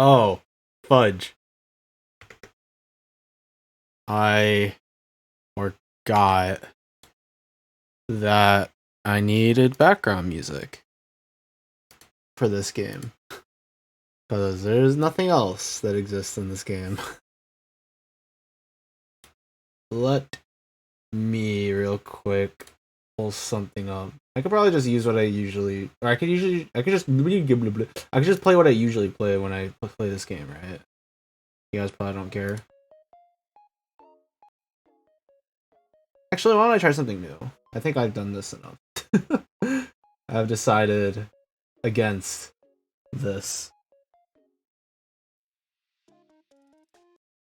Oh, fudge. I forgot that I needed background music for this game. Because there's nothing else that exists in this game. Let me real quick pull something up. I could probably just use what I usually, or I could just play what I usually play when I play this game, right? You guys probably don't care. Actually, why don't I try something new? I think I've done this enough. I've decided against this.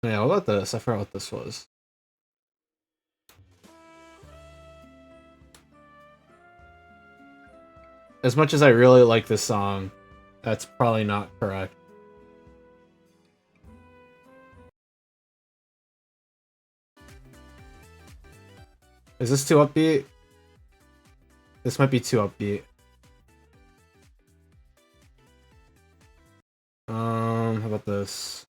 Yeah, what about this? I forgot what this was. As much as I really like this song, that's probably not correct. Is this too upbeat? This might be too upbeat. How about this?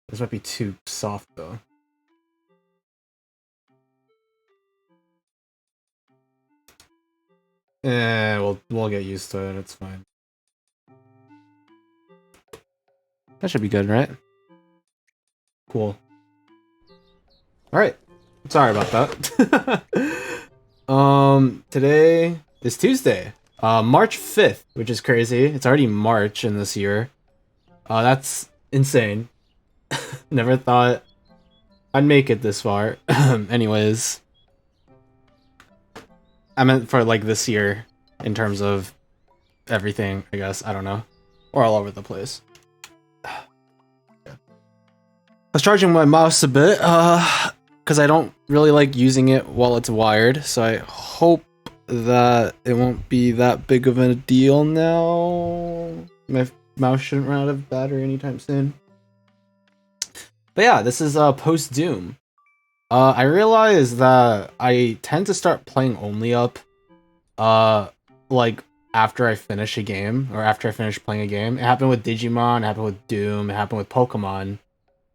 This might be too soft though. We'll get used to it, it's fine. That should be good, right? Cool. Alright. Sorry about that. Today is Tuesday. March 5th, which is crazy. It's already March in this year. That's insane. Never thought I'd make it this far. Anyways. I meant for like this year in terms of everything, I guess. I don't know. We're all over the place. I was charging my mouse a bit, because I don't really like using it while it's wired, so I hope that it won't be that big of a deal now. My mouse shouldn't run out of battery anytime soon. But yeah, this is post Doom. I realize that I tend to start playing only up, like after I finish a game, or after I finish playing a game. It happened with Digimon, it happened with Doom, it happened with Pokemon.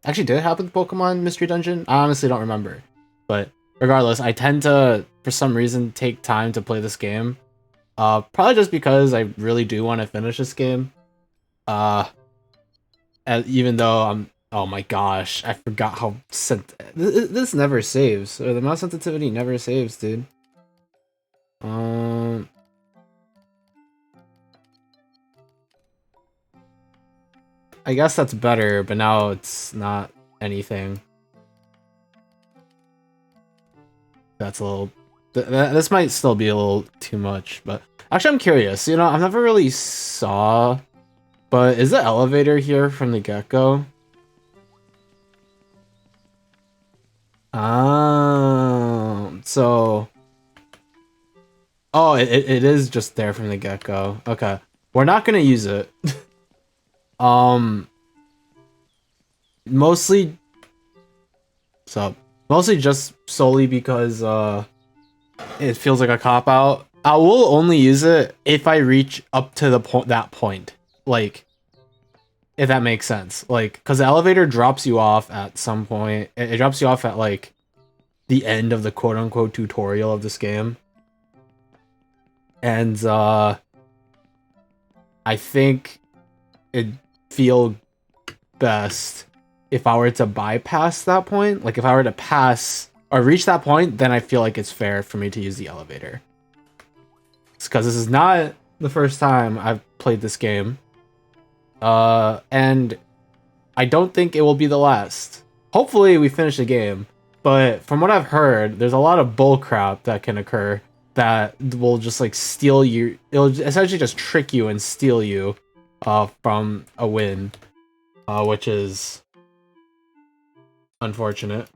Actually, did it happen with Pokemon Mystery Dungeon? I honestly don't remember. But regardless, I tend to, for some reason, take time to play this game. Probably just because I really do want to finish this game. Even though I'm... Oh my gosh, I forgot how... This never saves. Or the mouse sensitivity never saves, dude. I guess that's better, but now it's not anything. That's a little... This might still be a little too much, but... Actually, I'm curious. You know, I've never really saw... But is the elevator here from the get-go? So... Oh, it is just there from the get-go. Okay. We're not gonna use it. Mostly... So, mostly just solely because, it feels like a cop-out. I will only use it if I reach up to that point. Like, if that makes sense. Like, because the elevator drops you off at some point. It drops you off at, like, the end of the quote-unquote tutorial of this game. And, I think it'd feel best if I were to bypass that point. Like, if I were to pass or reach that point, then I feel like it's fair for me to use the elevator. It's because this is not the first time I've played this game. And I don't think it will be the last. Hopefully we finish the game, but from what I've heard, there's a lot of bullcrap that can occur that will just like steal you. It'll essentially just trick you and steal you from a win, which is unfortunate.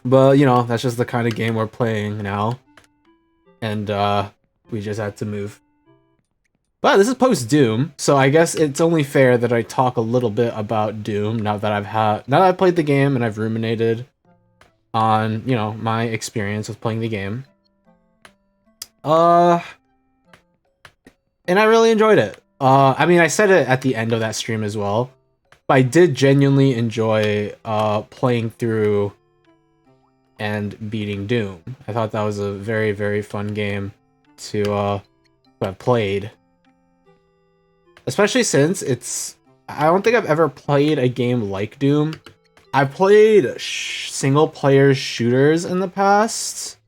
But, you know, that's just the kind of game we're playing now. And we just had to move. But this is post-Doom, so I guess it's only fair that I talk a little bit about Doom now that I've played the game and I've ruminated on, you know, my experience with playing the game. and I really enjoyed it. I mean, I said it at the end of that stream as well, but I did genuinely enjoy playing through and beating Doom. I thought that was a very, very fun game to have played. Especially since I don't think I've ever played a game like Doom. I've played single-player shooters in the past,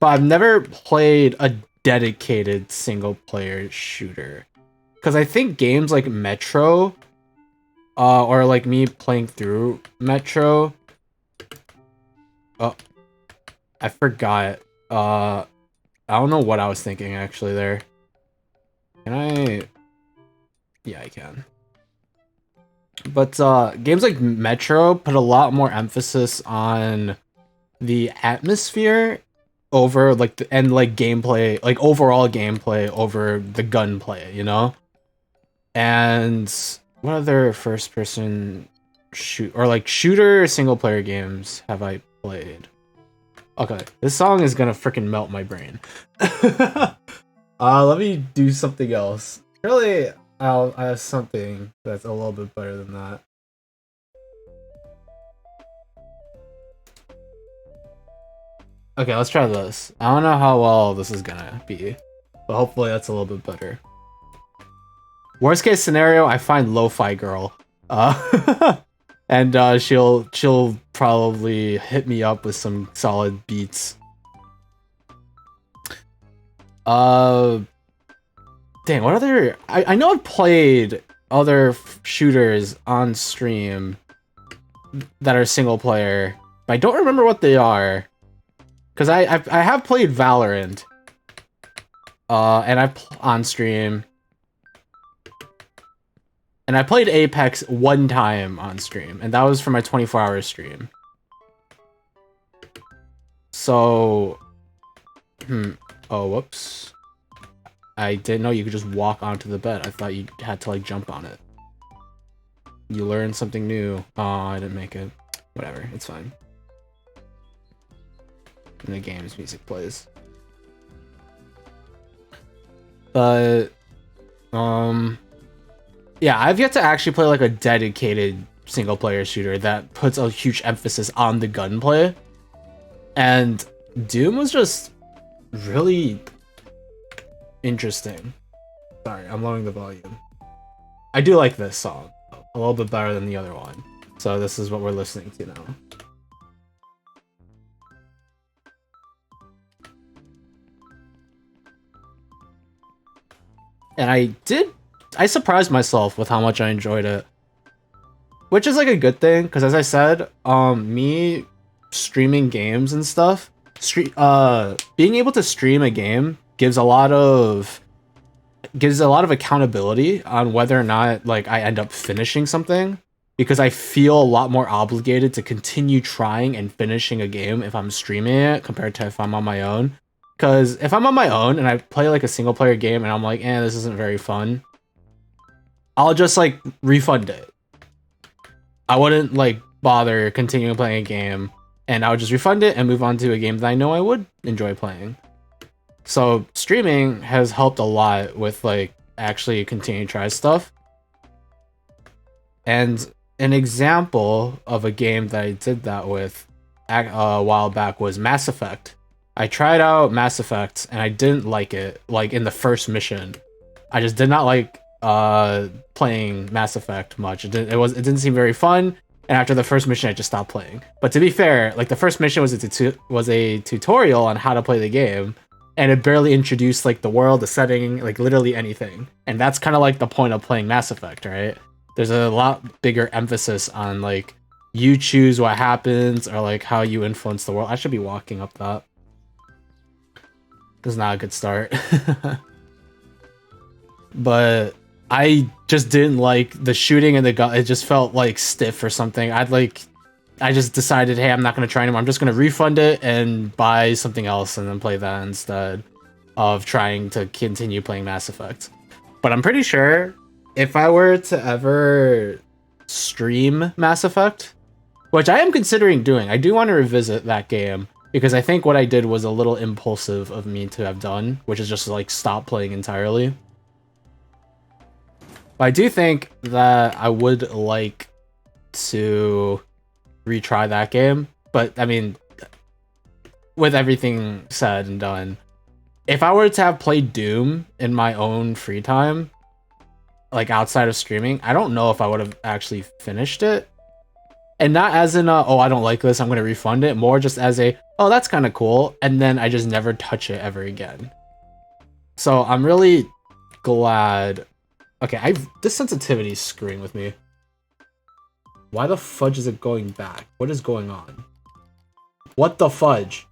but I've never played a dedicated single-player shooter. Because I think games like Metro, or like me playing through Metro... Oh, I forgot. I don't know what I was thinking actually there. Can I... Yeah, I can. But games like Metro put a lot more emphasis on the atmosphere over like gameplay, like overall gameplay over the gunplay, you know? And what other first-person shooter single-player games have I played? Okay, this song is gonna freaking melt my brain. Let me do something else. Really, I have something that's a little bit better than that. Okay, let's try this. I don't know how well this is gonna be, but hopefully that's a little bit better. Worst case scenario, I find Lo-Fi Girl. And she'll probably hit me up with some solid beats. Dang, what other... I know I've played other shooters on stream that are single player, but I don't remember what they are. Because I have played Valorant. And on stream. And I played Apex one time on stream, and that was for my 24-hour stream. So... Oh, whoops. I didn't know you could just walk onto the bed. I thought you had to, like, jump on it. You learned something new. Oh, I didn't make it. Whatever, it's fine. And the game's music plays. But... yeah, I've yet to actually play, like, a dedicated single-player shooter that puts a huge emphasis on the gunplay. And Doom was just really interesting. Sorry, I'm lowering the volume. I do like this song a little bit better than the other one. So this is what we're listening to now. And I surprised myself with how much I enjoyed it. Which is like a good thing, because as I said, me streaming games and stuff, being able to stream a game gives a lot of accountability on whether or not like I end up finishing something, because I feel a lot more obligated to continue trying and finishing a game if I'm streaming it compared to if I'm on my own. Because if I'm on my own and I play like a single player game and I'm like, this isn't very fun, I'll just like refund it. I wouldn't like bother continuing playing a game, and I would just refund it and move on to a game that I know I would enjoy playing. So streaming has helped a lot with like actually continuing to try stuff. And an example of a game that I did that with a while back was Mass Effect. I tried out Mass Effect and I didn't like it. Like in the first mission, I just did not like playing Mass Effect much. It didn't seem very fun. And after the first mission, I just stopped playing. But to be fair, like the first mission was a tutorial on how to play the game, and it barely introduced like the world, the setting, like literally anything. And that's kind of like the point of playing Mass Effect, right? There's a lot bigger emphasis on like you choose what happens or like how you influence the world. I should be walking up that. This is not a good start. But I just didn't like the shooting and the gun. It just felt like stiff or something. I just decided, hey, I'm not going to try anymore. I'm just going to refund it and buy something else and then play that instead of trying to continue playing Mass Effect. But I'm pretty sure if I were to ever stream Mass Effect, which I am considering doing, I do want to revisit that game because I think what I did was a little impulsive of me to have done, which is just like stop playing entirely. But I do think that I would like to retry that game. But I mean, with everything said and done, if I were to have played Doom in my own free time, like outside of streaming, I don't know if I would have actually finished it. And not as in a, oh, I don't like this, I'm going to refund it. More just as a, oh, that's kind of cool. And then I just never touch it ever again. So I'm really glad. Okay, this sensitivity is screwing with me. Why the fudge is it going back? What is going on? What the fudge?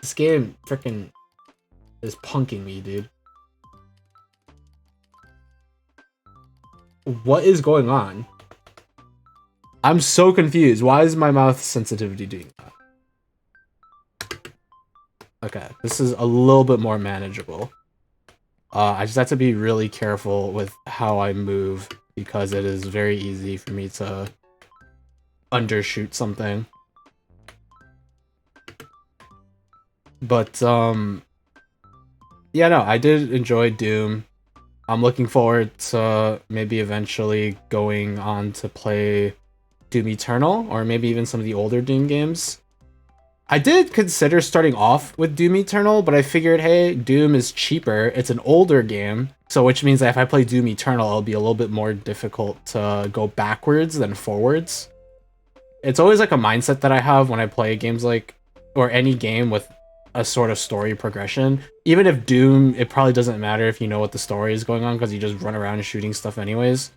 This game freaking is punking me, dude. What is going on? I'm so confused. Why is my mouth sensitivity doing that? Okay, this is a little bit more manageable. I just have to be really careful with how I move because it is very easy for me to undershoot something. But, yeah, no, I did enjoy Doom. I'm looking forward to maybe eventually going on to play Doom Eternal, or maybe even some of the older Doom games. I did consider starting off with Doom Eternal, but I figured, hey, Doom is cheaper. It's an older game, so which means that if I play Doom Eternal, it'll be a little bit more difficult to go backwards than forwards. It's always like a mindset that I have when I play games like, or any game with a sort of story progression. Even if Doom, it probably doesn't matter if you know what the story is going on because you just run around shooting stuff anyways.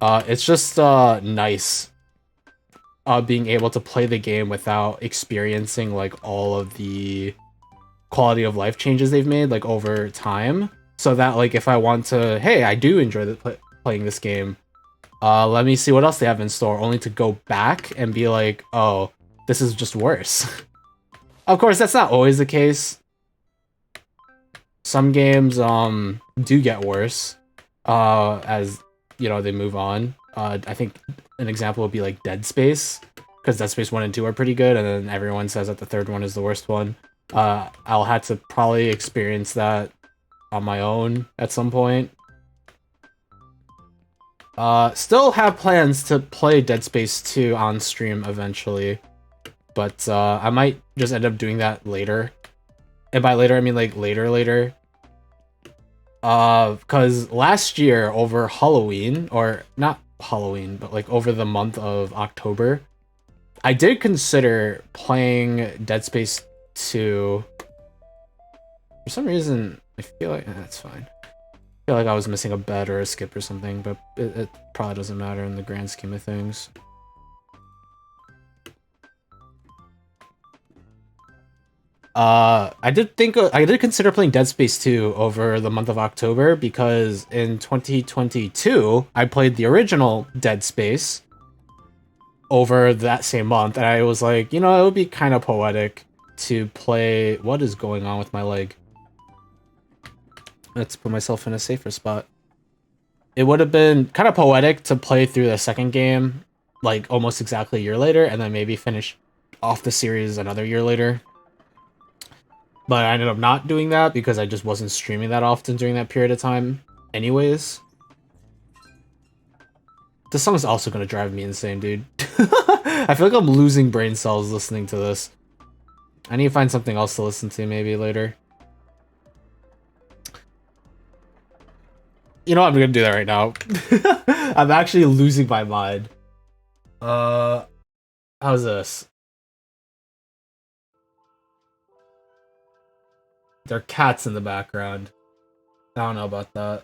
It's just nice being able to play the game without experiencing like all of the quality of life changes they've made like over time. So that like if I want to, hey, I do enjoy playing this game. Let me see what else they have in store, only to go back and be like, oh, this is just worse. Of course, that's not always the case. Some games do get worse as you know they move on. I think an example would be like Dead Space, because Dead Space 1 and 2 are pretty good, and then everyone says that the third one is the worst one. I'll have to probably experience that on my own at some point. Still have plans to play Dead Space 2 on stream eventually. But I might just end up doing that later. And by later, I mean like later. Because last year over Halloween, or not Halloween, but like over the month of October, I did consider playing Dead Space 2. For some reason, I feel like that's fine. I feel like I was missing a bet or a skip or something, but it probably doesn't matter in the grand scheme of things. I did consider playing Dead Space 2 over the month of October because in 2022 I played the original Dead Space over that same month, and I was like, you know, it would be kind of poetic to play. What is going on with my leg? Let's put myself in a safer spot. It would have been kind of poetic to play through the second game like almost exactly a year later, and then maybe finish off the series another year later. But I ended up not doing that because I just wasn't streaming that often during that period of time anyways. This song's also gonna drive me insane, dude. I feel like I'm losing brain cells listening to this. I need to find something else to listen to maybe later. You know what? I'm gonna do that right now. I'm actually losing my mind. How's this? There are cats in the background. I don't know about that.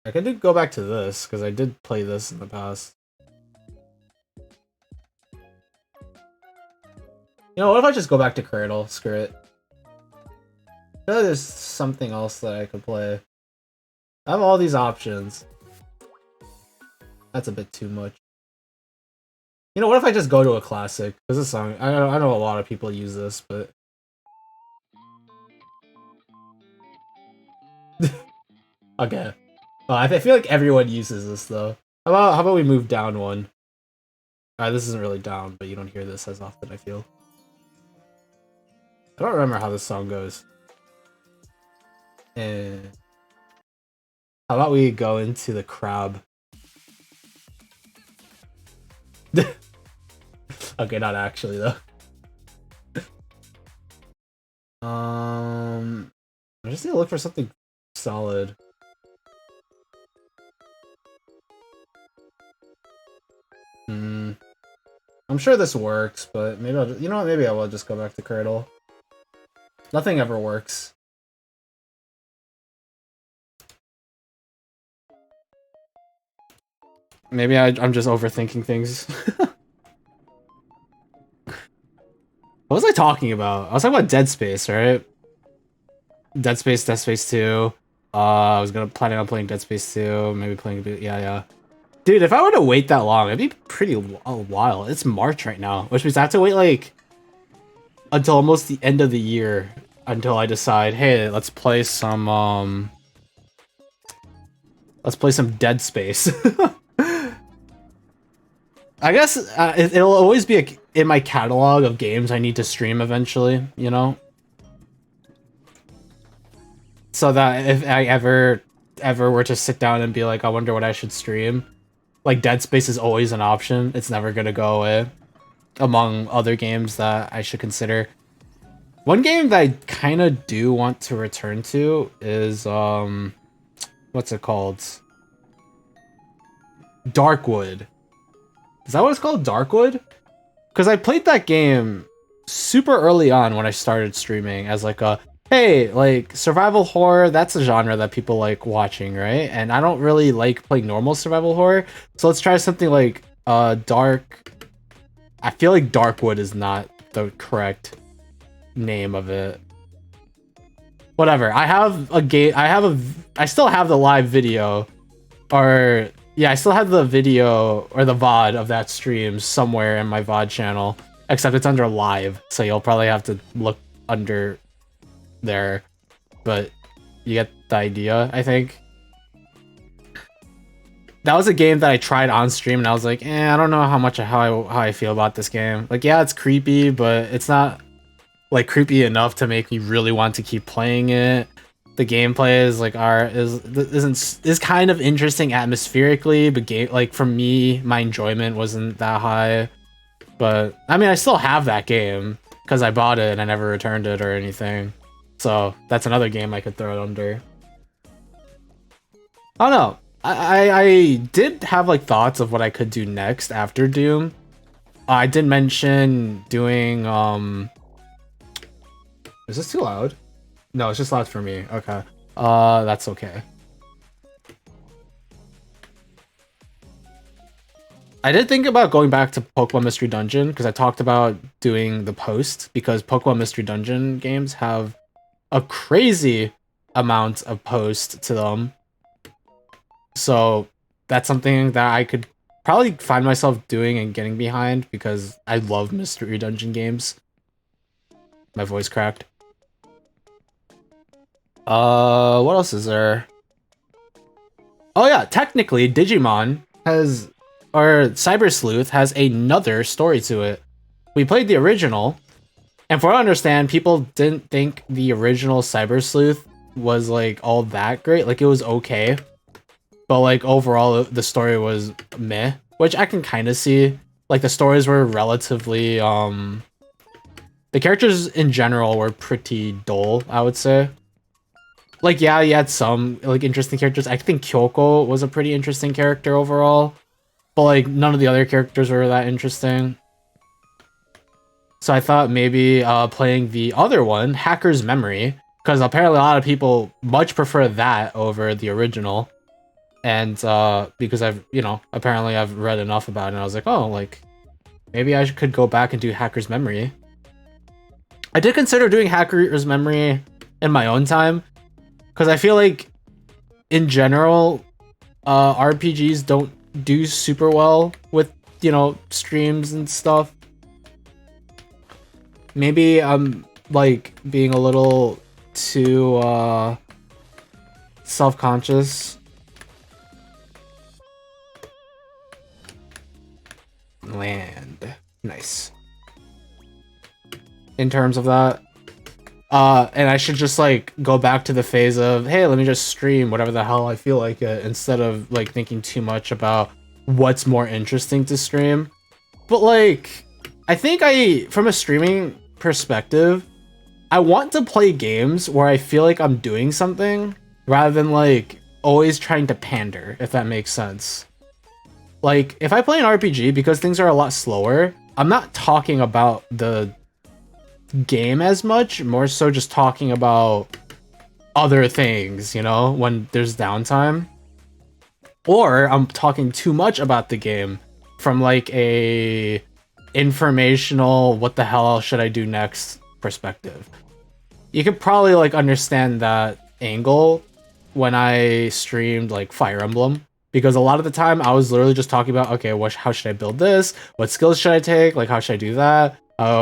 I could go back to this, because I did play this in the past. You know, what if I just go back to Cradle? Screw it. I feel like there's something else that I could play. I have all these options. That's a bit too much. You know, what if I just go to a classic? Because this song, I know a lot of people use this, but... Okay. I feel like everyone uses this, though. How about we move down one? This isn't really down, but you don't hear this as often, I feel. I don't remember how this song goes. And how about we go into the crab? Okay, not actually though. I just need to look for something solid. I'm sure this works, but maybe I'll just, you know what? Maybe I will just go back to Curdle. Nothing ever works. Maybe I'm just overthinking things. What was I talking about? I was talking about Dead Space, right? Dead Space 2. I was planning on playing Dead Space 2, maybe playing a bit, yeah. Dude, if I were to wait that long, it'd be pretty a while. It's March right now, which means I have to wait like until almost the end of the year until I decide, hey, let's play some Dead Space. I guess it'll always be in my catalog of games I need to stream eventually, you know? So that if I ever were to sit down and be like, I wonder what I should stream, like Dead Space is always an option. It's never gonna go away among other games that I should consider. One game that I kind of do want to return to is what's it called? Darkwood. Is that what it's called? Darkwood? Because I played that game super early on when I started streaming as like a, hey, like survival horror, that's a genre that people like watching, right? And I don't really like playing normal survival horror, so let's try something like dark. I feel like Darkwood is not the correct name of it. Whatever. I have a game. I still have the live video, or yeah, I still have the video or the VOD of that stream somewhere in my VOD channel. Except it's under live, so you'll probably have to look under there. But you get the idea, I think. That was a game that I tried on stream, and I was like, I don't know how I feel about this game. Like, yeah, it's creepy, but it's not like creepy enough to make me really want to keep playing it. The gameplay is like is kind of interesting atmospherically, but like for me, my enjoyment wasn't that high. But I mean, I still have that game because I bought it and I never returned it or anything. So that's another game I could throw it under. I don't know. I did have like thoughts of what I could do next after Doom. I did mention doing Is this too loud? No, it's just loud for me. Okay. That's okay. I did think about going back to Pokemon Mystery Dungeon because I talked about doing the post because Pokemon Mystery Dungeon games have a crazy amount of post to them. So that's something that I could probably find myself doing and getting behind because I love Mystery Dungeon games. My voice cracked. What else is there? Oh yeah, technically Digimon has, or Cyber Sleuth has another story to it. We played the original, and for what I understand, people didn't think the original Cyber Sleuth was like all that great. Like it was okay, but like overall the story was meh, which I can kind of see. Like the stories were relatively the characters in general were pretty dull, I would say. Like, yeah, you had some, like, interesting characters. I think Kyoko was a pretty interesting character overall. But, like, none of the other characters were that interesting. So I thought maybe playing the other one, Hacker's Memory, because apparently a lot of people much prefer that over the original. And because apparently I've read enough about it, and I was like, oh, like, maybe I could go back and do Hacker's Memory. I did consider doing Hacker's Memory in my own time, because I feel like, in general, RPGs don't do super well with, streams and stuff. Maybe I'm, like, being a little too, self-conscious. Land. Nice. In terms of that. And I should just like go back to the phase of, hey, let me just stream whatever the hell I feel like it, instead of like thinking too much about what's more interesting to stream. But like, I think from a streaming perspective, I want to play games where I feel like I'm doing something rather than like always trying to pander, if that makes sense. Like, if I play an RPG, because things are a lot slower, I'm not talking about the game as much, more so just talking about other things, you know, when there's downtime. Or I'm talking too much about the game from like a informational, what the hell should I do next perspective. You could probably like understand that angle when I streamed like Fire Emblem, because a lot of the time I was literally just talking about, okay, how should I build this? What skills should I take? Like, how should I do that?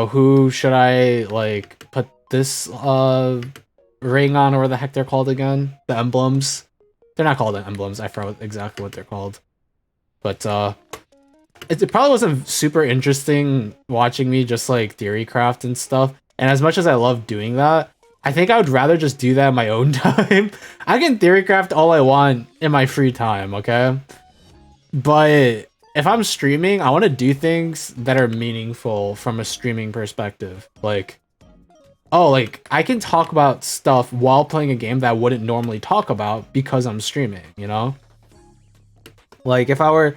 Who should I like put this ring on, or what the heck they're called again? The emblems. They're not called emblems. I forgot exactly what they're called. But it probably wasn't super interesting watching me just like theory craft and stuff. And as much as I love doing that, I think I would rather just do that in my own time. I can theory craft all I want in my free time, okay? But if I'm streaming, I want to do things that are meaningful from a streaming perspective. Like, oh, like, I can talk about stuff while playing a game that I wouldn't normally talk about because I'm streaming, you know? Like, if I were...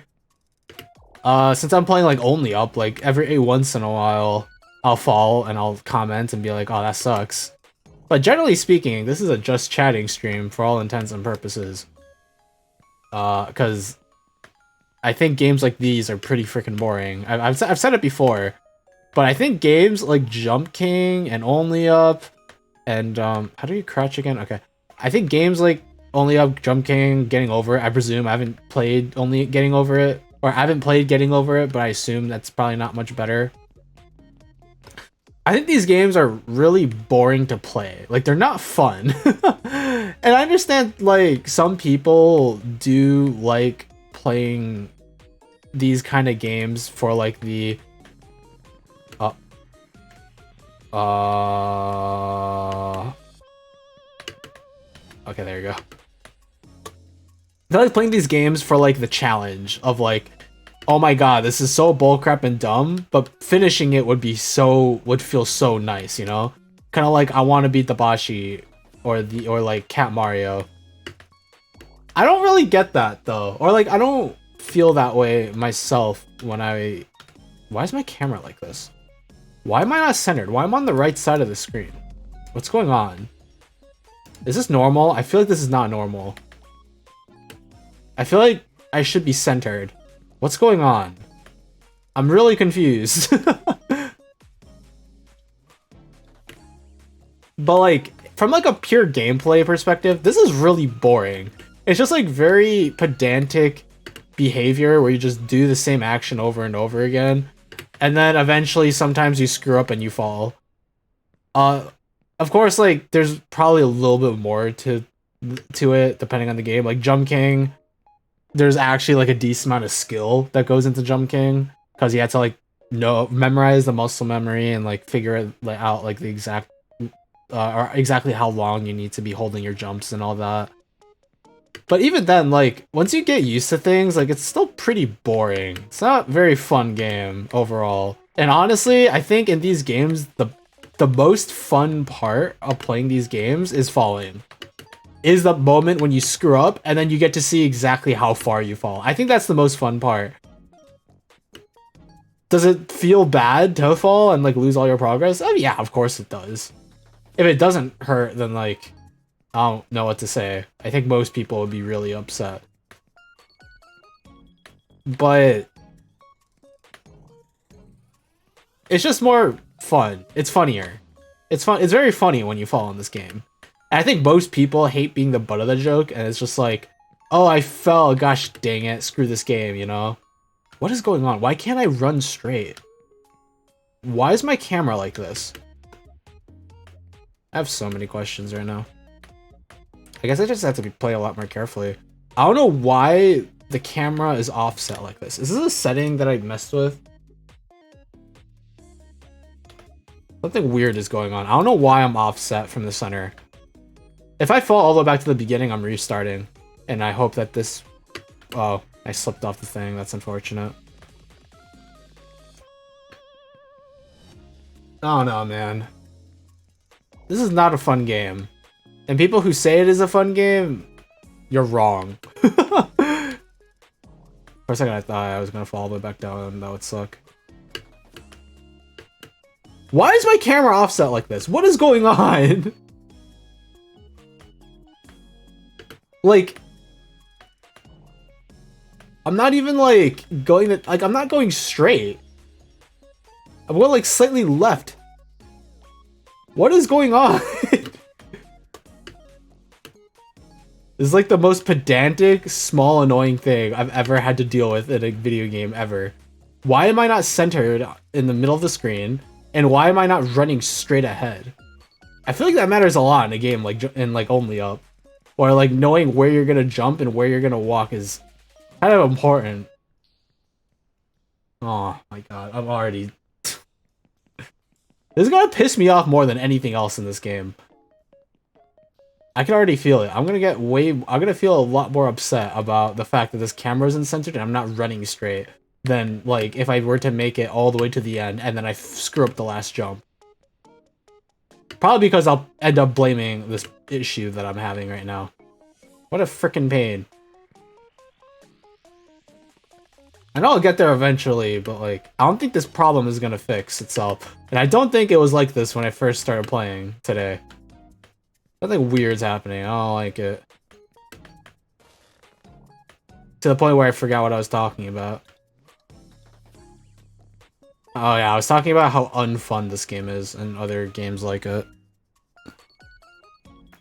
since I'm playing, like, Only Up, like, every once in a while, I'll fall and I'll comment and be like, oh, that sucks. But generally speaking, this is a just chatting stream for all intents and purposes. Because I think games like these are pretty freaking boring. I've said it before, but I think games like Jump King and Only Up and how do you crouch again? Okay, I think games like Only Up, Jump King, Getting Over It, I presume I haven't played Getting Over It, or I haven't played Getting Over It, but I assume that's probably not much better. I think these games are really boring to play. Like, they're not fun. And I understand, like, some people do like playing these kind of games for, like, the... Okay, there you go. They like playing these games for, like, the challenge of, like, oh my god, this is so bullcrap and dumb, but finishing it would feel so nice, you know? Kind of like I want to beat the Bashi or like Cat Mario. I don't really get that though, or like I don't feel that way myself when I... Why is my camera like this? Why am I not centered? Why am I on the right side of the screen? What's going on? Is this normal? I feel like this is not normal. I feel like I should be centered. What's going on? I'm really confused. But like, from like a pure gameplay perspective, this is really boring. It's just like very pedantic behavior where you just do the same action over and over again. And then eventually sometimes you screw up and you fall. Of course, like, there's probably a little bit more to it depending on the game. Like Jump King, there's actually like a decent amount of skill that goes into Jump King, because you had to like memorize the muscle memory and like figure it out like the exact or exactly how long you need to be holding your jumps and all that. But even then, like, once you get used to things, like, it's still pretty boring. It's not a very fun game overall. And honestly, I think in these games, the most fun part of playing these games is falling. Is the moment when you screw up and then you get to see exactly how far you fall. I think that's the most fun part. Does it feel bad to fall and like lose all your progress? Oh yeah, of course it does. If it doesn't hurt, then like, I don't know what to say. I think most people would be really upset. But it's just more fun. It's funnier. It's fun. It's very funny when you fall in this game. And I think most people hate being the butt of the joke, and it's just like, oh, I fell, gosh dang it, screw this game, you know? What is going on? Why can't I run straight? Why is my camera like this? I have so many questions right now. I guess I just have to play a lot more carefully. I don't know why the camera is offset like this. Is this a setting that I messed with? Something weird is going on. I don't know why I'm offset from the center. If I fall all the way back to the beginning, I'm restarting. And I hope that this... Oh, I slipped off the thing. That's unfortunate. Oh no, man. This is not a fun game. And people who say it is a fun game, you're wrong. For a second I thought I was gonna fall all the way back down and that would suck. Why is my camera offset like this? What is going on? Like... I'm not even like going to, like I'm not going straight. I'm going like slightly left. What is going on? This is like the most pedantic, small, annoying thing I've ever had to deal with in a video game ever. Why am I not centered in the middle of the screen? And why am I not running straight ahead? I feel like that matters a lot in a game like in like Only Up. Or like knowing where you're gonna jump and where you're gonna walk is kind of important. Oh my god, I'm already... This is gonna piss me off more than anything else in this game. I can already feel it. I'm gonna feel a lot more upset about the fact that this camera isn't centered and I'm not running straight than like if I were to make it all the way to the end and then I screw up the last jump. Probably because I'll end up blaming this issue that I'm having right now. What a freaking pain. I know I'll get there eventually, but like, I don't think this problem is gonna fix itself. And I don't think it was like this when I first started playing today. Something weird's happening. I don't like it. To the point where I forgot what I was talking about. Oh yeah, I was talking about how unfun this game is and other games like it.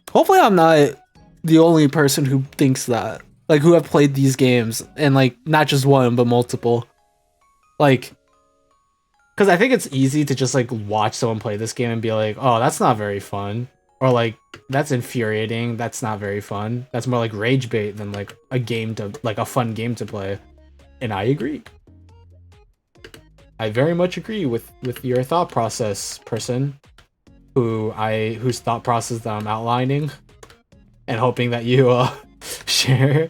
Hopefully I'm not the only person who thinks that. Like, who have played these games, and like, not just one, but multiple. Like, because I think it's easy to just like watch someone play this game and be like, oh, that's not very fun. Or like, that's infuriating, that's not very fun. That's more like rage bait than like a game to, like a fun game to play. And I agree. I very much agree with your thought process, person. Whose thought process that I'm outlining. And hoping that you, share.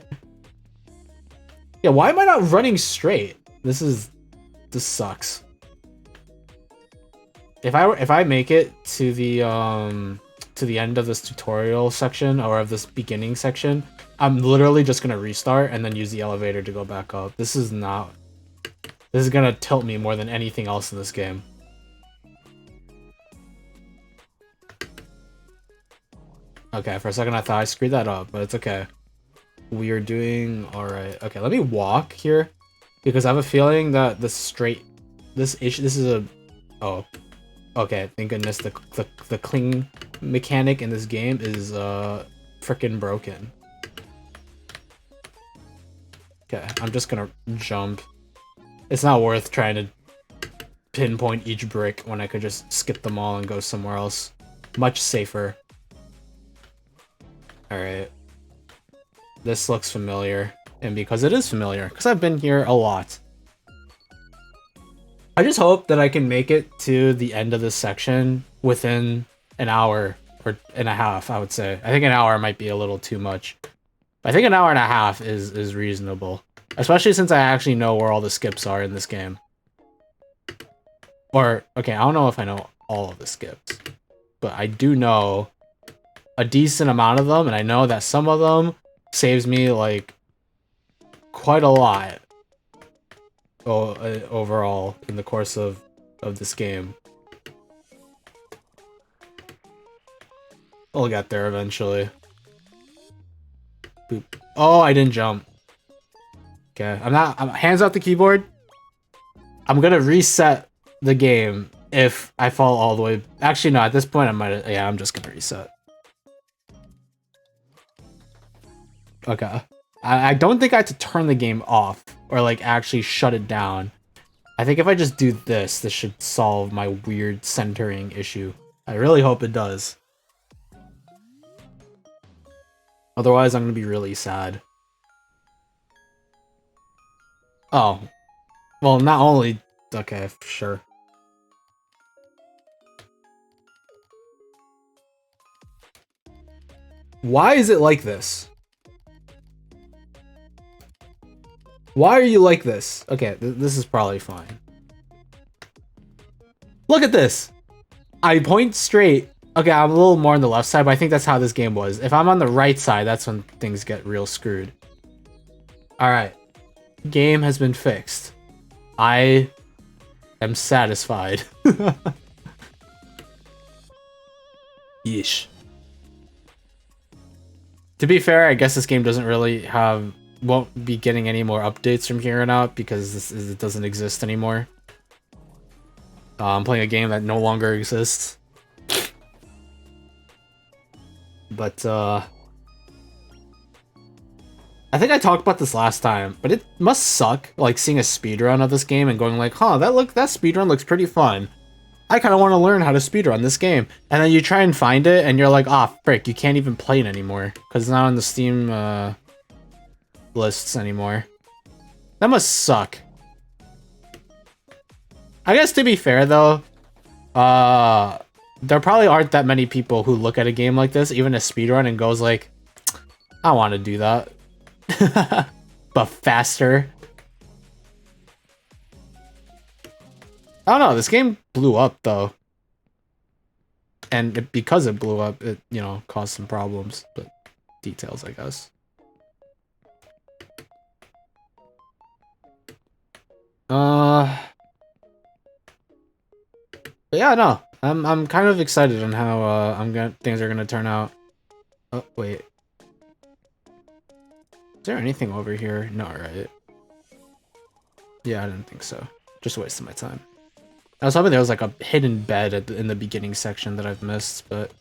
Yeah, why am I not running straight? This sucks. If I make it to the end of this tutorial section or of this beginning section, I'm literally just gonna restart and then use the elevator to go back up. This is gonna tilt me more than anything else in this game. Okay, for a second I thought I screwed that up, but it's okay. We are doing alright. Okay, let me walk here because I have a feeling that this is a... Oh. Okay, thank goodness the cling mechanic in this game is freaking broken. Okay, I'm just gonna jump. It's not worth trying to pinpoint each brick when I could just skip them all and go somewhere else. Much safer. Alright. This looks familiar. And because it is familiar, because I've been here a lot. I just hope that I can make it to the end of this section within an hour or and a half, I would say. I think an hour might be a little too much. I think an hour and a half is reasonable. Especially since I actually know where all the skips are in this game. Or, okay, I don't know if I know all of the skips. But I do know a decent amount of them, and I know that some of them saves me, like, quite a lot overall in the course of this game. I'll get there eventually. Boop. Oh, I didn't jump. Okay, I'm hands off the keyboard. I'm gonna reset the game if I fall all the way. Actually, no, at this point, I'm just gonna reset. Okay. I don't think I have to turn the game off or like actually shut it down. I think if I just do this should solve my weird centering issue. I really hope it does. Otherwise, I'm gonna be really sad. Oh. Well, not only... Okay, sure. Why is it like this? Why are you like this? Okay, this is probably fine. Look at this. I point straight. Okay, I'm a little more on the left side, but I think that's how this game was. If I'm on the right side, that's when things get real screwed. Alright. Game has been fixed. I am satisfied. Yeesh. To be fair, I guess this game doesn't really won't be getting any more updates from here on out because it doesn't exist anymore. I'm playing a game that no longer exists. But, I think I talked about this last time, but it must suck, like, seeing a speedrun of this game and going like, huh, that speedrun looks pretty fun. I kind of want to learn how to speedrun this game. And then you try and find it, and you're like, ah, frick, you can't even play it anymore. Because it's not on the Steam, lists anymore. That must suck. I guess to be fair, though, there probably aren't that many people who look at a game like this, even a speedrun, and goes like, I want to do that. But faster. I don't know, this game blew up, though. And because it blew up, it, you know, caused some problems. But details, I guess. But yeah, no. I'm kind of excited on how things are gonna turn out. Oh, wait. Is there anything over here? No, right? Yeah, I didn't think so. Just wasting my time. I was hoping there was like a hidden bed in the beginning section that I've missed, but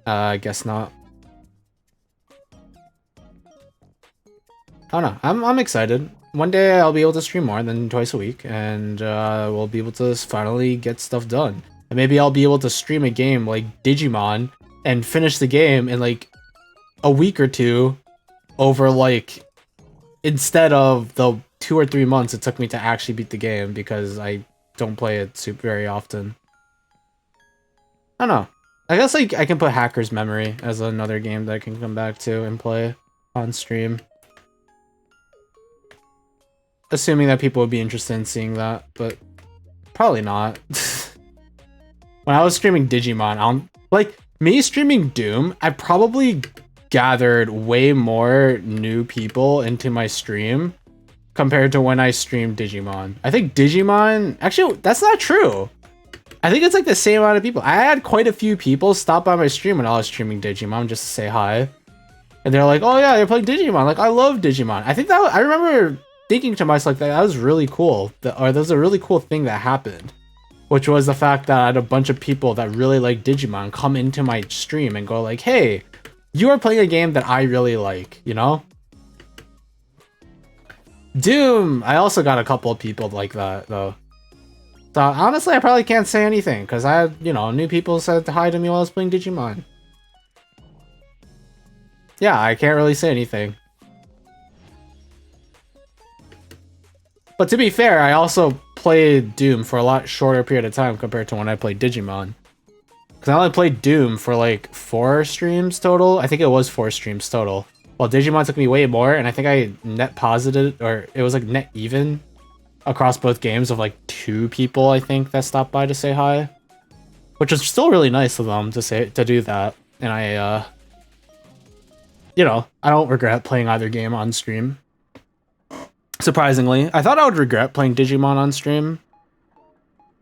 I guess not. I don't know. I'm excited. One day I'll be able to stream more than twice a week, and we'll be able to finally get stuff done. And maybe I'll be able to stream a game like Digimon and finish the game in like a week or two over like instead of the 2 or 3 months it took me to actually beat the game because I don't play it very often. I don't know. I guess like I can put Hacker's Memory as another game that I can come back to and play on stream. Assuming that people would be interested in seeing that, but probably not. When I was streaming Digimon, like me streaming Doom, I probably gathered way more new people into my stream compared to when I streamed Digimon. I think Digimon, actually, that's not true. I think it's like the same amount of people. I had quite a few people stop by my stream when I was streaming Digimon just to say hi. And they're like, oh yeah, you're playing Digimon. Like, I love Digimon. I think that, I remember thinking to myself that was really cool. Or that was a really cool thing that happened. Which was the fact that I had a bunch of people that really like Digimon come into my stream and go like, hey, you are playing a game that I really like, you know? Doom! I also got a couple of people like that, though. So, honestly, I probably can't say anything, because I had, you know, new people said hi to me while I was playing Digimon. Yeah, I can't really say anything. But to be fair, I also played Doom for a lot shorter period of time compared to when I played Digimon. Because I only played Doom for like 4 streams total. I think it was 4 streams total. While Digimon took me way more, and I think I net posited, or it was like net even across both games of like 2 people, I think, that stopped by to say hi. Which was still really nice of them to do that. And I, you know, I don't regret playing either game on stream. Surprisingly. I thought I would regret playing Digimon on stream.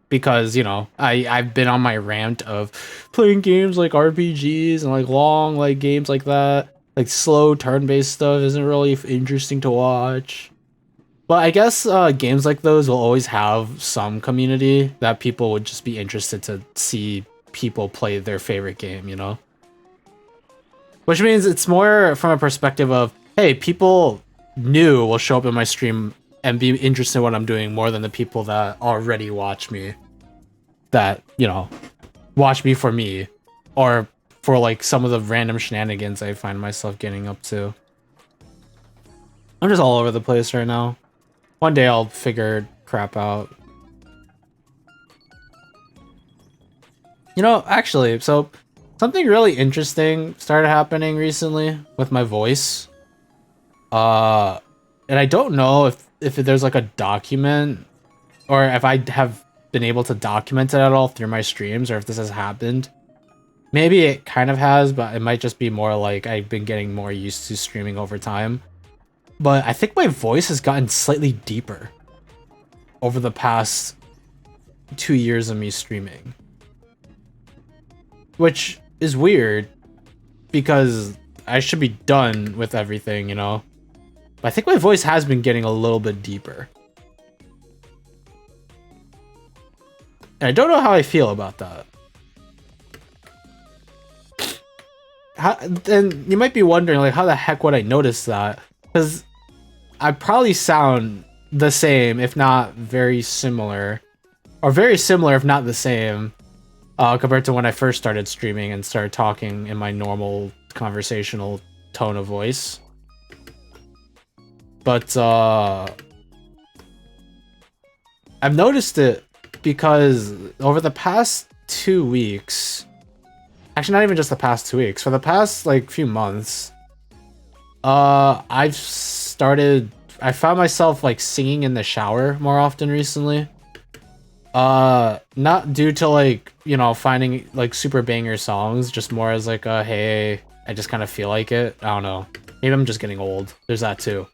Because, you know, I've been on my rant of playing games like RPGs and like long like games like that. Like slow turn-based stuff isn't really interesting to watch. But I guess games like those will always have some community that people would just be interested to see people play their favorite game, you know? Which means it's more from a perspective of, hey, people new will show up in my stream and be interested in what I'm doing more than the people that already watch me. That, you know, watch me for me. Or for like some of the random shenanigans I find myself getting up to. I'm just all over the place right now. One day I'll figure crap out. You know, actually, so Something really interesting started happening recently with my voice. Uh, and I don't know if there's like a document or if I have been able to document it at all through my streams or if this has happened. Maybe it kind of has, but it might just be more like I've been getting more used to streaming over time. But I think my voice has gotten slightly deeper over the past 2 years of me streaming. Which is weird because I should be done with everything, you know? But I think my voice has been getting a little bit deeper. And I don't know how I feel about that. And you might be wondering, like, how the heck would I notice that? Because I probably sound the same, if not very similar. Or very similar, if not the same, compared to when I first started streaming and started talking in my normal conversational tone of voice. But, I've noticed it because over the past 2 weeks... Actually, not even just the past 2 weeks. For the past, like, few months, I found myself, like, singing in the shower more often recently. Not due to, like, you know, finding, like, super banger songs, just more as, like, hey, I just kind of feel like it. I don't know. Maybe I'm just getting old. There's that, too.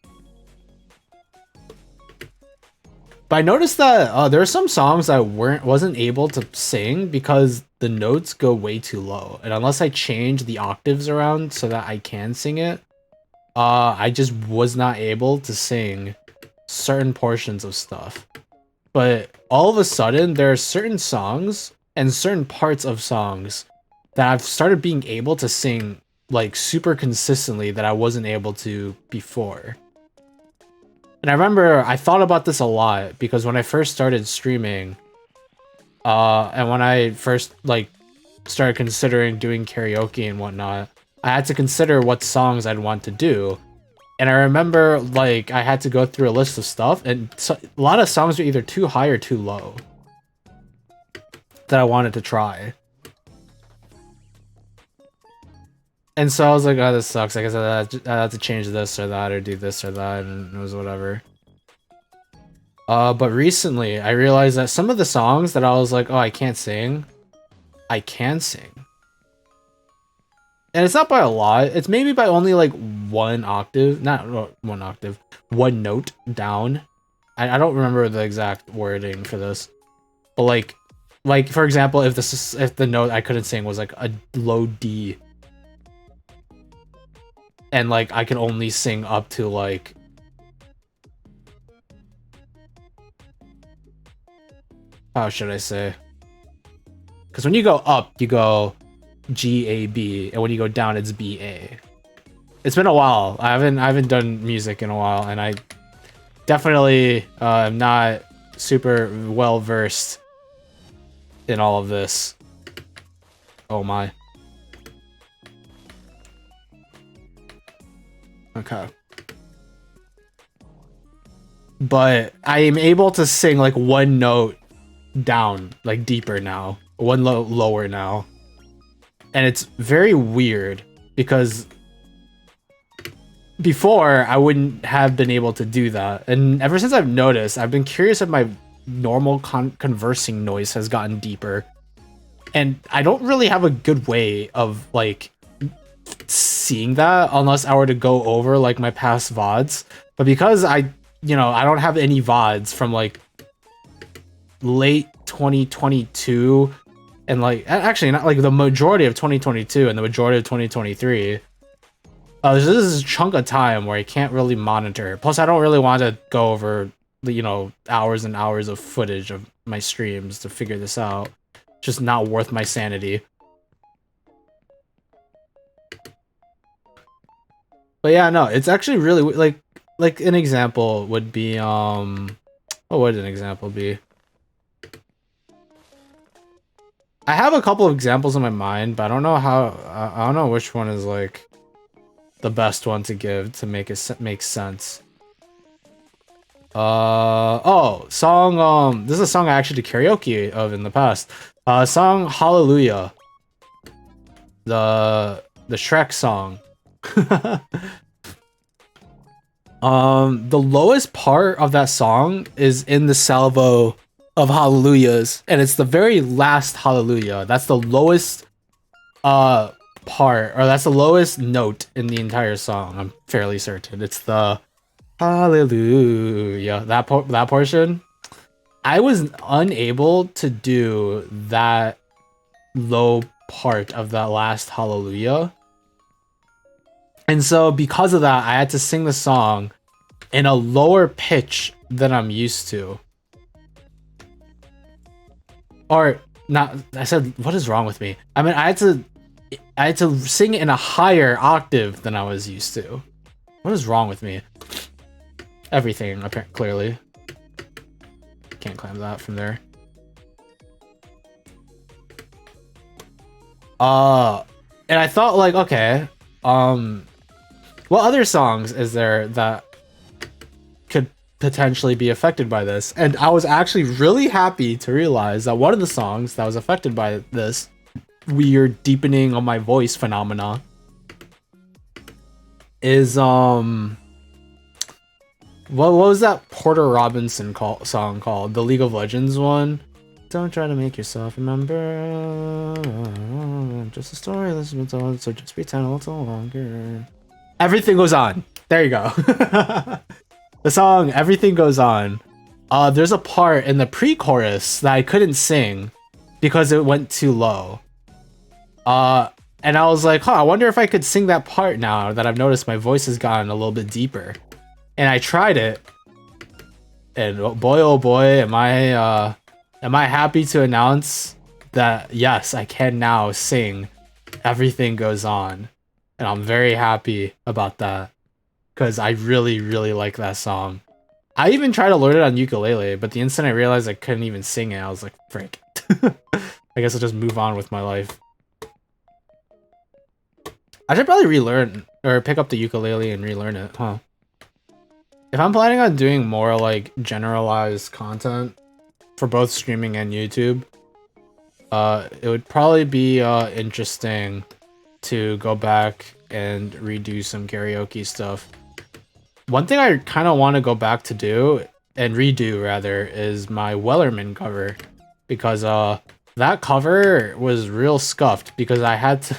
But I noticed that there are some songs I wasn't able to sing because the notes go way too low. And unless I change the octaves around so that I can sing it, I just was not able to sing certain portions of stuff. But all of a sudden, there are certain songs and certain parts of songs that I've started being able to sing like super consistently that I wasn't able to before. And I remember I thought about this a lot because when I first started streaming, and when I first like started considering doing karaoke and whatnot, I had to consider what songs I'd want to do. And I remember like I had to go through a list of stuff, and so, a lot of songs were either too high or too low that I wanted to try. And so I was like, oh, this sucks. I guess I had to change this or that or do this or that, and it was whatever. But recently I realized that some of the songs that I was like, oh, I can't sing, I can sing. And it's not by a lot. It's maybe by only like one octave, not one octave, one note down. I don't remember the exact wording for this, but like for example, if the note I couldn't sing was like a low D, and like I can only sing up to like how should I say? Because when you go up, you go G A B, and when you go down, it's B A. It's been a while. I haven't done music in a while, and I definitely am not super well versed in all of this. Oh my. Okay. But I am able to sing like one note down, like deeper now, one lower now. And it's very weird because before I wouldn't have been able to do that. And ever since I've noticed, I've been curious if my normal conversing noise has gotten deeper. And I don't really have a good way of like seeing that unless I were to go over like my past VODs. But because I don't have any VODs from like late 2022 and like actually not like the majority of 2022 and the majority of 2023. This is a chunk of time where I can't really monitor. Plus, I don't really want to go over hours and hours of footage of my streams to figure this out. Just not worth my sanity. But yeah, no, it's actually really like an example would be what would an example be? I have a couple of examples in my mind, but I don't know I don't know which one is like the best one to give to make it make sense. Song, this is a song I actually did karaoke of in the past. Song Hallelujah. the Shrek song. The lowest part of that song is in the salvo of hallelujahs, and it's the very last hallelujah. That's the lowest part, or that's the lowest note in the entire song. I'm fairly certain it's the hallelujah. That portion. I was unable to do that low part of that last hallelujah. And so because of that, I had to sing the song in a lower pitch than I'm used to. Or not, I said, what is wrong with me? I mean, I had to sing in a higher octave than I was used to. What is wrong with me? Everything, apparently, clearly. Can't climb that from there. And I thought, like, okay, what other songs is there that could potentially be affected by this? And I was actually really happy to realize that one of the songs that was affected by this weird deepening of my voice phenomena is what was that Porter Robinson song called? The League of Legends one. Don't try to make yourself remember. Just a story that's been told, so just pretend a little longer. Everything Goes On. There you go. The song Everything Goes On. There's a part in the pre-chorus that I couldn't sing because it went too low. And I was like, I wonder if I could sing that part now that I've noticed my voice has gotten a little bit deeper. And I tried it. And oh boy, am I happy to announce that yes, I can now sing Everything Goes On. And I'm very happy about that. Because I really, really like that song. I even tried to learn it on ukulele, but the instant I realized I couldn't even sing it, I was like, frick. I guess I'll just move on with my life. I should probably relearn, or pick up the ukulele and relearn it, huh? If I'm planning on doing more, like, generalized content for both streaming and YouTube, it would probably be interesting to go back and redo some karaoke stuff. One thing I kind of want to go back to do, and redo rather, is my Wellerman cover. Because that cover was real scuffed because I had to...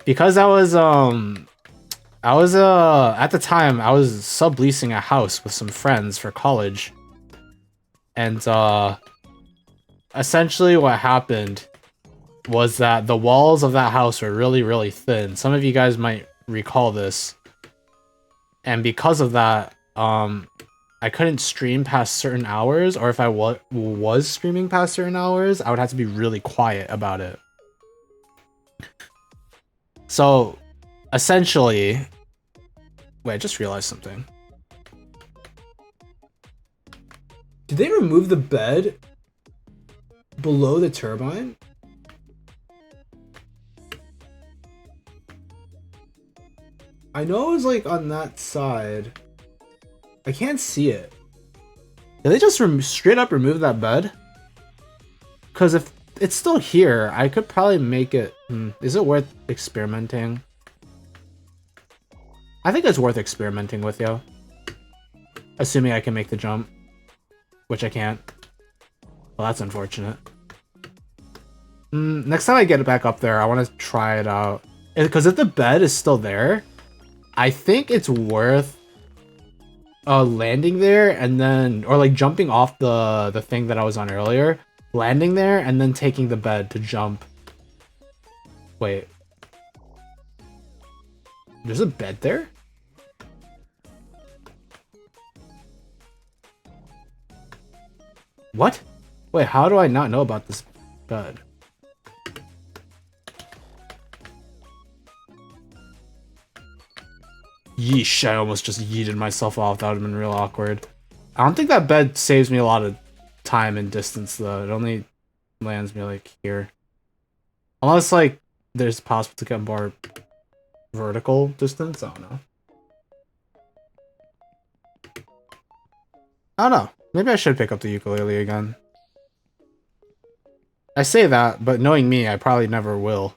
Because I was at the time I was subleasing a house with some friends for college. And essentially what happened was that the walls of that house were really, really thin. Some of you guys might recall this. And because of that, I couldn't stream past certain hours, or if I was streaming past certain hours, I would have to be really quiet about it. So, essentially... Wait, I just realized something. Did they remove the bed below the turbine? I know it was like on that side. I can't see it. Did they just straight up remove that bed? Because if it's still here, I could probably make it... Is it worth experimenting? I think it's worth experimenting with, yo. Assuming I can make the jump. Which I can't. Well, that's unfortunate. Next time I get it back up there, I want to try it out. Because if the bed is still there, I think it's worth landing there and then... Or like jumping off the thing that I was on earlier. Landing there and then taking the bed to jump. Wait. There's a bed there? What? Wait, how do I not know about this bed? Yeesh, I almost just yeeted myself off. That would have been real awkward. I don't think that bed saves me a lot of time and distance, though. It only lands me, like, here. Unless, like, there's possible to get more vertical distance. I don't know. I don't know. Maybe I should pick up the ukulele again. I say that, but knowing me, I probably never will.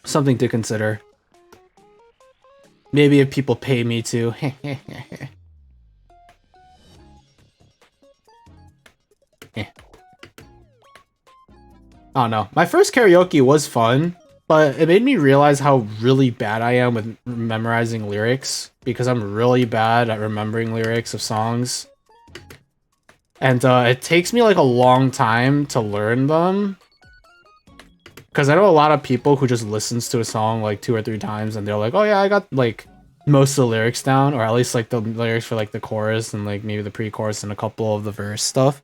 Something to consider. Maybe if people pay me to. Oh no, my first karaoke was fun, but it made me realize how really bad I am with memorizing lyrics, because I'm really bad at remembering lyrics of songs. And it takes me like a long time to learn them. Because I know a lot of people who just listens to a song like 2 or 3 times and they're like, oh yeah, I got like most of the lyrics down, or at least like the lyrics for like the chorus and like maybe the pre-chorus and a couple of the verse stuff.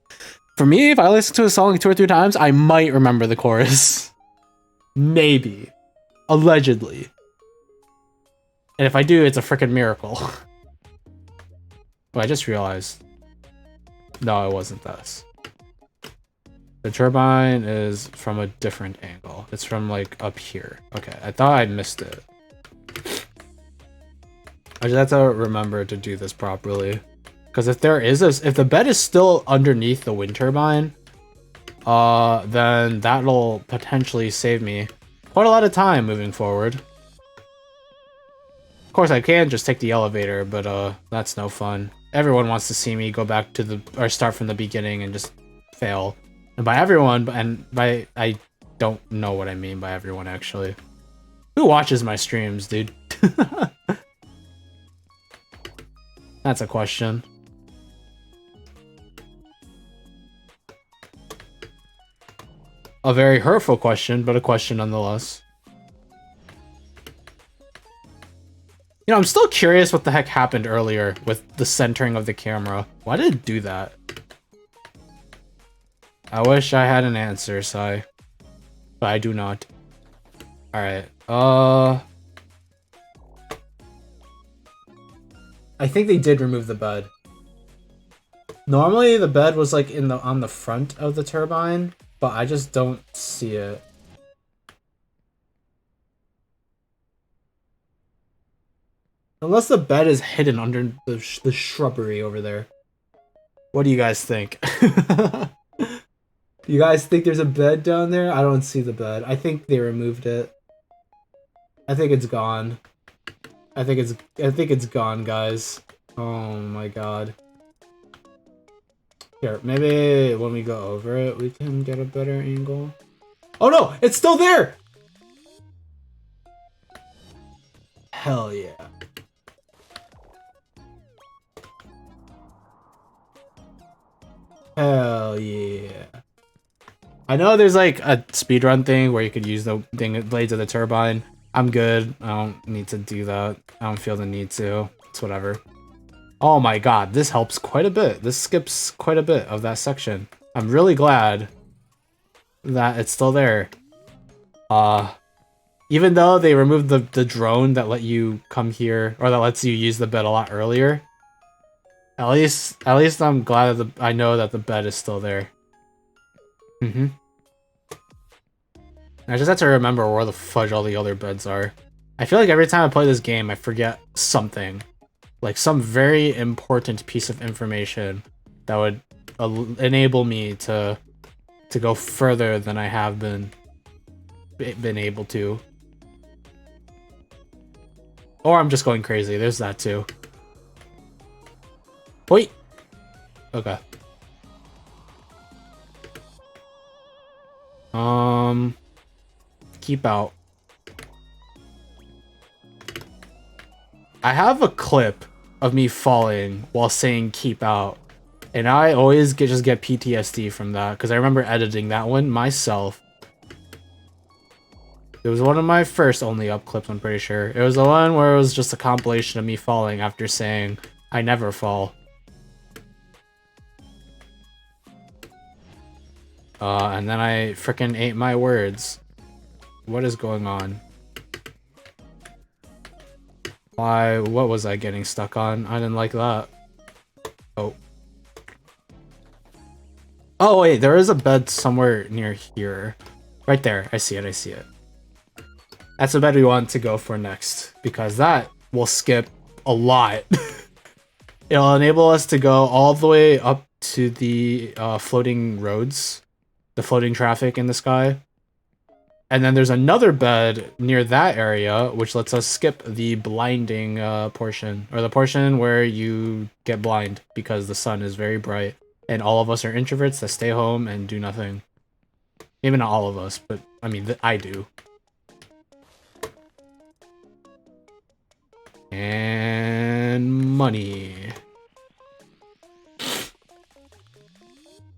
For me, if I listen to a song like 2 or 3 times, I might remember the chorus. Maybe. Allegedly. And if I do, it's a freaking miracle. But I just realized. No, it wasn't this. The turbine is from a different angle. It's from like up here. Okay, I thought I missed it. I just have to remember to do this properly. Because if the bed is still underneath the wind turbine, then that'll potentially save me quite a lot of time moving forward. Of course, I can just take the elevator, but that's no fun. Everyone wants to see me go back to or start from the beginning and just fail. And by everyone, I don't know what I mean by everyone actually. Who watches my streams, dude? That's a question. A very hurtful question, but a question nonetheless. You know, I'm still curious what the heck happened earlier with the centering of the camera. Why did it do that? I wish I had an answer, Sai. But I do not. Alright, I think they did remove the bed. Normally the bed was like on the front of the turbine, but I just don't see it. Unless the bed is hidden under the shrubbery over there. What do you guys think? You guys think there's a bed down there? I don't see the bed. I think they removed it. I think it's gone. I think it's gone, guys. Oh my god. Here, maybe when we go over it, we can get a better angle. Oh no! It's still there! Hell yeah. Hell yeah. I know there's like a speedrun thing where you could use the blades of the turbine. I'm good. I don't need to do that. I don't feel the need to. It's whatever. Oh my god, this helps quite a bit. This skips quite a bit of that section. I'm really glad that it's still there. Even though they removed the drone that let you come here, or that lets you use the bed a lot earlier, at least I'm glad that I know that the bed is still there. I just have to remember where the fudge all the other beds are. I feel like every time I play this game, I forget something. Like some very important piece of information that would enable me to go further than I have been able to. Or I'm just going crazy. There's that too. Wait. Okay. Keep out. I have a clip of me falling while saying keep out, and I always just get PTSD from that because I remember editing that one myself. It was one of my first only up clips, I'm pretty sure. It was the one where it was just a compilation of me falling after saying I never fall. And then I frickin' ate my words. What is going on? Why? What was I getting stuck on? I didn't like that. Oh. Oh wait, there is a bed somewhere near here. Right there. I see it, I see it. That's the bed we want to go for next, because that will skip a lot. It'll enable us to go all the way up to the floating roads. The floating traffic in the sky. And then there's another bed near that area, which lets us skip the blinding portion, or the portion where you get blind because the sun is very bright, and all of us are introverts that stay home and do nothing. Maybe not all of us, but I mean, I do. And money.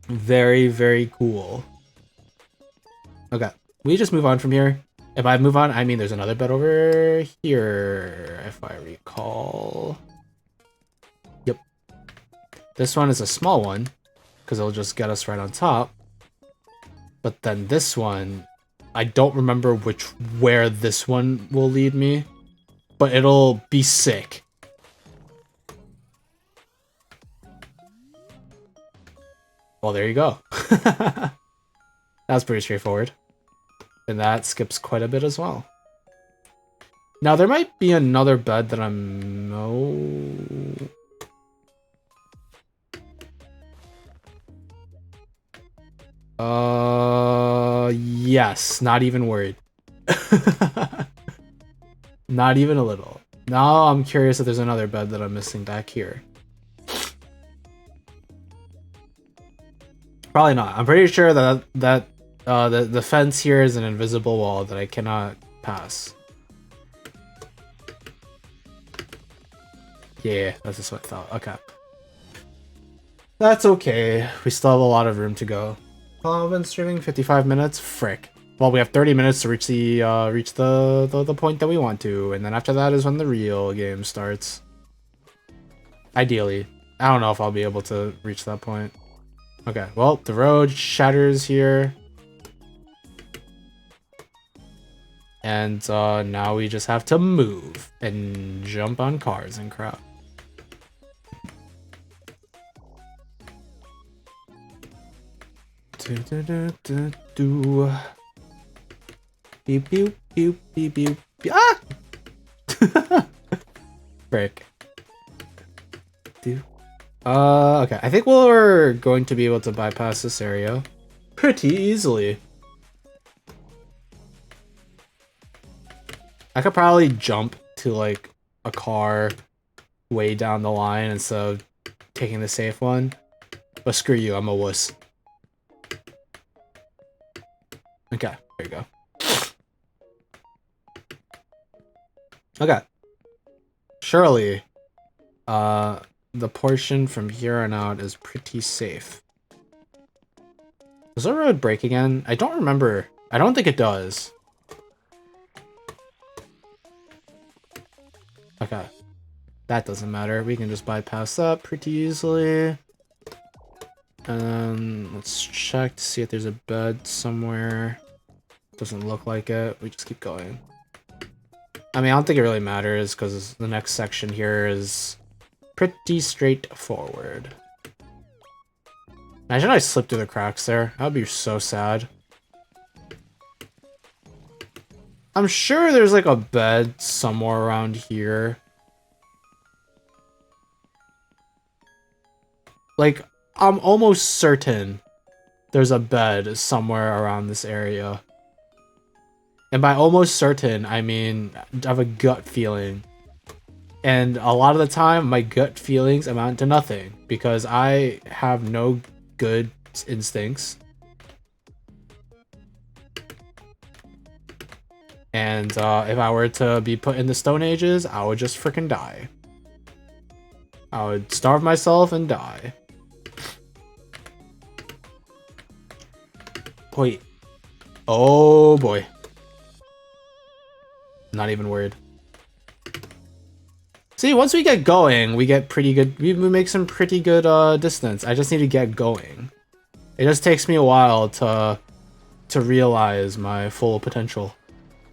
Very, very cool. Okay, we just move on from here. If I move on, I mean there's another bed over here, if I recall. Yep. This one is a small one, because it'll just get us right on top. But then this one, I don't remember where this one will lead me, but it'll be sick. Well, there you go. That's pretty straightforward. And that skips quite a bit as well. Now, there might be another bed that I'm... No... Yes. Not even worried. Not even a little. Now I'm curious if there's another bed that I'm missing back here. Probably not. I'm pretty sure that the fence here is an invisible wall that I cannot pass. Yeah, that's just what I thought. Okay. That's okay. We still have a lot of room to go. I've been streaming 55 minutes. Frick. Well, we have 30 minutes to reach the point that we want to, and then after that is when the real game starts. Ideally. I don't know if I'll be able to reach that point. Okay, well, the road shatters here. And now we just have to move and jump on cars and crap. Beep, beep, beep, beep, beep. Ah! Frick. Okay, I think we're going to be able to bypass this area pretty easily. I could probably jump to, like, a car way down the line instead of taking the safe one. But screw you, I'm a wuss. Okay, there you go. Okay. Surely, the portion from here on out is pretty safe. Does the road break again? I don't remember. I don't think it does. Okay. That doesn't matter. We can just bypass that pretty easily. And let's check to see if there's a bed somewhere. Doesn't look like it. We just keep going. I mean, I don't think it really matters because the next section here is pretty straightforward. Imagine I slipped through the cracks there. That would be so sad. I'm sure there's like a bed somewhere around here. Like, I'm almost certain there's a bed somewhere around this area. And by almost certain, I mean, I have a gut feeling. And a lot of the time, my gut feelings amount to nothing. Because I have no good instincts. And if I were to be put in the Stone Ages, I would just freaking die. I would starve myself and die. Wait. Oh boy. Not even worried. See, once we get going, we get pretty good. We make some pretty good distance. I just need to get going. It just takes me a while to realize my full potential,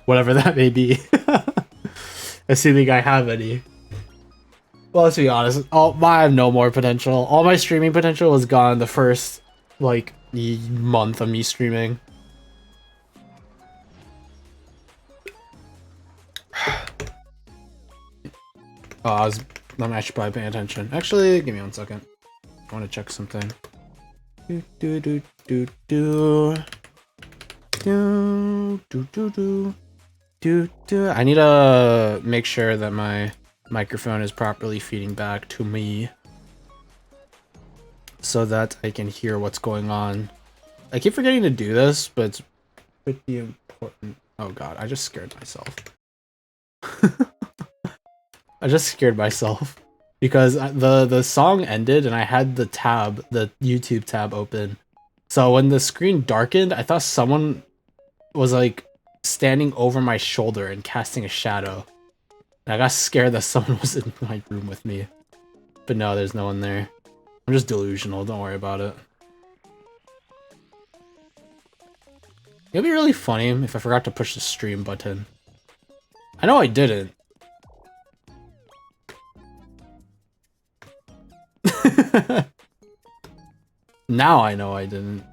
whatever that may be. Assuming I have any. Well, let's be honest. I have no more potential. All my streaming potential was gone the first like month of me streaming. I'm actually probably paying attention. Actually, give me 1 second. I want to check something. Do, do, do, do, do, do. I need to make sure that my microphone is properly feeding back to me so that I can hear what's going on. I keep forgetting to do this, but it's pretty important. Oh god, I just scared myself. I just scared myself because the song ended and I had the YouTube tab open. So when the screen darkened, I thought someone was like standing over my shoulder and casting a shadow. And I got scared that someone was in my room with me. But no, there's no one there. I'm just delusional, don't worry about it. It'd be really funny if I forgot to push the stream button. I know I didn't. Now I know I didn't.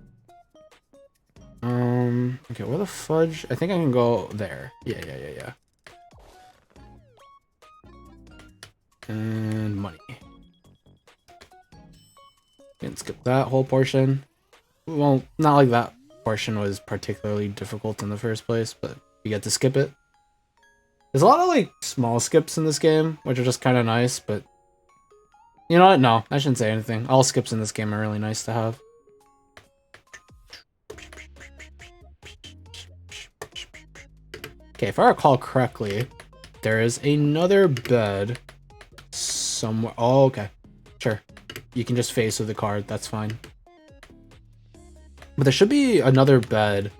Okay, where the fudge? I think I can go there. Yeah. And money. Can skip that whole portion. Well, not like that portion was particularly difficult in the first place, but you get to skip it. There's a lot of like small skips in this game, which are just kind of nice, but you know what? No, I shouldn't say anything. All skips in this game are really nice to have. Okay, if I recall correctly, there is another bed somewhere. Oh, okay. Sure. You can just face with the card, that's fine. But there should be another bed.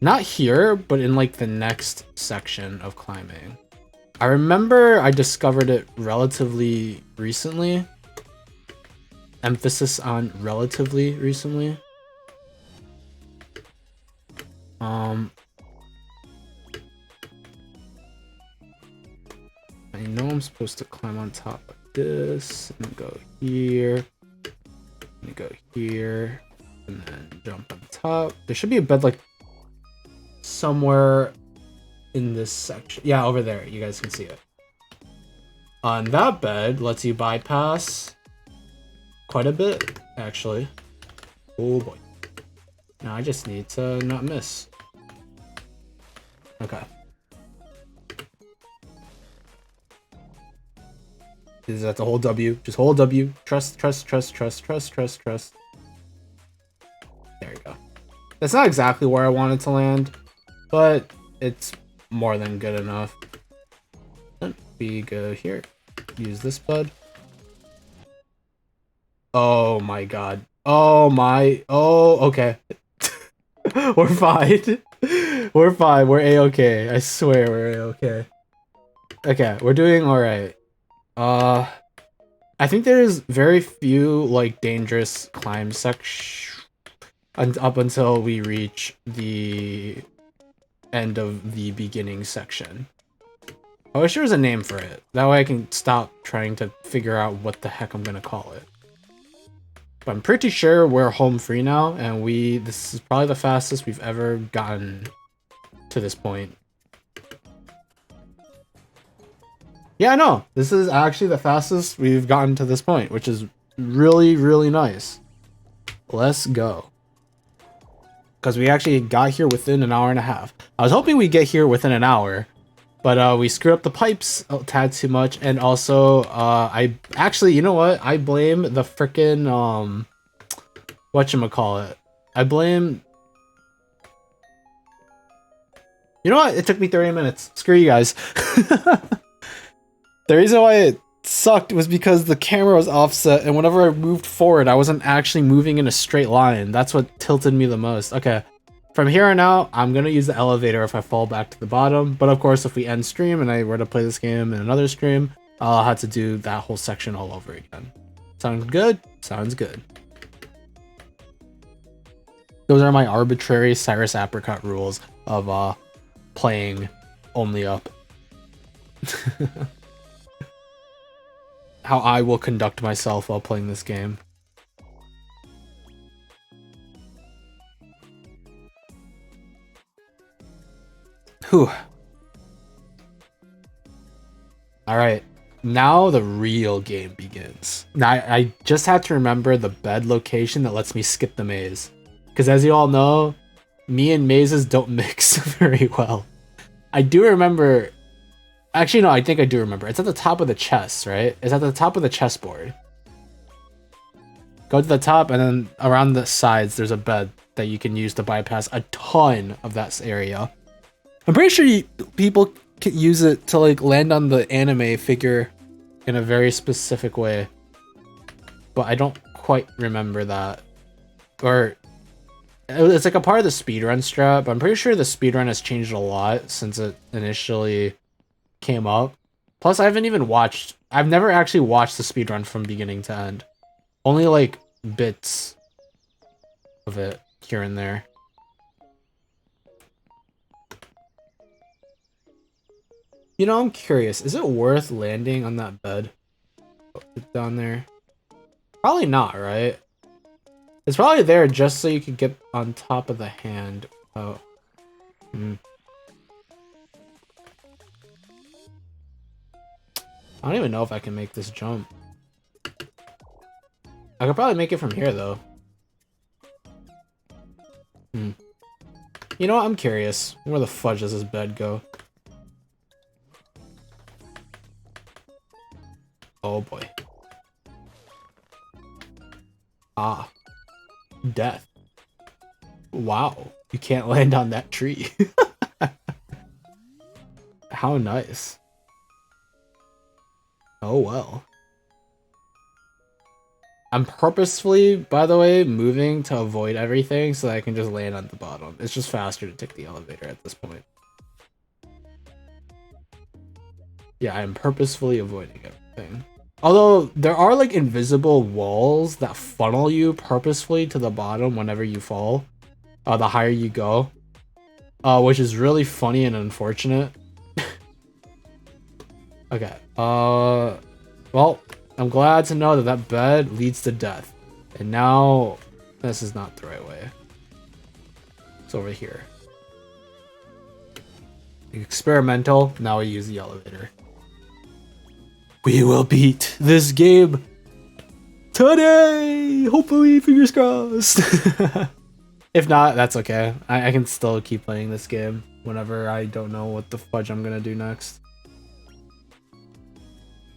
Not here, but in like the next section of climbing. I remember I discovered it relatively recently. Emphasis on relatively recently. I know I'm supposed to climb on top like this, and go here, and go here, and then jump on top. There should be a bed like somewhere in this section. Yeah, over there. You guys can see it. On that bed lets you bypass quite a bit, actually. Oh boy. Now I just need to not miss. Okay. Is that the whole W? Just hold W. Trust. There you go. That's not exactly where I wanted to land, but it's more than good enough. Then we go here. Use this bud. Oh my god. Oh my. Oh, okay. We're fine. We're fine. We're A-okay. I swear we're A-okay. Okay, we're doing alright. I think there's very few like dangerous climb sections up until we reach the end of the beginning section. I wish there was a name for it. That way I can stop trying to figure out what the heck I'm gonna call it. But I'm pretty sure we're home free now, and this is probably the fastest we've ever gotten to this point. Yeah, no, this is actually the fastest we've gotten to this point, which is really, really nice. Let's go. Because we actually got here within an hour and a half. I was hoping we'd get here within an hour, but we screwed up the pipes a tad too much, and also, you know what? I blame the frickin', whatchamacallit. I blame... You know what? It took me 30 minutes. Screw you guys. The reason why it sucked was because the camera was offset, and whenever I moved forward, I wasn't actually moving in a straight line. That's what tilted me the most. Okay, from here on out, I'm gonna use the elevator if I fall back to the bottom. But of course, if we end stream and I were to play this game in another stream, I'll have to do that whole section all over again. Sounds good? Sounds good. Those are my arbitrary Cyrus Apricot rules of playing only up. How I will conduct myself while playing this game. Whew. Alright, now the real game begins. Now, I just have to remember the bed location that lets me skip the maze. Because as you all know, me and mazes don't mix very well. I do remember. Actually, no, I think I do remember. It's at the top of the chest, right? It's at the top of the chessboard. Go to the top, and then around the sides, there's a bed that you can use to bypass a ton of that area. I'm pretty sure people can use it to like land on the anime figure in a very specific way, but I don't quite remember that. Or it's like a part of the speedrun strat, but I'm pretty sure the speedrun has changed a lot since it initially came up. Plus, I've never actually watched the speedrun from beginning to end. Only like bits of it here and there. You know, I'm curious, is it worth landing on that bed down there? Probably not, right? It's probably there just so you could get on top of the hand. Oh. I don't even know if I can make this jump. I could probably make it from here, though. You know what? I'm curious. Where the fudge does this bed go? Oh, boy. Ah. Death. Wow. You can't land on that tree. How nice. Oh, well. I'm purposefully, by the way, moving to avoid everything so that I can just land on the bottom. It's just faster to take the elevator at this point. Yeah, I'm purposefully avoiding everything. Although, there are like invisible walls that funnel you purposefully to the bottom whenever you fall. The higher you go. Which is really funny and unfortunate. Okay, well, I'm glad to know that that bed leads to death. And now, this is not the right way. It's over here. Experimental, now we use the elevator. We will beat this game today! Hopefully, fingers crossed! If not, that's okay. I can still keep playing this game whenever I don't know what the fudge I'm gonna do next.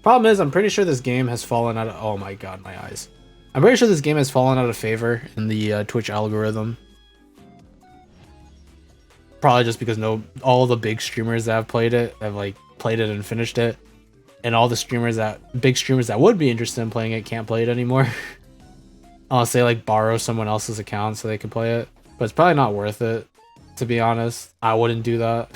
Problem is, I'm pretty sure this game has fallen out of... Oh my god, my eyes. I'm pretty sure this game has fallen out of favor in the Twitch algorithm. Probably just because all the big streamers that have played it have like played it and finished it. And all the big streamers that would be interested in playing it can't play it anymore. Unless they like borrow someone else's account so they can play it. But it's probably not worth it, to be honest. I wouldn't do that.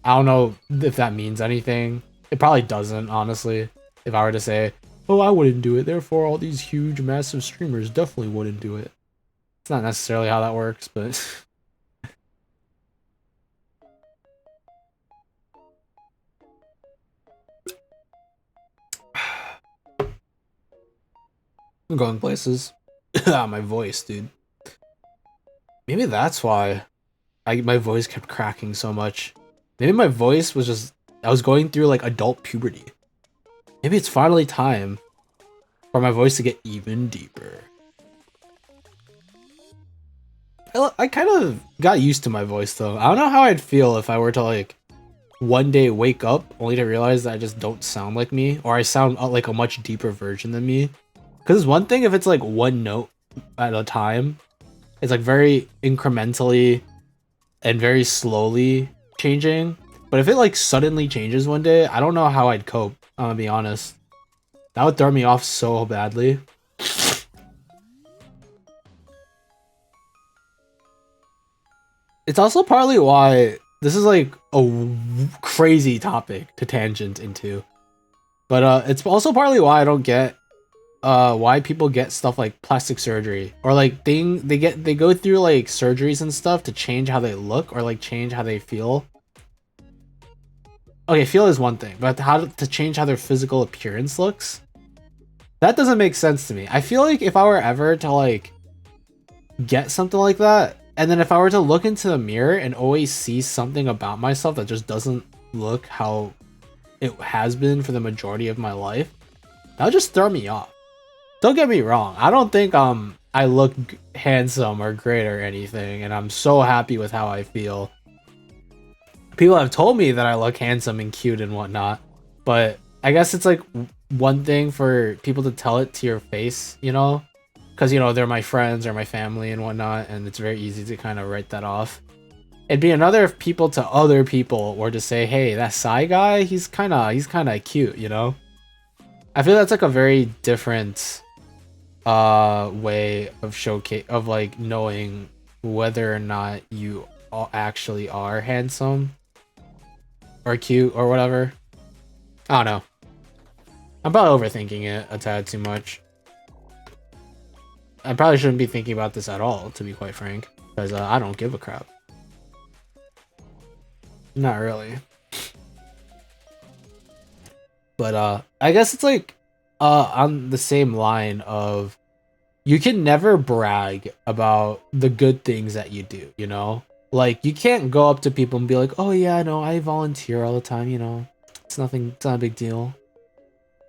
I don't know if that means anything. It probably doesn't, honestly. If I were to say, oh, I wouldn't do it, therefore all these huge, massive streamers definitely wouldn't do it. It's not necessarily how that works, but... I'm going places. My voice, dude. Maybe that's why my voice kept cracking so much. Maybe my voice was just... I was going through like adult puberty. Maybe it's finally time for my voice to get even deeper. I kind of got used to my voice though. I don't know how I'd feel if I were to like one day wake up only to realize that I just don't sound like me, or I sound like a much deeper version than me. Because it's one thing if it's like one note at a time. It's like very incrementally and very slowly changing. But if it like suddenly changes one day, I don't know how I'd cope, I'm gonna be honest. That would throw me off so badly. It's also partly why this is like a crazy topic to tangent into. But it's also partly why I don't get why people get stuff like plastic surgery, or like they go through like surgeries and stuff to change how they look or like change how they feel. Okay, feel is one thing, but how to change how their physical appearance looks, that doesn't make sense to me. I feel like if I were ever to like get something like that, and then if I were to look into the mirror and always see something about myself that just doesn't look how it has been for the majority of my life, that would just throw me off. Don't get me wrong, I don't think I'm I look handsome or great or anything, and I'm so happy with how I feel. People have told me that I look handsome and cute and whatnot, but I guess it's like one thing for people to tell it to your face, you know? Because, you know, they're my friends or my family and whatnot, and it's very easy to kind of write that off. It'd be another if people to other people were to say, hey, that Psy guy, he's kind of cute, you know? I feel that's like a very different way of showcase of like knowing whether or not you actually are handsome or cute or whatever. I don't know. I'm probably overthinking it a tad too much. I probably shouldn't be thinking about this at all, to be quite frank, because I don't give a crap. Not really. But I guess it's like on the same line of you can never brag about the good things that you do, you know? Like you can't go up to people and be like, "Oh yeah, no, I volunteer all the time, you know. It's not a big deal."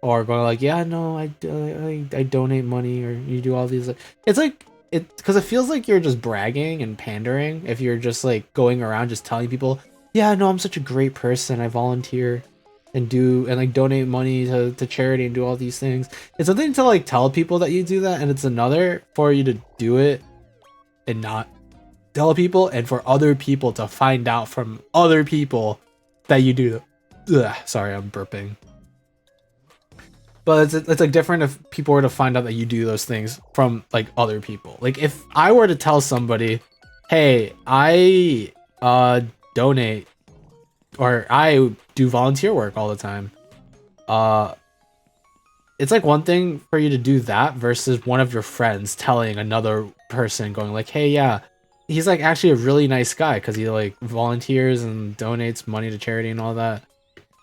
Or going like, "Yeah, no, I donate money," or you do all these. It's like because it feels like you're just bragging and pandering if you're just like going around just telling people, "Yeah, no, I'm such a great person. I volunteer and like donate money to charity and do all these things." It's something to like tell people that you do that, and it's another for you to do it and not tell people, and for other people to find out from other people that you do. Ugh, sorry, I'm burping. But it's like different if people were to find out that you do those things from like other people. Like if I were to tell somebody, "Hey, I donate or I do volunteer work all the time." It's like one thing for you to do that versus one of your friends telling another person going like, "Hey, yeah, he's like actually a really nice guy because he like volunteers and donates money to charity and all that."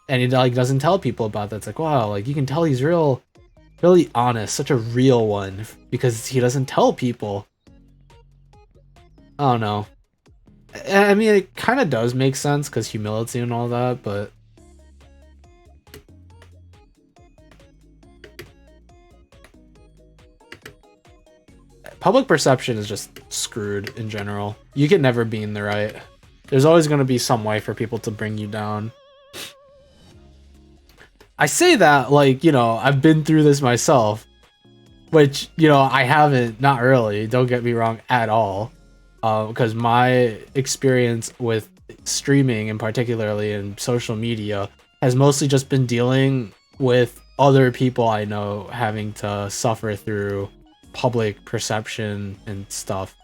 And he like doesn't tell people about that. It's like, wow, like you can tell he's really honest, such a real one because he doesn't tell people. I don't know. I mean, it kind of does make sense because humility and all that, but public perception is just screwed in general. You can never be in the right. There's always going to be some way for people to bring you down. I say that like, you know, I've been through this myself, which, you know, I haven't, not really, don't get me wrong at all. Because my experience with streaming and particularly in social media has mostly just been dealing with other people I know having to suffer through public perception and stuff.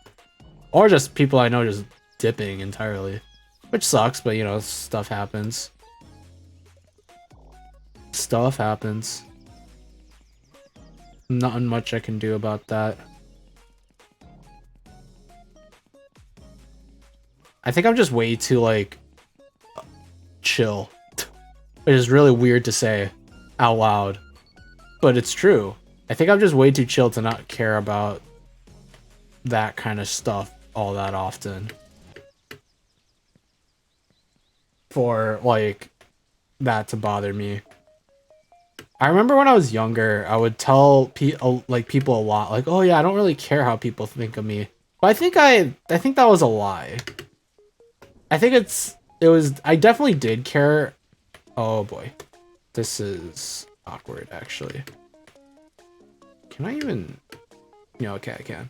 Or just people I know just dipping entirely. Which sucks, but you know, stuff happens. Stuff happens. Nothing much I can do about that. I think I'm just way too like chill. Which is really weird to say out loud. But it's true. I think I'm just way too chill to not care about that kind of stuff all that often. For like that to bother me. I remember when I was younger, I would tell people a lot, like, "Oh yeah, I don't really care how people think of me." But I think that was a lie. I think I definitely did care. Oh boy, this is awkward actually. Can I even? No, okay, I can.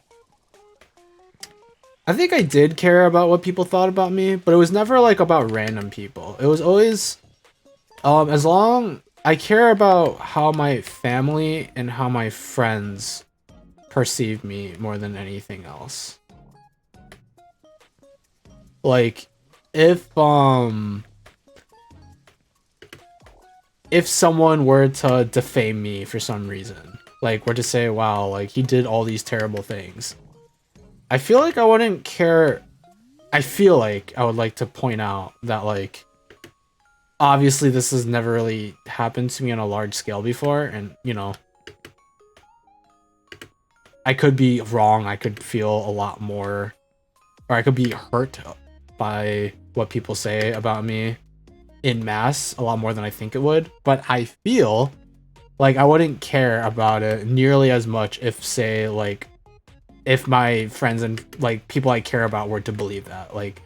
I think I did care about what people thought about me, but it was never like about random people. It was always, as long I care about how my family and how my friends perceive me more than anything else. Like, if someone were to defame me for some reason, like were to say, "Wow, like he did all these terrible things," I feel like I wouldn't care. I feel like I would like to point out that like, obviously this has never really happened to me on a large scale before, and you know, I could be wrong. I could feel a lot more, or I could be hurt by what people say about me in mass a lot more than I think it would. But I feel like I wouldn't care about it nearly as much if, say, like, if my friends and like people I care about were to believe that. Like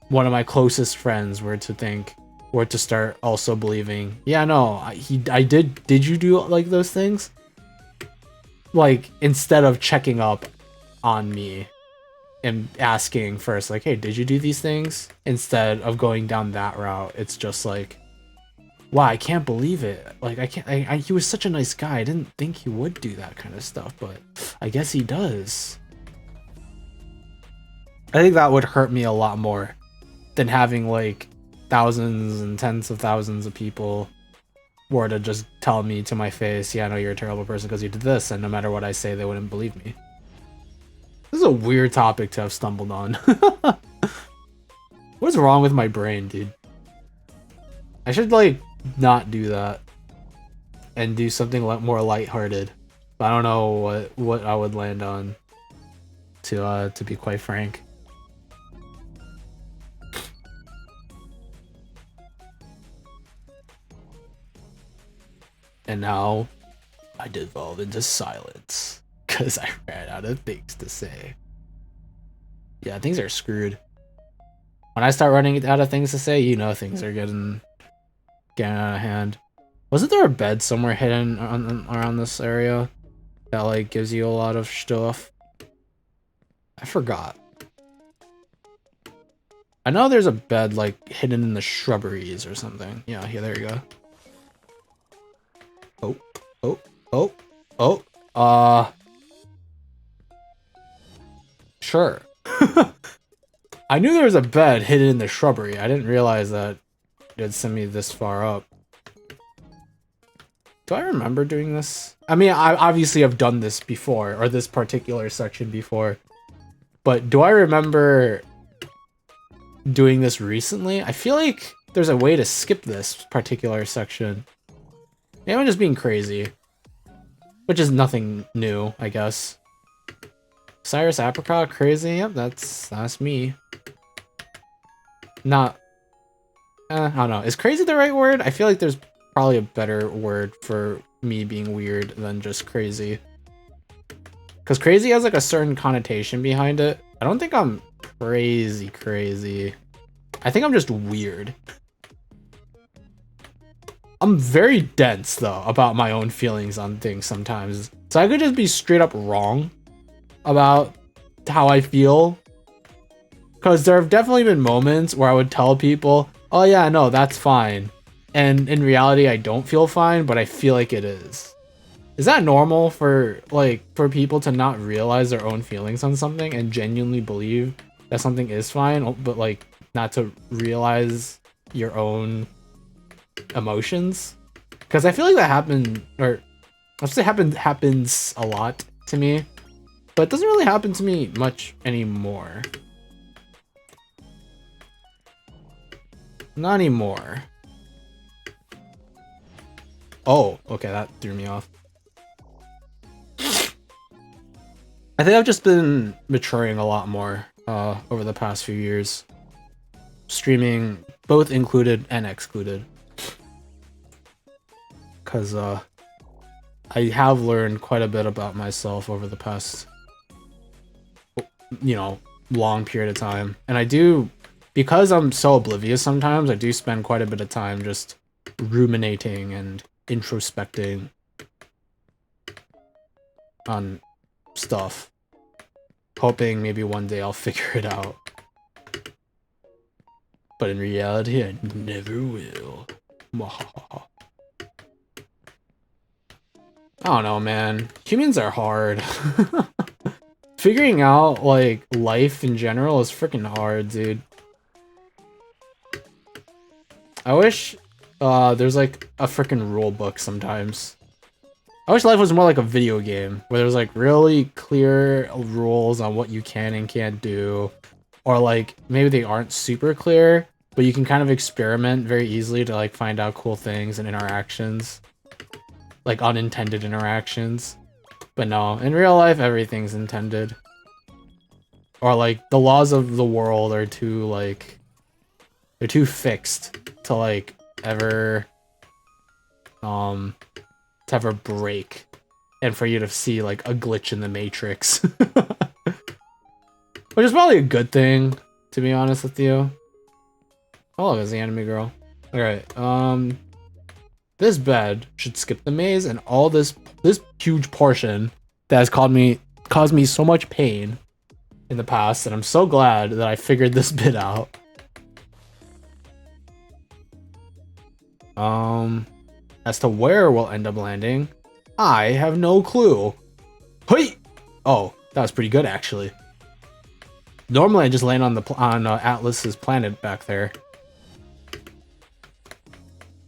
one of my closest friends were to start also believing, yeah, no, I did you do like those things? Like instead of checking up on me and asking first, like, hey, did you do these things? Instead of going down that route, it's just like, wow, I can't believe it. Like, he was such a nice guy. I didn't think he would do that kind of stuff, but I guess he does. I think that would hurt me a lot more than having like thousands and tens of thousands of people were to just tell me to my face, yeah, no, you're a terrible person because you did this, and no matter what I say, they wouldn't believe me. This is a weird topic to have stumbled on. What's wrong with my brain, dude? I should, like, not do that. And do something more lighthearted. But I don't know what I would land on, to be quite frank. And now, I devolve into silence. Because I ran out of things to say. Yeah, things are screwed. When I start running out of things to say, you know things are getting out of hand. Wasn't there a bed somewhere hidden around this area that like gives you a lot of stuff? I forgot. I know there's a bed like hidden in the shrubberies or something. Yeah, there you go. Oh. Sure. I knew there was a bed hidden in the shrubbery. I didn't realize that it'd send me this far up. Do I remember doing this? I mean, I obviously have done this before, or this particular section before. But do I remember doing this recently? I feel like there's a way to skip this particular section. Maybe I'm just being crazy. Which is nothing new, I guess. Cyrus Apricot, crazy? Yep, that's me. Not... I don't know. Is crazy the right word? I feel like there's probably a better word for me being weird than just crazy. Because crazy has like a certain connotation behind it. I don't think I'm crazy. I think I'm just weird. I'm very dense, though, about my own feelings on things sometimes. So I could just be straight up wrong about how I feel. Because there have definitely been moments where I would tell people, oh yeah, no, that's fine. And in reality, I don't feel fine, but I feel like it is. Is that normal for people to not realize their own feelings on something and genuinely believe that something is fine, but like not to realize your own emotions? Because I feel like that happens a lot to me, but it doesn't really happen to me much anymore. Not anymore. Oh, okay, that threw me off. I think I've just been maturing a lot more over the past few years. Streaming, both included and excluded. Because I have learned quite a bit about myself over the past, long period of time. And I do, because I'm so oblivious sometimes, I do spend quite a bit of time just ruminating and introspecting on stuff, hoping maybe one day I'll figure it out. But in reality, I never will. I don't know, man. Humans are hard. Figuring out, like, life in general is freaking hard, dude. I wish there's, like, a freaking rule book sometimes. I wish life was more like a video game, where there's, like, really clear rules on what you can and can't do. Or, like, maybe they aren't super clear, but you can kind of experiment very easily to, like, find out cool things and interactions. Like, unintended interactions. But no, in real life, everything's intended. Or, like, the laws of the world are too, like... they're too fixed to, like, ever... to ever break. and for you to see like a glitch in the matrix. Which is probably a good thing, to be honest with you. Oh, there's the anime girl. Alright, this bed should skip the maze, and all this huge portion that has caused me so much pain in the past, and I'm so glad that I figured this bit out. As to where we'll end up landing, I have no clue. Hey! Oh, that was pretty good actually. Normally I just land on Atlas's planet back there.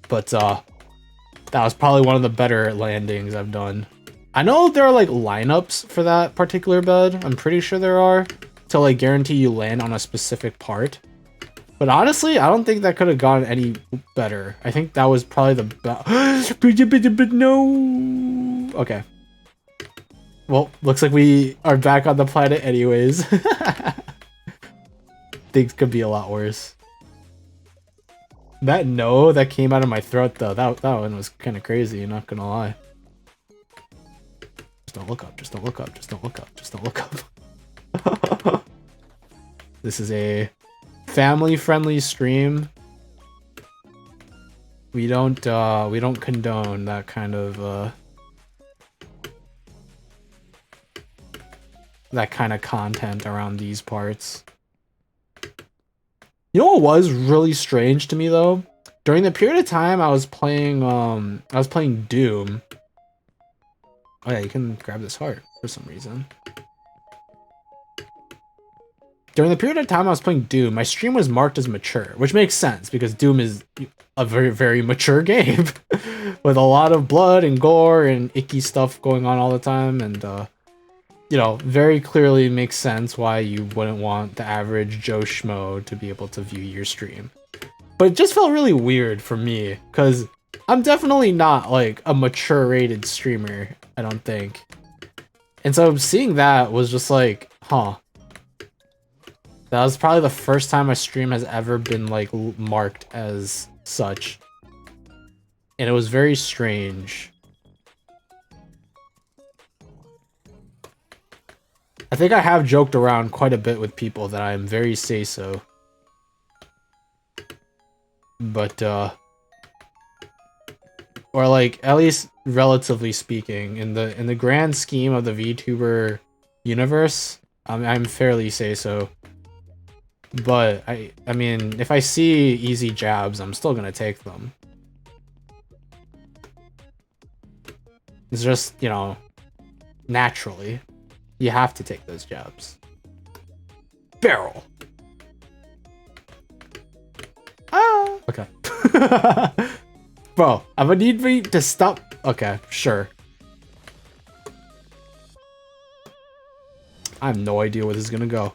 But that was probably one of the better landings I've done. I know there are like lineups for that particular bed. I'm pretty sure there are to like guarantee you land on a specific part. But honestly, I don't think that could have gone any better. I think that was probably the best. No. Okay. Well, looks like we are back on the planet anyways. Things could be a lot worse. That no that came out of my throat though, that one was kind of crazy, not gonna lie. Just don't look up, just don't look up, just don't look up, just don't look up. This is a family-friendly stream. We don't condone that kind of content around these parts. You know what was really strange to me though? During the period of time I was playing Doom. Oh yeah, you can grab this heart for some reason. During the period of time I was playing Doom, my stream was marked as mature, which makes sense because Doom is a very, very mature game with a lot of blood and gore and icky stuff going on all the time, and you know, very clearly makes sense why you wouldn't want the average Joe Schmo to be able to view your stream. But it just felt really weird for me, because I'm definitely not like a mature rated streamer, I don't think. And so seeing that was just like, huh. That was probably the first time my stream has ever been like marked as such. And it was very strange. I think I have joked around quite a bit with people that I'm very say-so. But, or like, at least relatively speaking, in the grand scheme of the VTuber universe, I'm fairly say-so. But, I mean, if I see easy jabs, I'm still gonna take them. It's just, you know, naturally. You have to take those jabs. Barrel! Ah! Okay. Bro, I'm gonna need me to stop. Okay, sure. I have no idea where this is gonna go.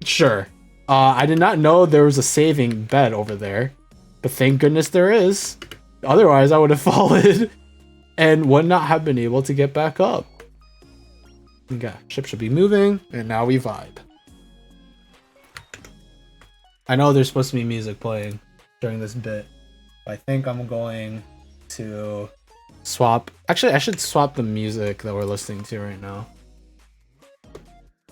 Sure. I did not know there was a saving bed over there, but thank goodness there is. Otherwise, I would have fallen and would not have been able to get back up. Okay, ship should be moving, and now we vibe. I know there's supposed to be music playing during this bit, but I think I'm going to swap. Actually, I should swap the music that we're listening to right now.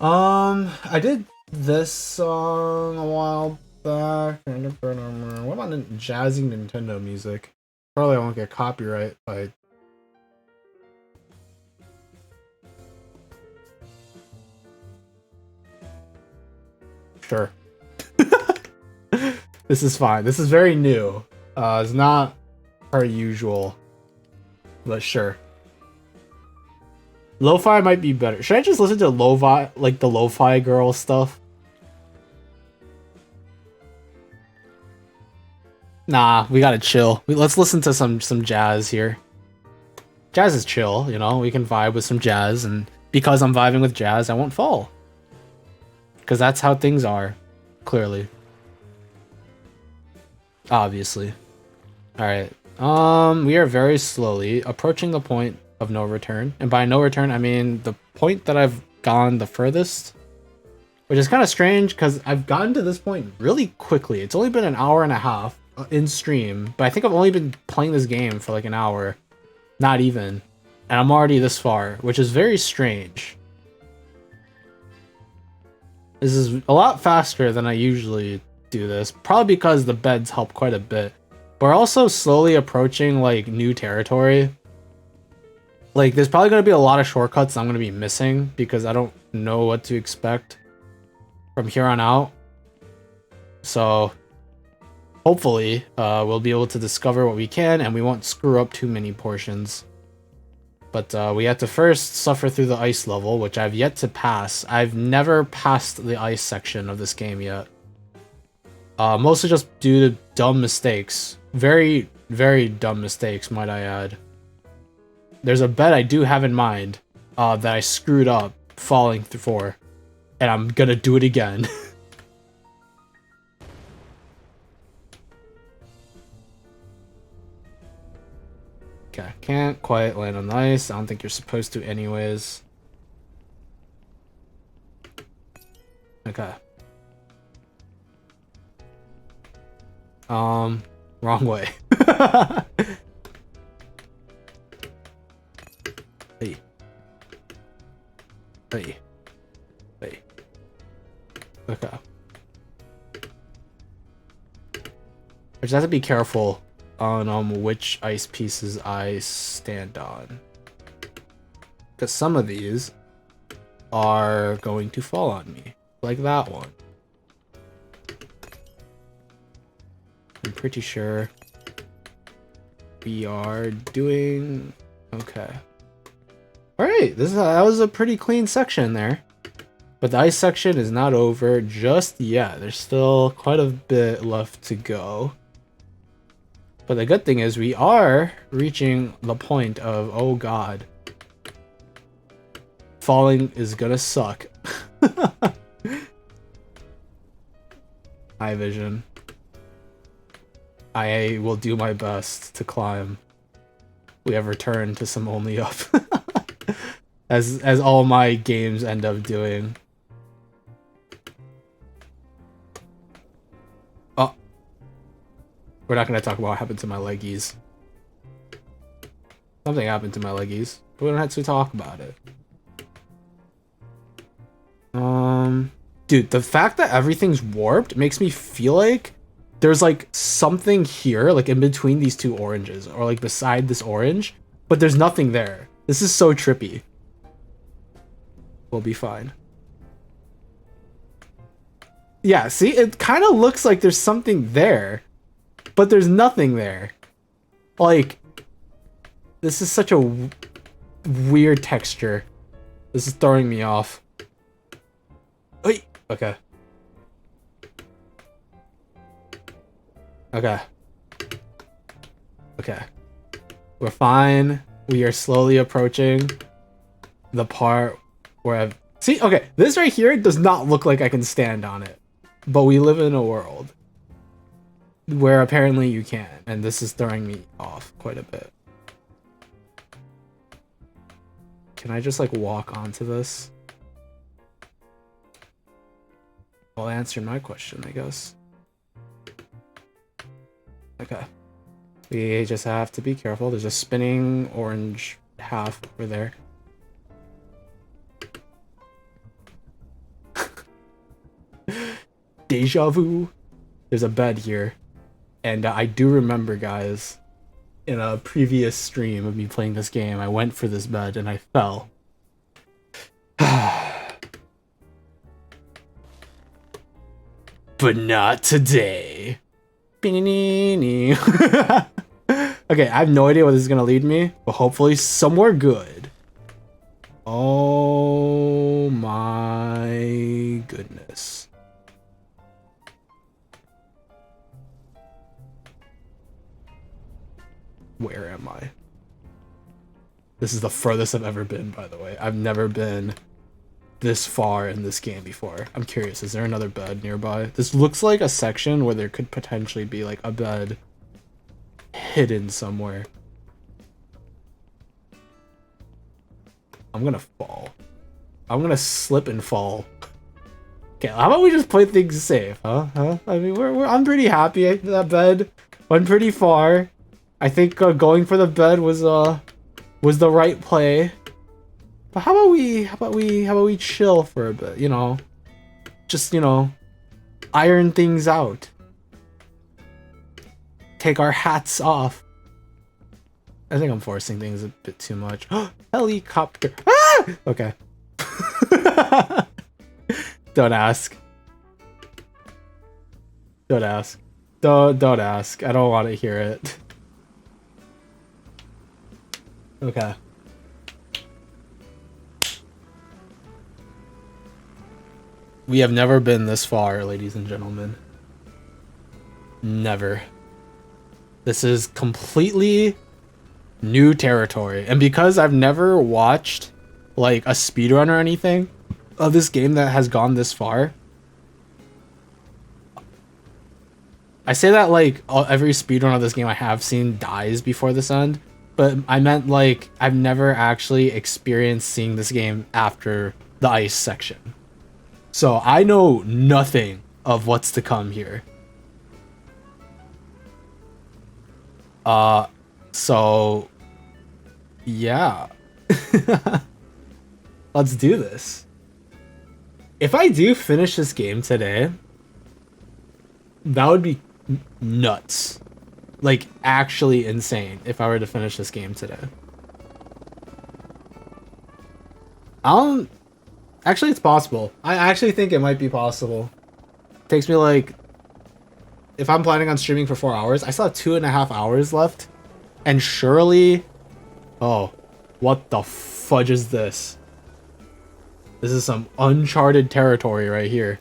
I did this song a while back. What about jazzy Nintendo music? Probably I won't get copyright by. Sure. This is fine. This is very new. It's not our usual, but sure. Lo-fi might be better. Should I just listen to lo-fi, like the lo-fi girl stuff? Nah, we gotta chill. Let's listen to some jazz here. Jazz is chill, you know? We can vibe with some jazz, and because I'm vibing with jazz, I won't fall. Because that's how things are, clearly. Obviously. Alright. We are very slowly approaching the point of no return. And by no return, I mean the point that I've gone the furthest. Which is kind of strange, because I've gotten to this point really quickly. It's only been an hour and a half. in stream, but I think I've only been playing this game for like an hour. Not even. And I'm already this far, which is very strange. This is a lot faster than I usually do this, probably because the beds help quite a bit. We're also slowly approaching like new territory. Like there's probably going to be a lot of shortcuts I'm going to be missing because I don't know what to expect from here on out. So hopefully we'll be able to discover what we can and we won't screw up too many portions. But we have to first suffer through the ice level, which I've yet to pass. I've never passed the ice section of this game yet. Mostly just due to dumb mistakes. Very, very dumb mistakes, might I add. There's a bed I do have in mind that I screwed up falling through for. And I'm gonna do it again. Okay, can't quite land on the ice. I don't think you're supposed to anyways. Okay. Wrong way. Hey. Hey. Hey. Okay. I just have to be careful on which ice pieces I stand on, because some of these are going to fall on me, like that one. I'm pretty sure we are doing okay. All right, that was a pretty clean section there, but the ice section is not over just yet. There's still quite a bit left to go. But the good thing is we are reaching the point of, oh god, falling is gonna suck. High vision. I will do my best to climb. We have returned to some only up. as all my games end up doing. We're not going to talk about what happened to my leggies. Something happened to my leggies. We don't have to talk about it. Dude, the fact that everything's warped makes me feel like there's like something here, like in between these two oranges, or like beside this orange, but there's nothing there. This is so trippy. We'll be fine. Yeah, see, it kind of looks like there's something there. But there's nothing there. Like, this is such a weird texture. This is throwing me off. Wait. Okay. Okay. Okay. We're fine. We are slowly approaching the part where I've... See, okay, this right here does not look like I can stand on it. But we live in a world where apparently you can, and this is throwing me off quite a bit. Can I just like walk onto this? Well, answer my question, I guess. Okay. We just have to be careful. There's a spinning orange half over there. Deja vu. There's a bed here. And I do remember, guys, in a previous stream of me playing this game, I went for this bed and I fell. But not today. Okay, I have no idea where this is going to lead me, but hopefully somewhere good. Oh my goodness. Where am I? This is the furthest I've ever been, by the way. I've never been this far in this game before. I'm curious, is there another bed nearby? This looks like a section where there could potentially be like a bed hidden somewhere. I'm gonna fall. I'm gonna slip and fall. Okay, how about we just play things safe, huh? I mean, I'm pretty happy. That bed went pretty far. I think going for the bed was the right play. But how about we chill for a bit? You know, just iron things out. Take our hats off. I think I'm forcing things a bit too much. Helicopter. Ah! Okay. Don't ask. Don't ask. Don't ask. I don't want to hear it. Okay. We have never been this far, ladies and gentlemen. Never. This is completely new territory. And because I've never watched like a speedrun or anything of this game that has gone this far, I say that like every speedrun of this game I have seen dies before this end, but I meant like I've never actually experienced seeing this game after the ice section. So I know nothing of what's to come here. So yeah. Let's do this. If I do finish this game today, that would be nuts. Like actually insane if I were to finish this game today. Actually, it's possible. I actually think it might be possible. It takes me like, if I'm planning on streaming for 4 hours, I still have 2.5 hours left. And surely, oh, what the fudge is this? This is some uncharted territory right here.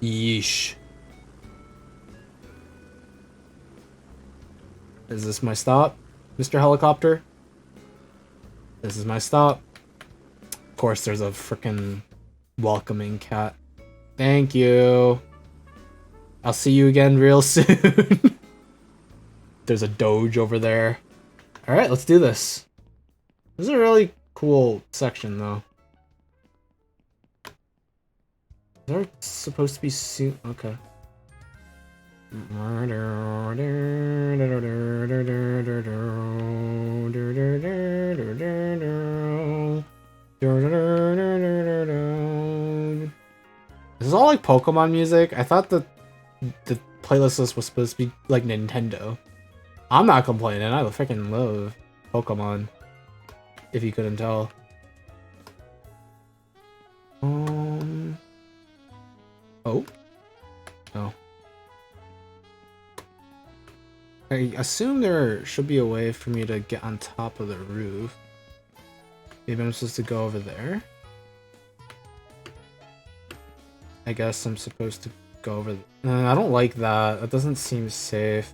Yeesh. Is this my stop, Mr. Helicopter? This is my stop. Of course, there's a freaking welcoming cat. Thank you. I'll see you again real soon. There's a Doge over there. Alright, let's do this. This is a really cool section, though. Is there supposed to be soon? Okay. This is all like Pokemon music. I thought that the playlist list was supposed to be like Nintendo. I'm not complaining. I freaking love Pokemon. If you couldn't tell. Oh. Oh. I assume there should be a way for me to get on top of the roof. Maybe I'm supposed to go over there. I guess I'm supposed to go over. I don't like that. That doesn't seem safe.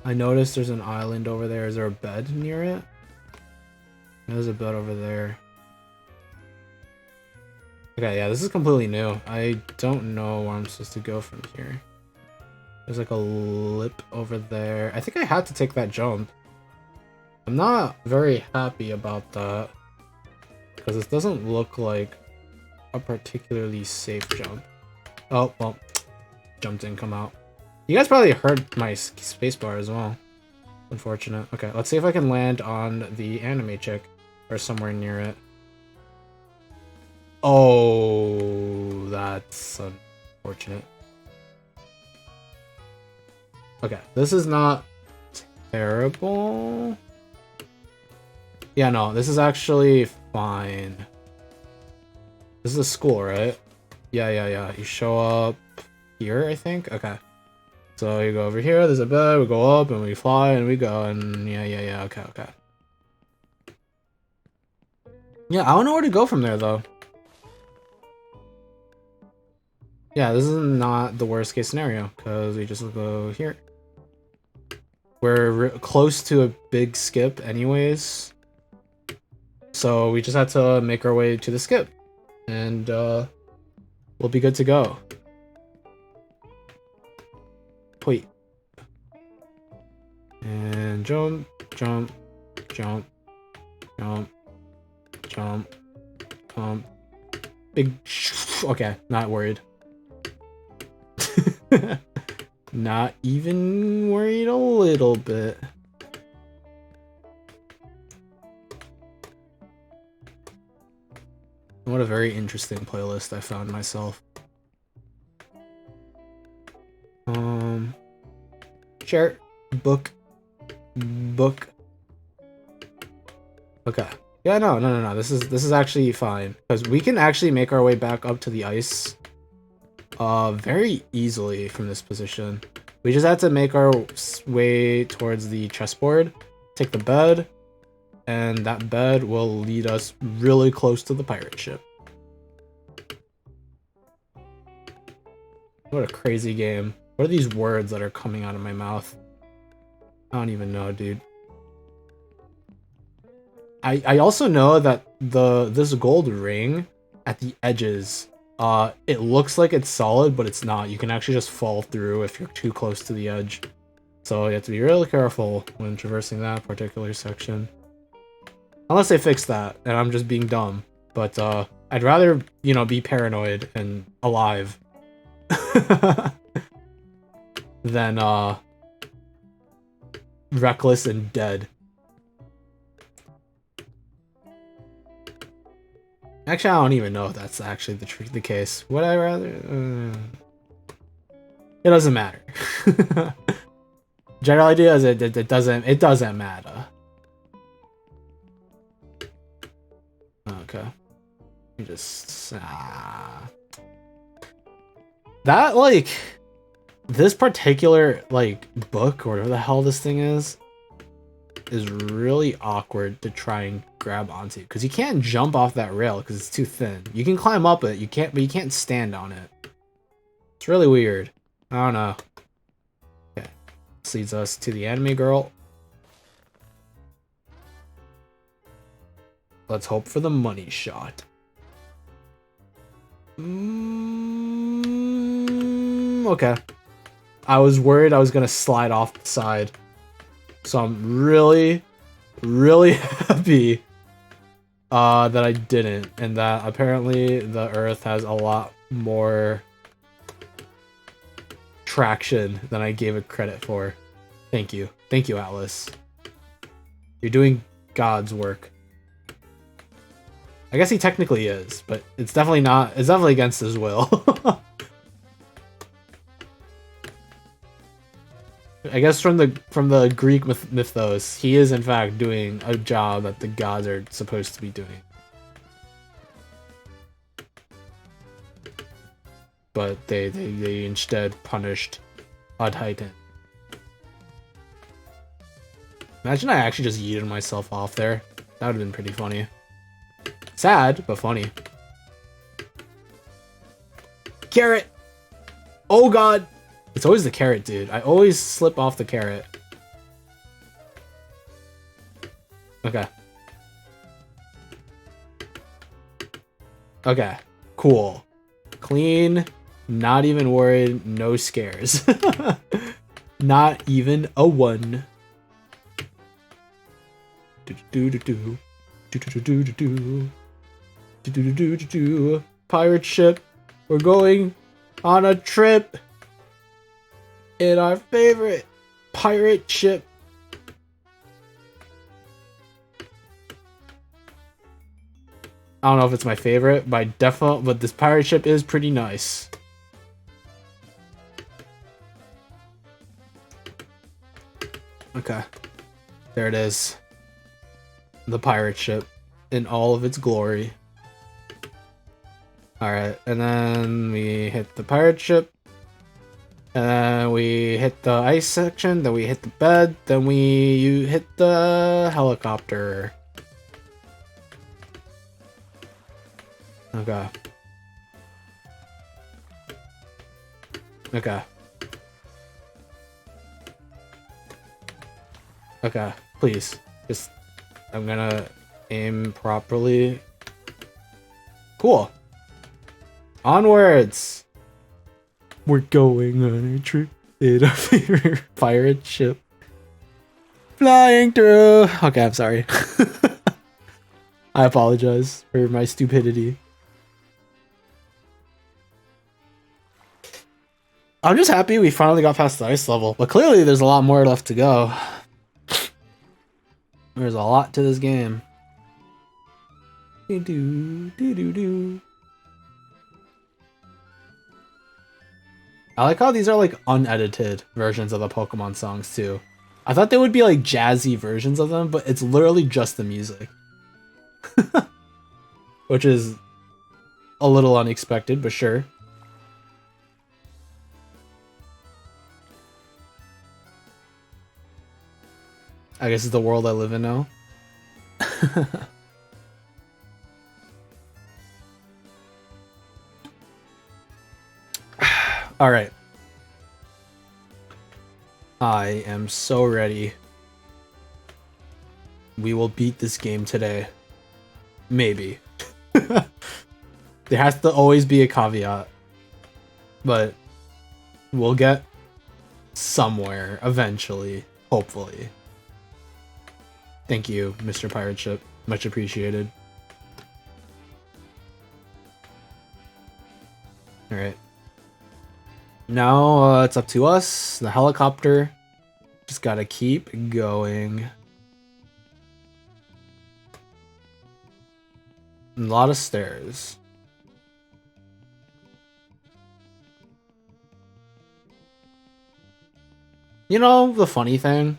I noticed there's an island over there. Is there a bed near it? There's a bed over there. Okay, yeah, this is completely new. I don't know where I'm supposed to go from here. There's like a lip over there. I think I had to take that jump. I'm not very happy about that. Because this doesn't look like a particularly safe jump. Oh, well, jump didn't come out. You guys probably heard my spacebar as well. Unfortunate. Okay, let's see if I can land on the anime chick. Or somewhere near it. Oh, that's unfortunate. Okay, this is not terrible. Yeah, no, this is actually fine. This is a school, right? Yeah. You show up here, I think? Okay. So you go over here, there's a bed, we go up, and we fly, and we go, and yeah, okay. Yeah, I don't know where to go from there, though. Yeah, this is not the worst case scenario, because we just go here. We're close to a big skip anyways. So we just had to make our way to the skip. And we'll be good to go. Wait. And jump. Big. Okay, not worried. Not even worried a little bit. What a very interesting playlist I found myself. Share. Book. Okay. Yeah, no. This is actually fine because we can actually make our way back up to the ice, very easily from this position. We just have to make our way towards the chessboard, take the bed, and that bed will lead us really close to the pirate ship. What a crazy game. What are these words that are coming out of my mouth? I don't even know, dude. I also know that this gold ring at the edges, it looks like it's solid, but it's not. You can actually just fall through if you're too close to the edge. So you have to be really careful when traversing that particular section. Unless they fix that, and I'm just being dumb. But I'd rather, you know, be paranoid and alive than reckless and dead. Actually, I don't even know if that's actually the case. Would I rather? It doesn't matter. General idea is it doesn't matter. Okay. You just that, like, this particular, like, book or whatever the hell this thing is really awkward to try and grab onto because you can't jump off that rail because it's too thin. You can climb up it, but you can't stand on it. It's really weird. I don't know. Okay, this leads us to the enemy girl. Let's hope for the money shot. Okay. I was worried I was gonna slide off the side. So I'm really, really happy that I didn't, and that apparently the Earth has a lot more traction than I gave it credit for. Thank you. Thank you, Atlas. You're doing God's work. I guess he technically is, but it's definitely not. It's definitely against his will. I guess from the Greek mythos, he is in fact doing a job that the gods are supposed to be doing. But they instead punished a Titan. Imagine I actually just yeeted myself off there. That would have been pretty funny. Sad, but funny. Carrot! Oh god! It's always the carrot, dude. I always slip off the carrot. Okay. Okay. Cool. Clean. Not even worried. No scares. Not even a one. Pirate ship. We're going on a trip in our favorite pirate ship. I don't know if it's my favorite, but but this pirate ship is pretty nice. Okay. There it is. The pirate ship in all of its glory. Alright, and then we hit the pirate ship. And then we hit the ice section, then we hit the bed, then you hit the helicopter. Okay. Okay. Okay, please. Just, I'm gonna aim properly. Cool. Onwards! We're going on a trip in a favorite pirate ship. Flying through. Okay, I'm sorry. I apologize for my stupidity. I'm just happy we finally got past the ice level, but clearly there's a lot more left to go. There's a lot to this game. Do-do-do-do-do. I like how these are like unedited versions of the Pokemon songs too. I thought they would be like jazzy versions of them, but it's literally just the music. Which is a little unexpected, but sure. I guess it's the world I live in now. All right. I am so ready. We will beat this game today. Maybe. There has to always be a caveat. But we'll get somewhere eventually, hopefully. Thank you, Mr. Pirate Ship. Much appreciated. Alright. Now it's up to us. The helicopter. Just gotta keep going. A lot of stairs. You know, the funny thing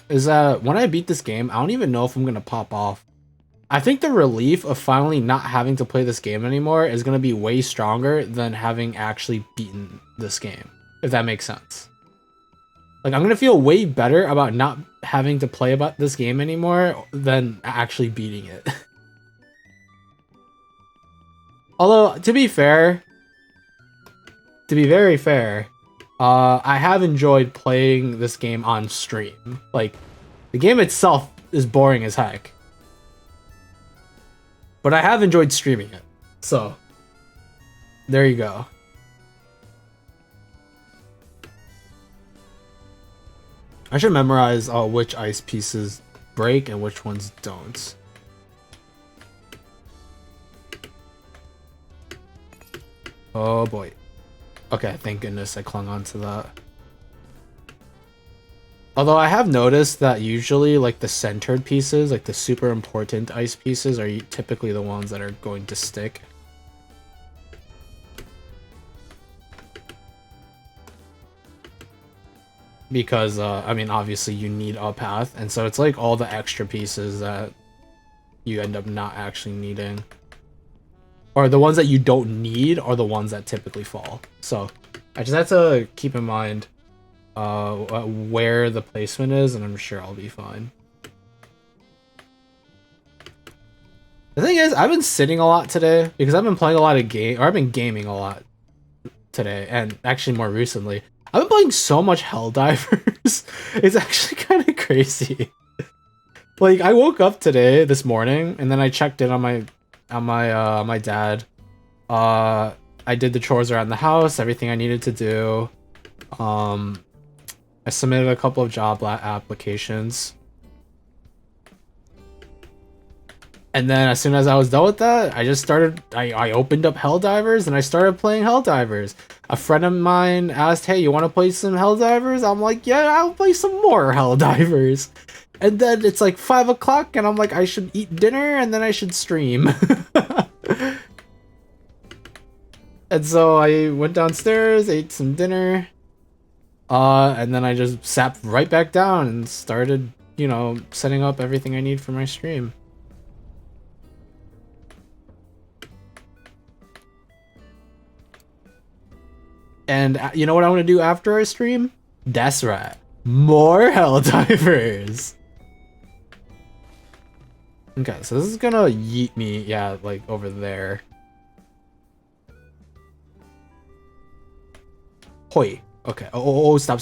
is that when I beat this game, I don't even know if I'm gonna pop off. I think the relief of finally not having to play this game anymore is gonna be way stronger than having actually beaten this game, if that makes sense. Like, I'm gonna feel way better about not having to play about this game anymore than actually beating it. Although, to be fair, to be very fair, I have enjoyed playing this game on stream. Like, the game itself is boring as heck. But I have enjoyed streaming it. So, there you go. I should memorize which ice pieces break and which ones don't. Oh boy. Okay, thank goodness I clung on to that. Although I have noticed that usually like the centered pieces, like the super important ice pieces, are typically the ones that are going to stick. Because, I mean, obviously you need a path, and so it's like all the extra pieces that you end up not actually needing. Or the ones that you don't need are the ones that typically fall. So, I just have to keep in mind where the placement is, and I'm sure I'll be fine. The thing is, I've been sitting a lot today because I've been playing a lot of I've been gaming a lot today, and actually more recently. I've been playing so much Helldivers. It's actually kind of crazy. Like, I woke up today, this morning, and then I checked in on my dad. I did the chores around the house, everything I needed to do. I submitted a couple of job applications. And then as soon as I was done with that, I just started, I opened up Helldivers and I started playing Helldivers. A friend of mine asked, hey, you want to play some Helldivers? I'm like, yeah, I'll play some more Helldivers. And then it's like 5 o'clock and I'm like, I should eat dinner and then I should stream. And so I went downstairs, ate some dinner. And then I just sat right back down and started, you know, setting up everything I need for my stream. And you know what I want to do after our stream? That's right. More Helldivers! Okay, so this is gonna yeet me, yeah, like over there. Hoi. Okay. Oh, stop.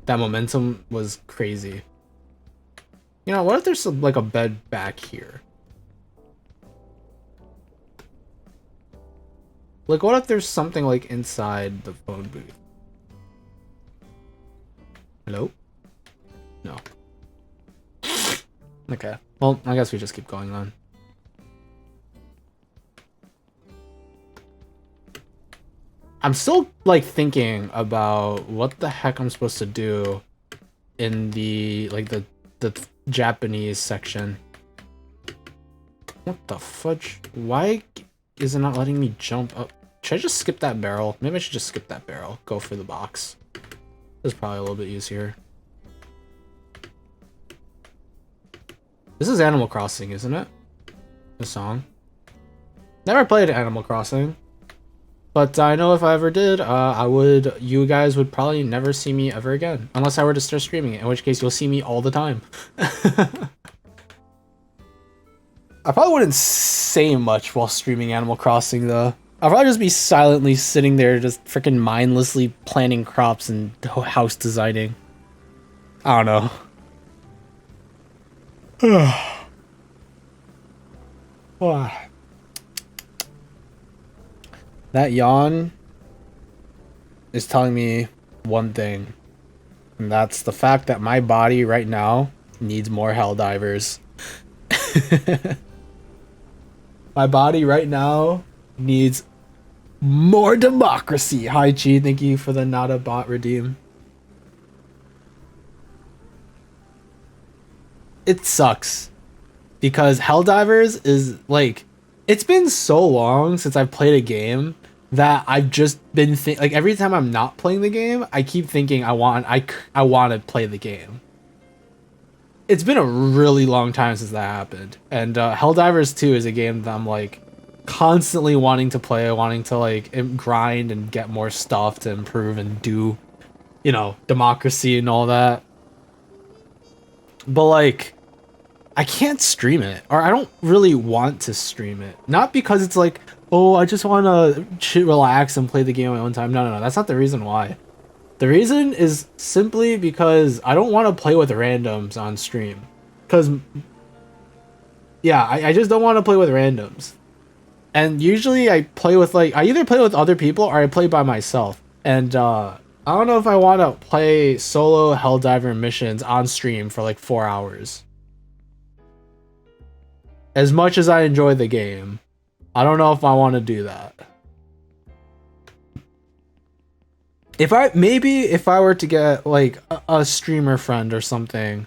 That momentum was crazy. You know, what if there's some, like a bed back here? Like, what if there's something like inside the phone booth? Hello? No. Okay. Well, I guess we just keep going on. I'm still like thinking about what the heck I'm supposed to do in the like the Japanese section. What the fudge? Why is it not letting me jump up? Should I just skip that barrel? Maybe I should just skip that barrel. Go for the box. This is probably a little bit easier. This is Animal Crossing, isn't it? The song. Never played Animal Crossing. But I know if I ever did, you guys would probably never see me ever again. Unless I were to start streaming it, in which case you'll see me all the time. I probably wouldn't say much while streaming Animal Crossing, though. I'd probably just be silently sitting there, just freaking mindlessly planting crops and house designing. I don't know. That yawn is telling me one thing, and that's the fact that my body right now needs more Helldivers. My body right now needs more democracy. Hi, Chi. Thank you for the not a bot redeem. It sucks because Helldivers is like, it's been so long since I've played a game that I've just been like every time I'm not playing the game, I keep thinking I want to play the game. It's been a really long time since that happened, and Helldivers 2 is a game that I'm like constantly wanting to play, wanting to like grind and get more stuff to improve and do, you know, democracy and all that. But like, I can't stream it, or I don't really want to stream it. Not because it's like, oh, I just want to relax and play the game on my own time. No, that's not the reason why. The reason is simply because I don't want to play with randoms on stream. Because, yeah, I just don't want to play with randoms. And usually I play with, like, I either play with other people or I play by myself. And, I don't know if I want to play solo Helldiver missions on stream for, like, 4 hours. As much as I enjoy the game, I don't know if I want to do that. If I were to get like a streamer friend or something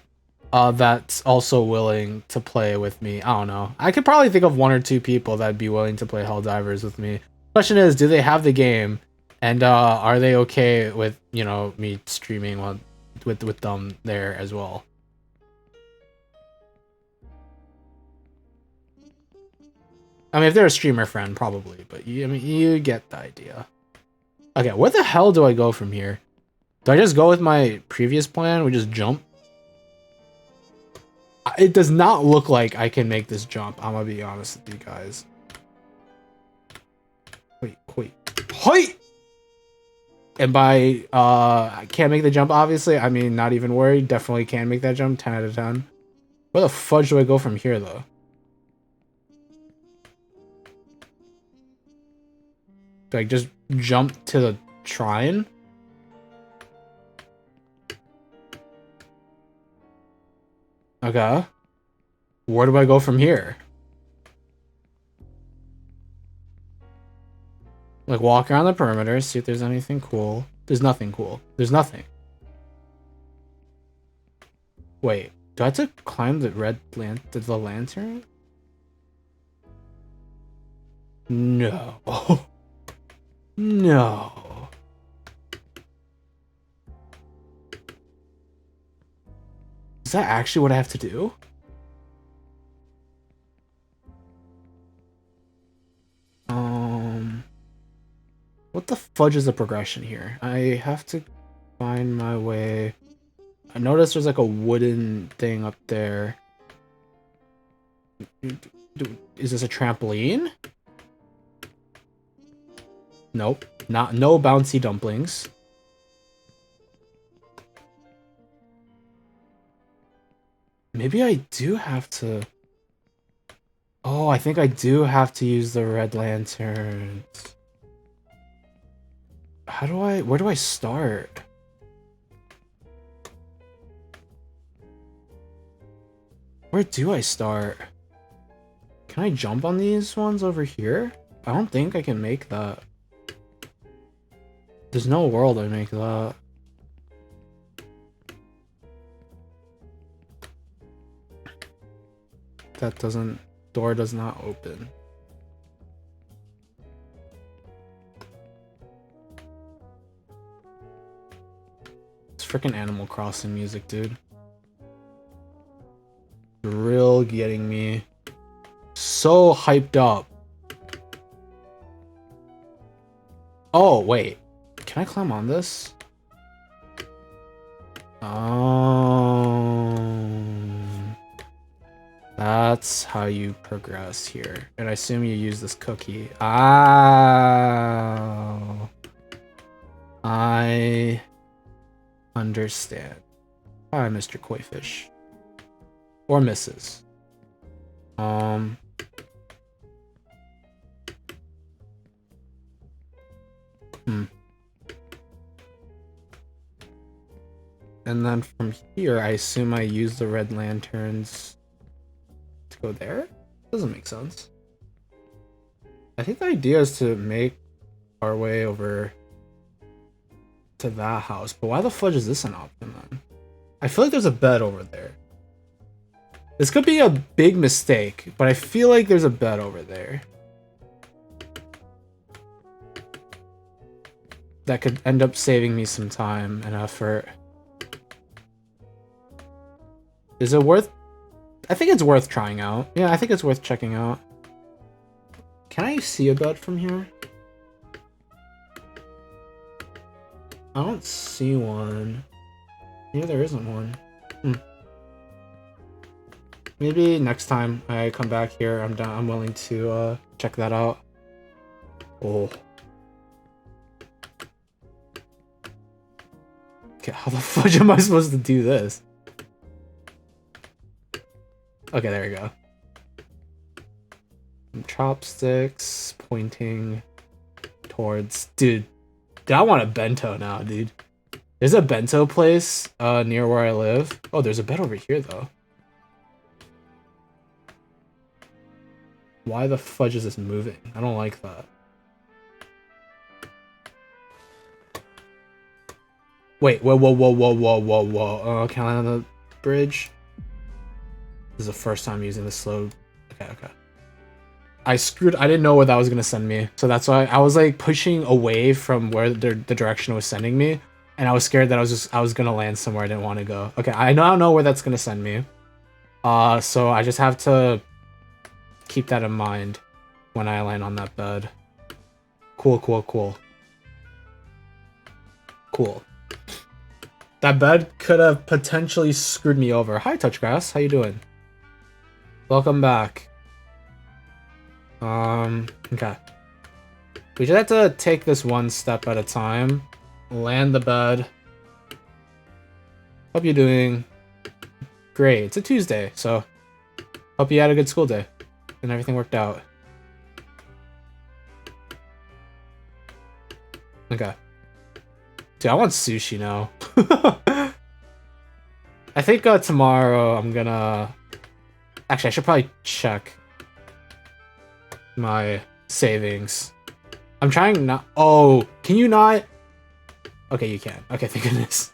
that's also willing to play with me, I don't know. I could probably think of 1 or 2 people that'd be willing to play Helldivers with me. Question is, do they have the game, and are they okay with, you know, me streaming with them there as well? I mean, if they're a streamer friend, probably, but you get the idea. Okay, where the hell do I go from here? Do I just go with my previous plan? We just jump? It does not look like I can make this jump. I'm gonna be honest with you guys. Wait. Hoi! And by, I can't make the jump, obviously. I mean, not even worried. Definitely can make that jump. 10 out of 10. Where the fudge do I go from here, though? Do I just jump to the shrine? Okay. Where do I go from here? Like, walk around the perimeter, see if there's anything cool. There's nothing cool. There's nothing. Wait, do I have to climb the the lantern? No. No. Is that actually what I have to do? What the fudge is the progression here? I have to find my way. I noticed there's like a wooden thing up there. Is this a trampoline? Nope. No bouncy dumplings. Maybe I do have to... Oh, I think I do have to use the red lanterns. Where do I start? Where do I start? Can I jump on these ones over here? I don't think I can make that. There's no world I make that. That doesn't... Door does not open. It's freaking Animal Crossing music, dude. Real getting me so hyped up. Oh, wait. Can I climb on this? That's how you progress here. And I assume you use this cookie. Oh. I understand. Hi, Mr. Koifish. Or Mrs. And then from here, I assume I use the red lanterns to go there? Doesn't make sense. I think the idea is to make our way over to that house, but why the fudge is this an option then? I feel like there's a bed over there. This could be a big mistake, but I feel like there's a bed over there. That could end up saving me some time and effort. Is it worth... I think it's worth trying out. Yeah, I think it's worth checking out. Can I see a bed from here? I don't see one. Yeah, there isn't one. Maybe next time I come back here, I'm willing to check that out. Oh. Okay, how the fudge am I supposed to do this? Okay, there we go. Some chopsticks pointing towards... Dude, I want a bento now, dude. There's a bento place near where I live. Oh, there's a bed over here, though. Why the fudge is this moving? I don't like that. Wait, whoa. Can I land on the bridge? This is the first time using this slow... Okay. I didn't know where that was gonna send me. So that's why I was like pushing away from where the direction it was sending me. And I was scared that I was gonna land somewhere I didn't want to go. Okay, I now know where that's gonna send me. So I just have to keep that in mind when I land on that bed. Cool. That bed could have potentially screwed me over. Hi, Touchgrass. How you doing? Welcome back. Okay. We just have to take this one step at a time. Land the bed. Hope you're doing great. It's a Tuesday, so hope you had a good school day and everything worked out. Okay. Dude, I want sushi now. I think tomorrow I'm gonna... Actually, I should probably check my savings. I'm trying not... Oh, can you not? Okay, you can. Okay, thank goodness.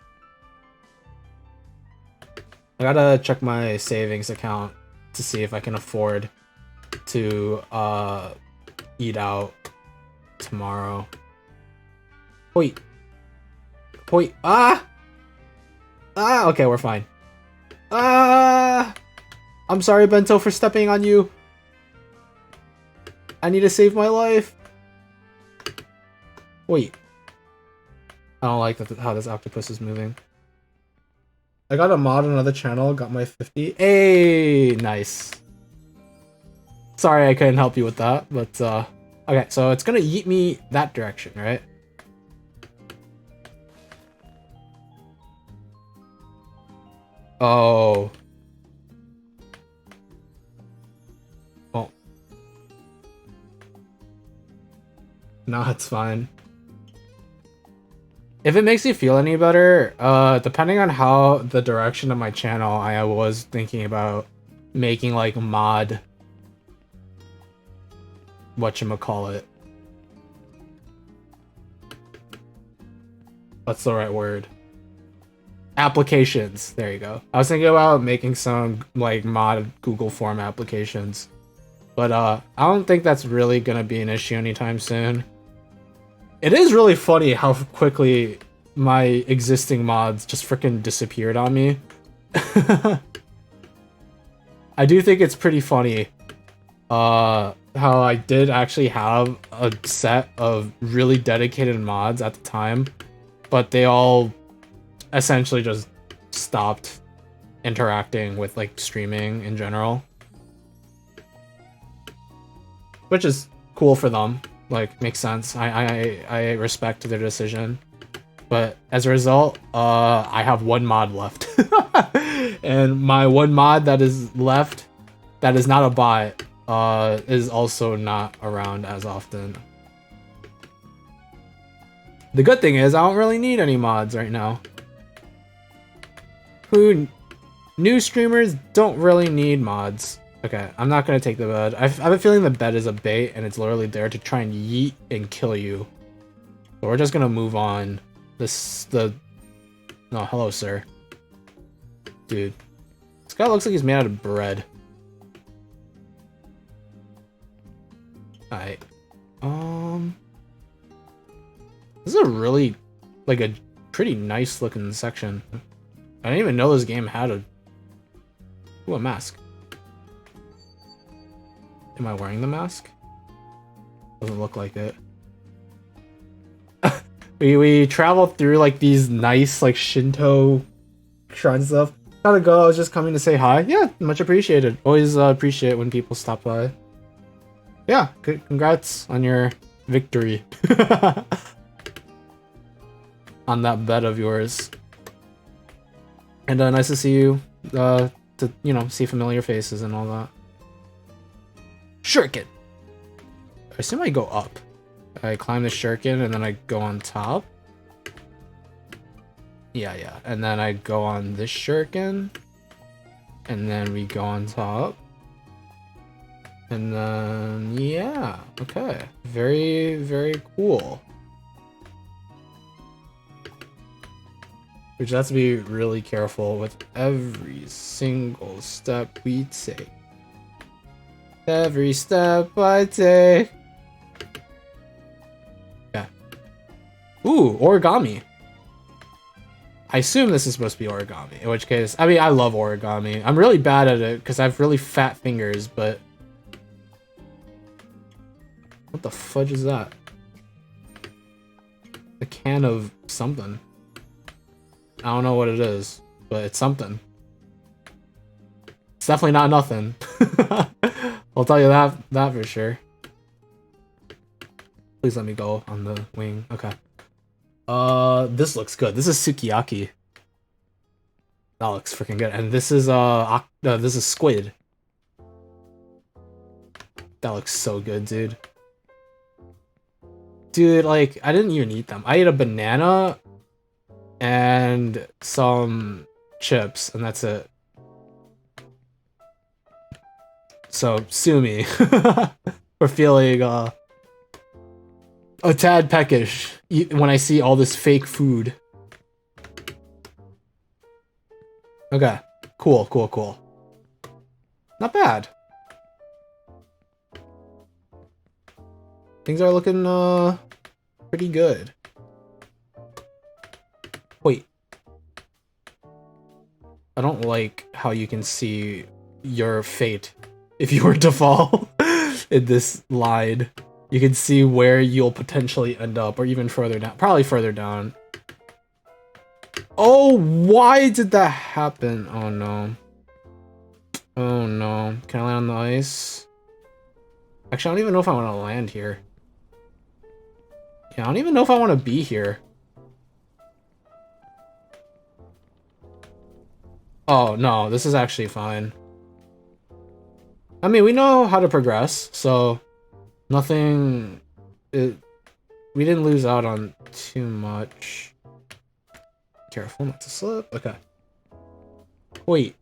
I gotta check my savings account to see if I can afford to eat out tomorrow. Wait. Okay, we're fine. I'm sorry, Bento, for stepping on you. I need to save my life. Wait. I don't like how this octopus is moving. I got a mod on another channel, got my 50. Hey, nice. Sorry I couldn't help you with that, but okay, so it's gonna yeet me that direction, right? Oh. Oh. No, it's fine. If it makes you feel any better, depending on how the direction of my channel, I was thinking about making like mod... whatchamacallit. What's the right word? Applications. There you go. I was thinking about making some like mod Google form applications, but I don't think that's really gonna be an issue anytime soon. It is really funny how quickly my existing mods just freaking disappeared on me. I do think it's pretty funny how I did actually have a set of really dedicated mods at the time, but they all essentially just stopped interacting with like streaming in general, which is cool for them. Like, makes sense. I respect their decision, but as a result, I have one mod left. And my one mod that is left that is not a bot is also not around as often. The good thing is I don't really need any mods right now. New streamers don't really need mods. Okay, I'm not gonna take the bed. I have a feeling the bed is a bait and it's literally there to try and yeet and kill you. So we're just gonna move on. No, hello, sir. Dude. This guy looks like he's made out of bread. Alright. This is a really, like, a pretty nice looking section. I didn't even know this game had a... Ooh, a mask. Am I wearing the mask? Doesn't look like it. we traveled through like these nice like Shinto shrine stuff. How'd it go? I was just coming to say hi. Yeah, much appreciated. Always appreciate when people stop by. Yeah, congrats on your victory. On that bet of yours. And nice to see you, to, you know, see familiar faces and all that. Shuriken! I assume I go up. I climb the shuriken and then I go on top. Yeah. And then I go on this shuriken. And then we go on top. And then, yeah. Okay. Very, very cool. We just have to be really careful with every single step we take. Every step I take. Yeah. Ooh, origami. I assume this is supposed to be origami, in which case, I mean, I love origami. I'm really bad at it because I have really fat fingers, but... What the fudge is that? A can of something. I don't know what it is, but it's something. It's definitely not nothing. I'll tell you that for sure. Please let me go on the wing. Okay. This looks good. This is sukiyaki. That looks freaking good. And this is squid. That looks so good, dude. Dude, like, I didn't even eat them. I ate a banana and some chips, and that's it. So, sue me for feeling a tad peckish when I see all this fake food. Okay, cool. Not bad. Things are looking pretty good. Wait. I don't like how you can see your fate if you were to fall in this line. You can see where you'll potentially end up, or even further down. Probably further down. Oh, why did that happen? Oh no. Oh no. Can I land on the ice? Actually, I don't even know if I want to land here. Yeah, I don't even know if I want to be here. Oh, no, this is actually fine. I mean, we know how to progress, so nothing... we didn't lose out on too much. Careful not to slip. Okay. Wait.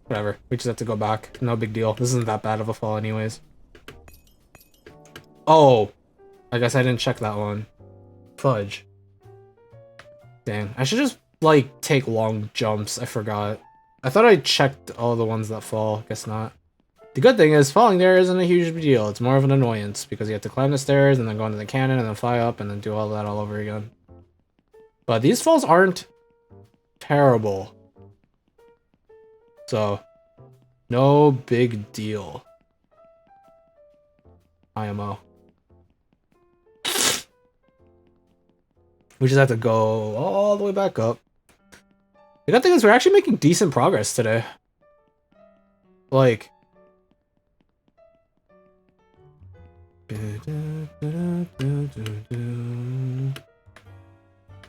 Whatever. We just have to go back. No big deal. This isn't that bad of a fall anyways. Oh. I guess I didn't check that one. Fudge. Dang, I should just, like, take long jumps. I forgot. I thought I checked all the ones that fall. Guess not. The good thing is, falling there isn't a huge deal. It's more of an annoyance, because you have to climb the stairs, and then go into the cannon, and then fly up, and then do all that all over again. But these falls aren't terrible. So, no big deal. IMO. We just have to go all the way back up. The good thing is we're actually making decent progress today. Like...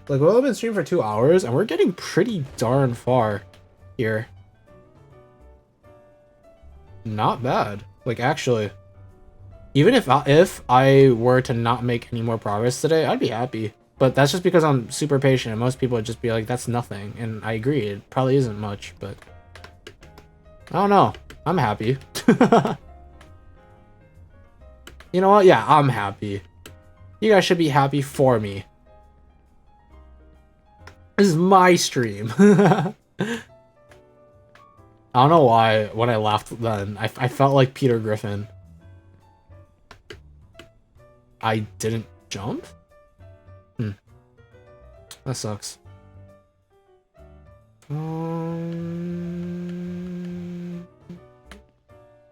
Like, we've only been streaming for 2 hours, and we're getting pretty darn far here. Not bad. Like, actually. Even if I were to not make any more progress today, I'd be happy. But that's just because I'm super patient, and most people would just be like, that's nothing. And I agree, it probably isn't much, but... I don't know. I'm happy. You know what? Yeah, I'm happy. You guys should be happy for me. This is my stream. I don't know why, when I laughed then, I felt like Peter Griffin. I didn't jump? That sucks.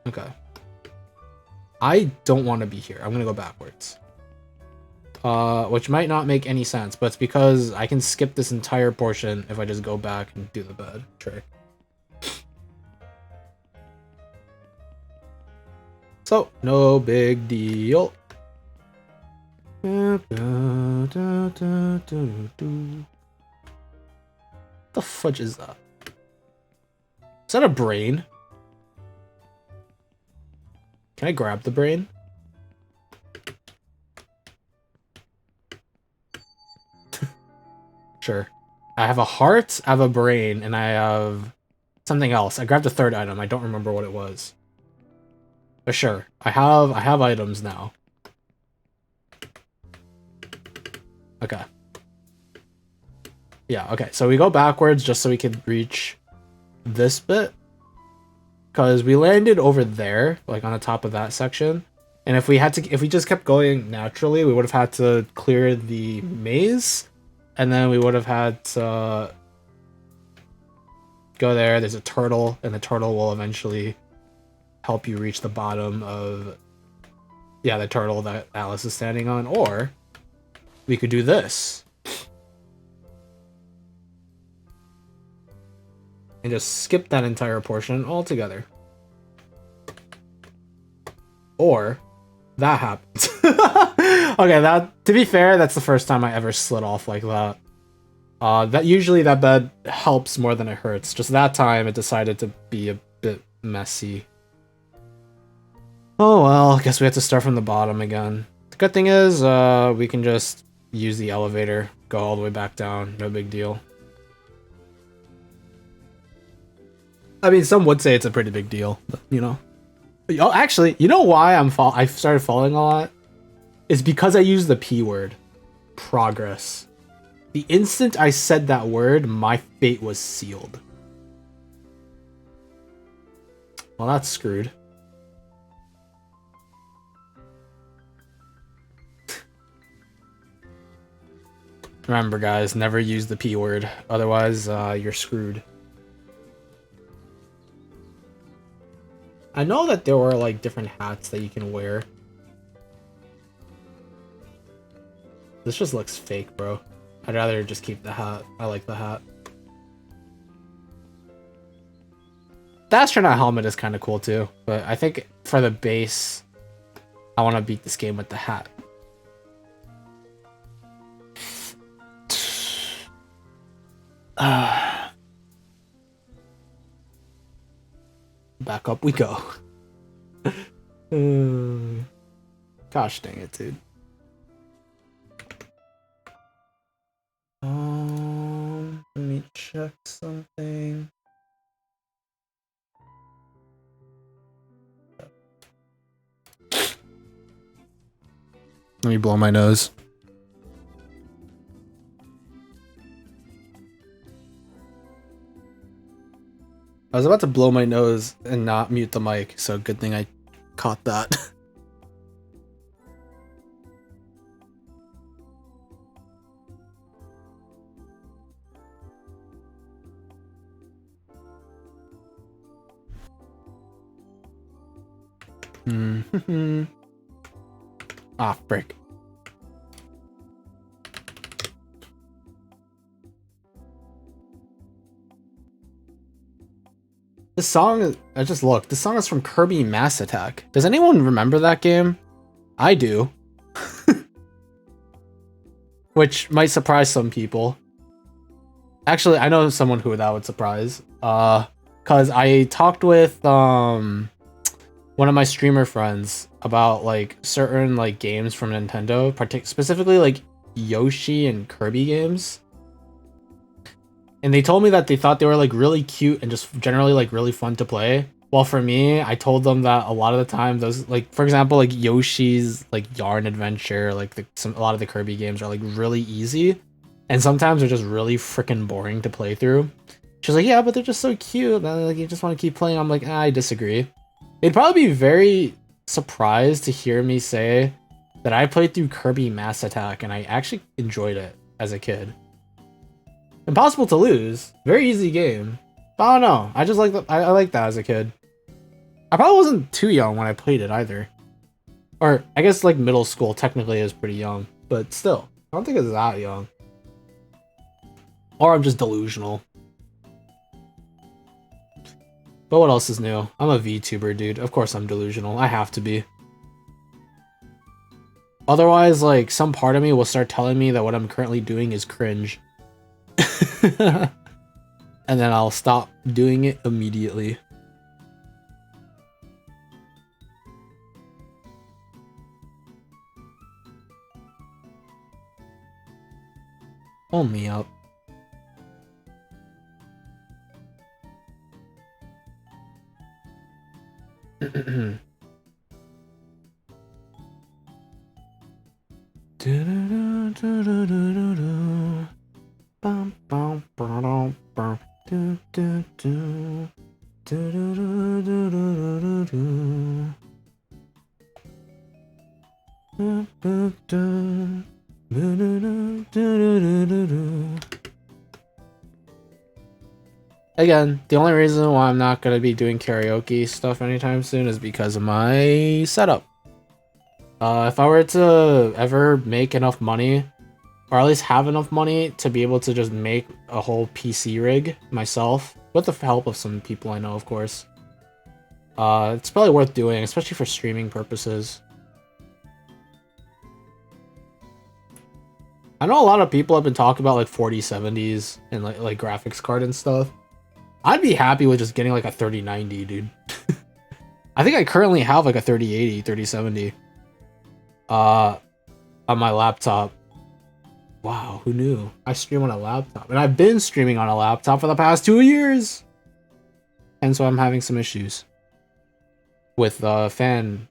Okay. I don't want to be here. I'm gonna go backwards. Which might not make any sense, but it's because I can skip this entire portion if I just go back and do the bed trick. So, no big deal. What the fudge is that? Is that a brain? Can I grab the brain? Sure. I have a heart, I have a brain, and I have something else. I grabbed a third item. I don't remember what it was. But sure, I have items now. Okay. Yeah, okay. So we go backwards just so we could reach this bit. Because we landed over there, like on the top of that section. And if we just kept going naturally, we would have had to clear the maze. And then we would have had to go there. There's a turtle, and the turtle will eventually help you reach the bottom of, yeah, the turtle that Alice is standing on. Or we could do this. And just skip that entire portion altogether. Or that happens. Okay, to be fair, that's the first time I ever slid off like that. Usually that bed helps more than it hurts. Just that time it decided to be a bit messy. Oh well, I guess we have to start from the bottom again. The good thing is, we can just use the elevator, go all the way back down, no big deal. I mean, some would say it's a pretty big deal, but, you know. Oh, actually, you know why I started falling a lot? It's because I used the P word. Progress. The instant I said that word, my fate was sealed. Well, that's screwed. Remember, guys, never use the P word. Otherwise, you're screwed. I know that there were, like, different hats that you can wear. This just looks fake, bro. I'd rather just keep the hat. I like the hat. The astronaut helmet is kind of cool, too. But I think for the base, I want to beat this game with the hat. Back up we go. Gosh dang it, dude. Let me check something. Let me blow my nose. I was about to blow my nose and not mute the mic, so good thing I caught that. Ah, frick. This song, I just looked. This song is from Kirby Mass Attack. Does anyone remember that game? I do. Which might surprise some people. Actually, I know someone who that would surprise. Cause I talked with one of my streamer friends about like certain like games from Nintendo, specifically like Yoshi and Kirby games. And they told me that they thought they were like really cute and just generally like really fun to play. Well, for me, I told them that a lot of the time those, like, for example, like Yoshi's like Yarn Adventure, like a lot of the Kirby games are like really easy, and sometimes they're just really freaking boring to play through. She's like, yeah, but they're just so cute, and like you just want to keep playing. I'm like, I disagree. They'd probably be very surprised to hear me say that I played through Kirby Mass Attack and I actually enjoyed it as a kid. Impossible to lose, very easy game. But I don't know. I just like that. I like that as a kid. I probably wasn't too young when I played it either. Or I guess like middle school technically is pretty young, but still, I don't think it's that young. Or I'm just delusional. But what else is new? I'm a VTuber, dude. Of course I'm delusional. I have to be. Otherwise, like, some part of me will start telling me that what I'm currently doing is cringe. And then I'll stop doing it immediately. Pull me up. Again, the only reason why I'm not gonna be doing karaoke stuff anytime soon is because of my setup. If I were to ever make enough money, or at least have enough money to be able to just make a whole PC rig myself, with the help of some people I know, of course, it's probably worth doing, especially for streaming purposes. I know a lot of people have been talking about like 4070s and like graphics card and stuff. I'd be happy with just getting like a 3090, dude. I think I currently have like a 3080, 3070 on my laptop. Wow, who knew? I stream on a laptop, and I've been streaming on a laptop for the past 2 years. And so I'm having some issues with fan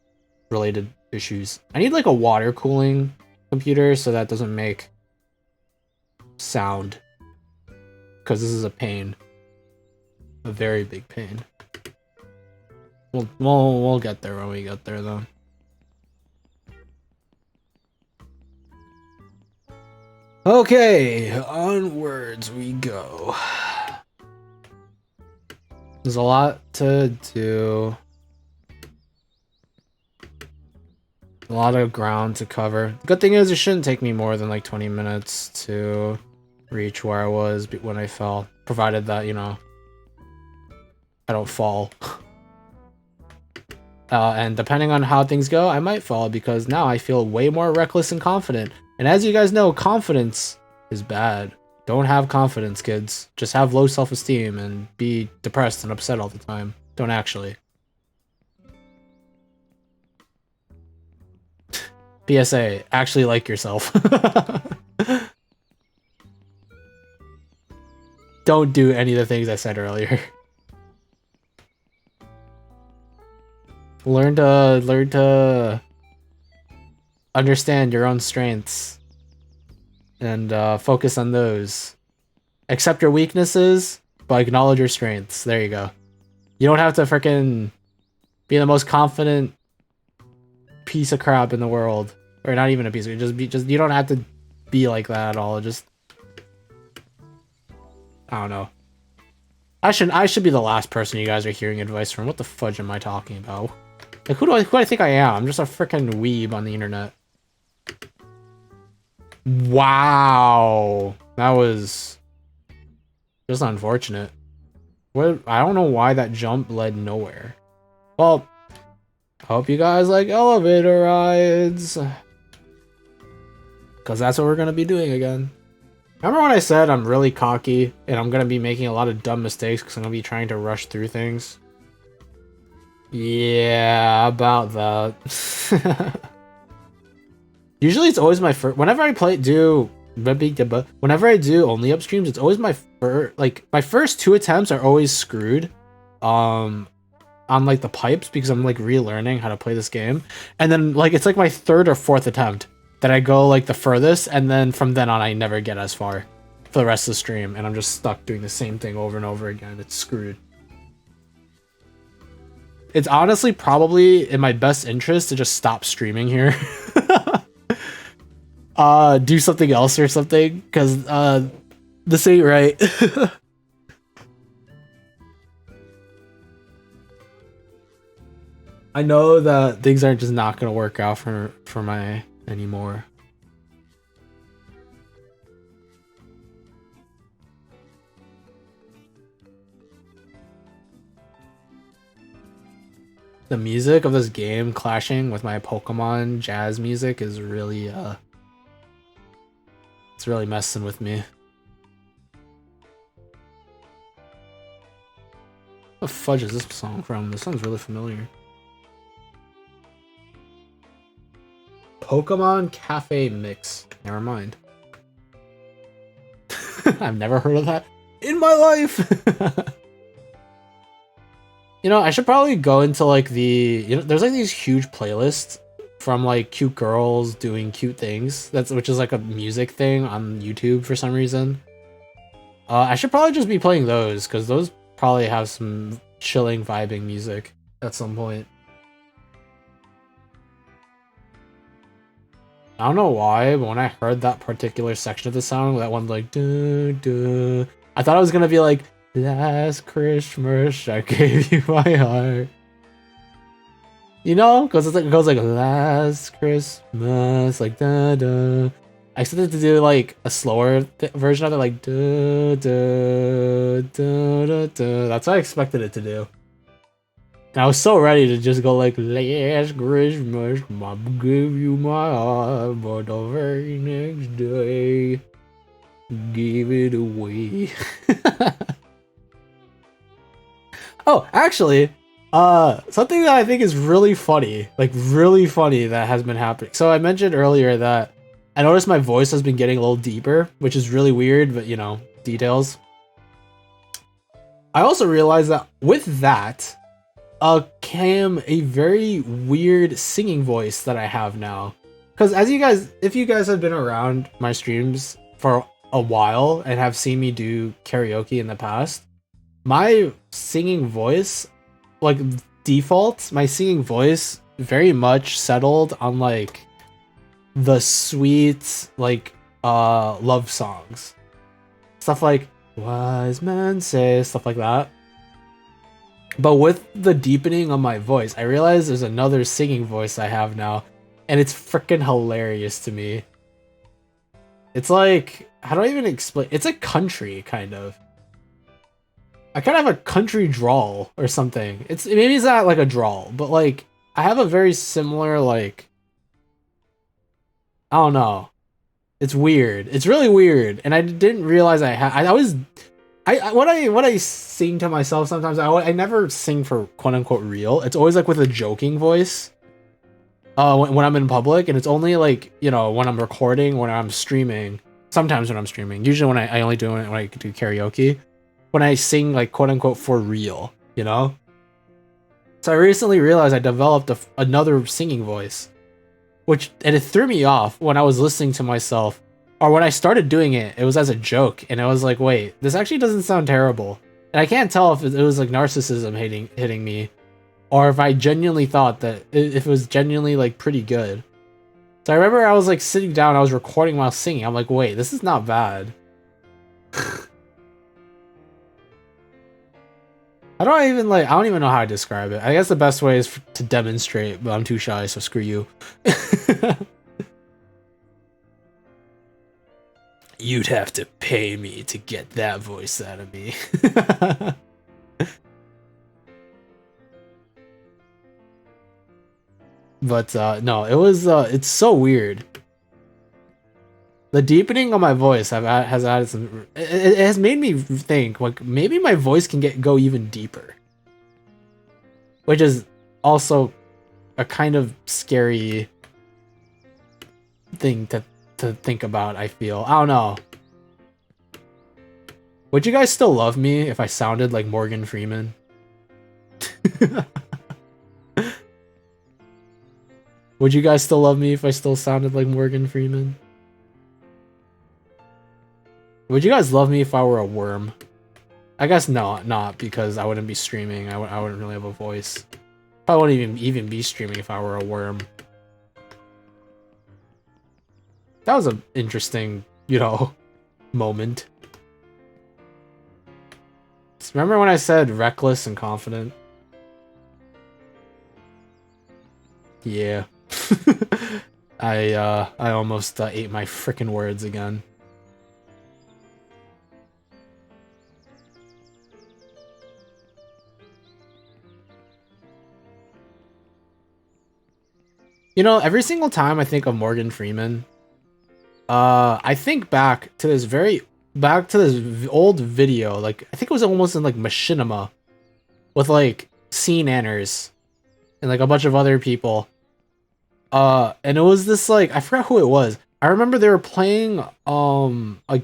related issues. I need like a water cooling computer so that doesn't make sound, because this is a pain. A very big pain. We'll get there when we get there, though. Okay, onwards we go. There's a lot to do. A lot of ground to cover. The good thing is it shouldn't take me more than like 20 minutes to reach where I was when I fell. Provided that, you know, I don't fall. And depending on how things go, I might fall because now I feel way more reckless and confident. And as you guys know, confidence is bad. Don't have confidence, kids. Just have low self-esteem and be depressed and upset all the time. Don't actually. PSA, actually like yourself. Don't do any of the things I said earlier. Learn to understand your own strengths and focus on those. Accept your weaknesses, but acknowledge your strengths. There you go. You don't have to freaking be the most confident piece of crap in the world, or not even a piece of just you don't have to be like that at all. Just I don't know. I should be the last person you guys are hearing advice from. What the fudge am I talking about? Like who do I think I am? I'm just a freaking weeb on the internet. Wow, that was just unfortunate. What? I don't know why that jump led nowhere. Well, hope you guys like elevator rides, because that's what we're gonna be doing again. Remember when I said I'm really cocky and I'm gonna be making a lot of dumb mistakes because I'm gonna be trying to rush through things? Yeah, about that. Usually it's always my first. Whenever I whenever I do only up streams, it's always my first. Like my first 2 attempts are always screwed, on like the pipes because I'm like relearning how to play this game, and then like it's like my 3rd or 4th attempt that I go like the furthest, and then from then on I never get as far for the rest of the stream, and I'm just stuck doing the same thing over and over again. It's screwed. It's honestly probably in my best interest to just stop streaming here. Do something else or something, because this ain't right. I know that things are just not gonna work out for my anymore. The music of this game clashing with my Pokemon jazz music is really it's really messing with me. What the fudge is this song from? This sounds really familiar. Pokemon Cafe Mix. Never mind. I've never heard of that in my life. You know, I should probably go into like there's like these huge playlists from like cute girls doing cute things. Which is like a music thing on YouTube for some reason. I should probably just be playing those because those probably have some chilling, vibing music at some point. I don't know why, but when I heard that particular section of the song, that one like duh, duh, I thought it was gonna be like last Christmas I gave you my heart. You know, because it goes like last Christmas, like da da. I expected to do like a slower version of it, like da da da da da. That's what I expected it to do. And I was so ready to just go like last Christmas, Mom gave you my heart, but the very next day, gave it away. Oh, actually, something that I think is really funny, like really funny that has been happening. So I mentioned earlier that I noticed my voice has been getting a little deeper, which is really weird, but you know, details. I also realized that with that, came a very weird singing voice that I have now. Because if you guys have been around my streams for a while and have seen me do karaoke in the past, my singing voice, like default, my singing voice very much settled on like the sweet like love songs. Stuff like Wise Men Say, stuff like that. But with the deepening of my voice, I realized there's another singing voice I have now, and it's freaking hilarious to me. It's like, how do I even explain? It's a country, kind of. I kind of have a country drawl or something. Maybe it's not like a drawl, but like, I have a very similar, like, I don't know. It's weird. It's really weird, and I didn't realize I had. What I sing to myself sometimes, I never sing for quote unquote real. It's always like with a joking voice. When I'm in public, and it's only like, you know, when I'm recording, when I'm streaming. Sometimes when I'm streaming. Usually when I only do it when I do karaoke. When I sing like quote unquote for real, you know. So I recently realized I developed another singing voice, and it threw me off when I was listening to myself. Or when I started doing it, it was as a joke, and I was like, wait, this actually doesn't sound terrible. And I can't tell if it was like narcissism hitting me, or if I genuinely thought that if it was genuinely like pretty good. So I remember I was like sitting down, I was recording while singing. I'm like, wait, this is not bad. I don't even know how to describe it. I guess the best way is to demonstrate, but I'm too shy, so screw you. You'd have to pay me to get that voice out of me. But no, it's so weird. The deepening of my voice has added some. It has made me think like maybe my voice can go even deeper, which is also a kind of scary thing to think about. I feel I don't know. Would you guys still love me if I sounded like Morgan Freeman? Would you guys still love me if I still sounded like Morgan Freeman? Would you guys love me if I were a worm? I guess no, not because I wouldn't be streaming. I wouldn't really have a voice. I wouldn't even be streaming if I were a worm. That was an interesting, moment. Remember when I said reckless and confident? Yeah. I almost ate my frickin' words again. Every single time I think of Morgan Freeman, I think back to this old video, like I think it was almost in like Machinima, with like Scene Anners and like a bunch of other people. And it was this like I forgot who it was. I remember they were playing like I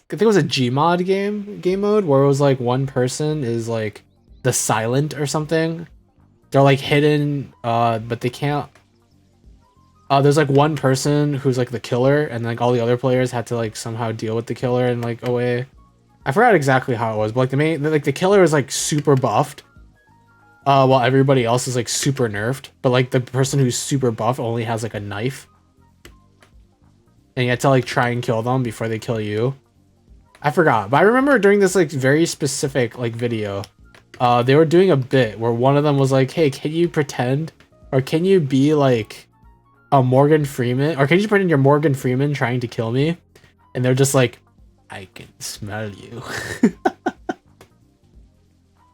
think it was a Gmod game mode where it was like one person is like the silent or something. They're like hidden, but they can't. There's like one person who's like the killer, and like all the other players had to like somehow deal with the killer and like away. I forgot exactly how it was, but like the killer is like super buffed, while everybody else is like super nerfed. But like the person who's super buff only has like a knife, and you have to like try and kill them before they kill you. I forgot, but I remember during this like very specific like video, they were doing a bit where one of them was like, "Hey, can you pretend, or can you be like a Morgan Freeman, or can you pretend you're Morgan Freeman trying to kill me?" And they're just like, "I can smell you."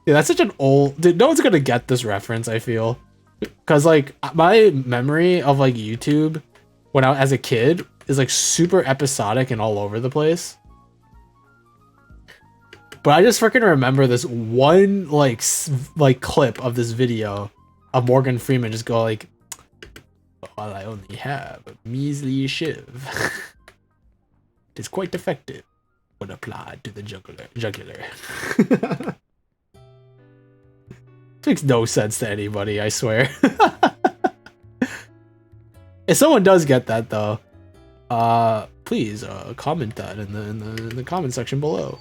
Yeah, that's such an old... Dude, no one's gonna get this reference, I feel. Because, like, my memory of, like, YouTube when I was as a kid is, like, super episodic and all over the place. But I just freaking remember this one, like clip of this video of Morgan Freeman just go, like, "While I only have a measly shiv, it is quite effective when applied to the jugular." Makes no sense to anybody, I swear. If someone does get that though, please comment that in the comment section below,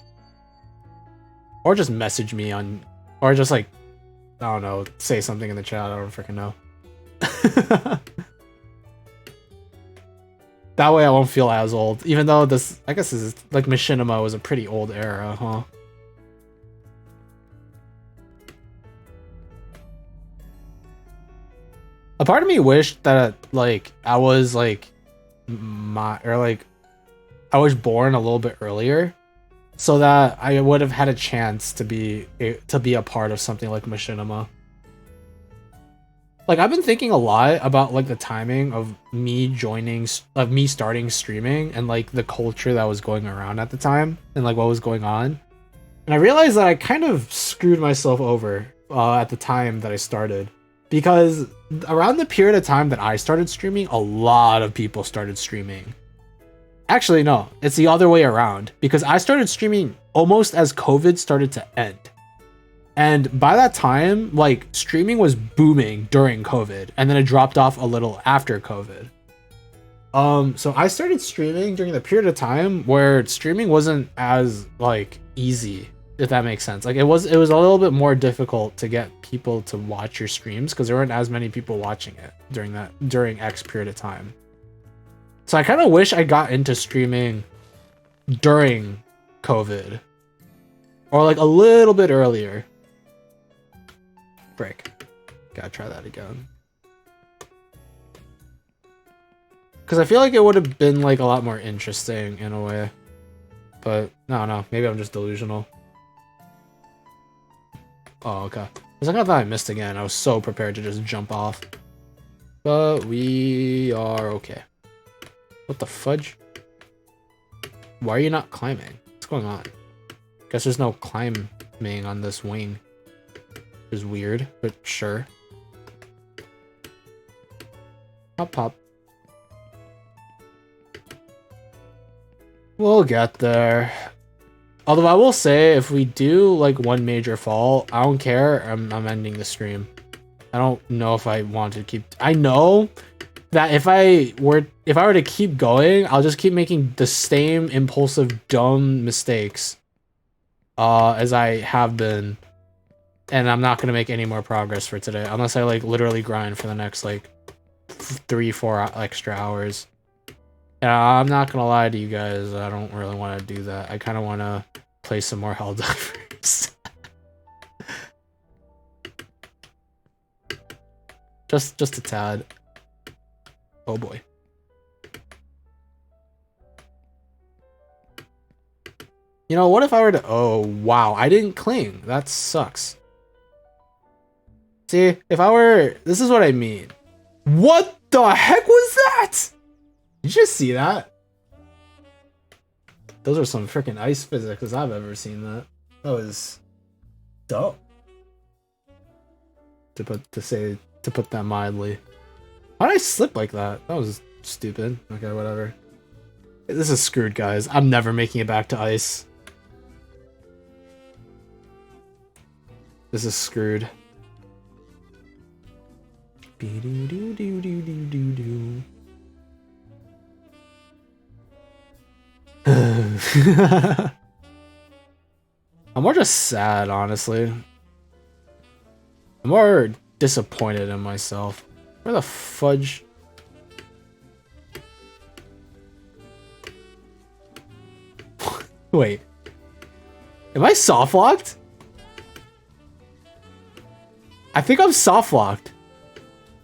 or just message me on, or just like, I don't know, say something in the chat. I don't freaking know. That way I won't feel as old, even though this, I guess this is like Machinima was a pretty old era, huh? A part of me wished that like I was like I was born a little bit earlier, so that I would have had a chance to be a part of something like Machinima. Like I've been thinking a lot about like the timing of me starting streaming and like the culture that was going around at the time and like what was going on. And I realized that I kind of screwed myself over at the time that I started, because around the period of time that I started streaming, a lot of people started streaming. Actually, no, it's the other way around, because I started streaming almost as COVID started to end. And by that time, like streaming was booming during COVID, and then it dropped off a little after COVID. So I started streaming during the period of time where streaming wasn't as like easy if that makes sense. Like it was a little bit more difficult to get people to watch your streams because there weren't as many people watching it during X period of time. So I kind of wish I got into streaming during COVID or like a little bit earlier. Frick. Gotta try that again. Because I feel like it would have been like a lot more interesting in a way. But no, maybe I'm just delusional. Oh, okay. Because I thought I missed again. I was so prepared to just jump off. But we are okay. What the fudge? Why are you not climbing? What's going on? Guess there's no climbing on this wing. Which is weird, but sure. Hop, hop. We'll get there. Although I will say, if we do like one major fall, I don't care. I'm ending the stream. I don't know if I want to keep. I know that if I were to keep going, I'll just keep making the same impulsive, dumb mistakes, as I have been, and I'm not gonna make any more progress for today unless I like literally grind for the next like 3-4 extra hours. And I'm not gonna lie to you guys, I don't really want to do that. I kind of want to play some more Helldivers. just a tad. Oh boy. You know, what if I were to... Oh, wow. I didn't cling. That sucks. See, if I were... This is what I mean. What the heck was that? Did you just see that? Those are some freaking ice physics as I've ever seen that. That was dope. To put that mildly. How did I slip like that? That was stupid. Okay, whatever. This is screwed, guys. I'm never making it back to ice. This is screwed. Be-do-do-do-do-do-do-do. I'm more just sad, honestly. I'm more disappointed in myself. Where the fudge? Wait. Am I soft locked? I think I'm soft locked.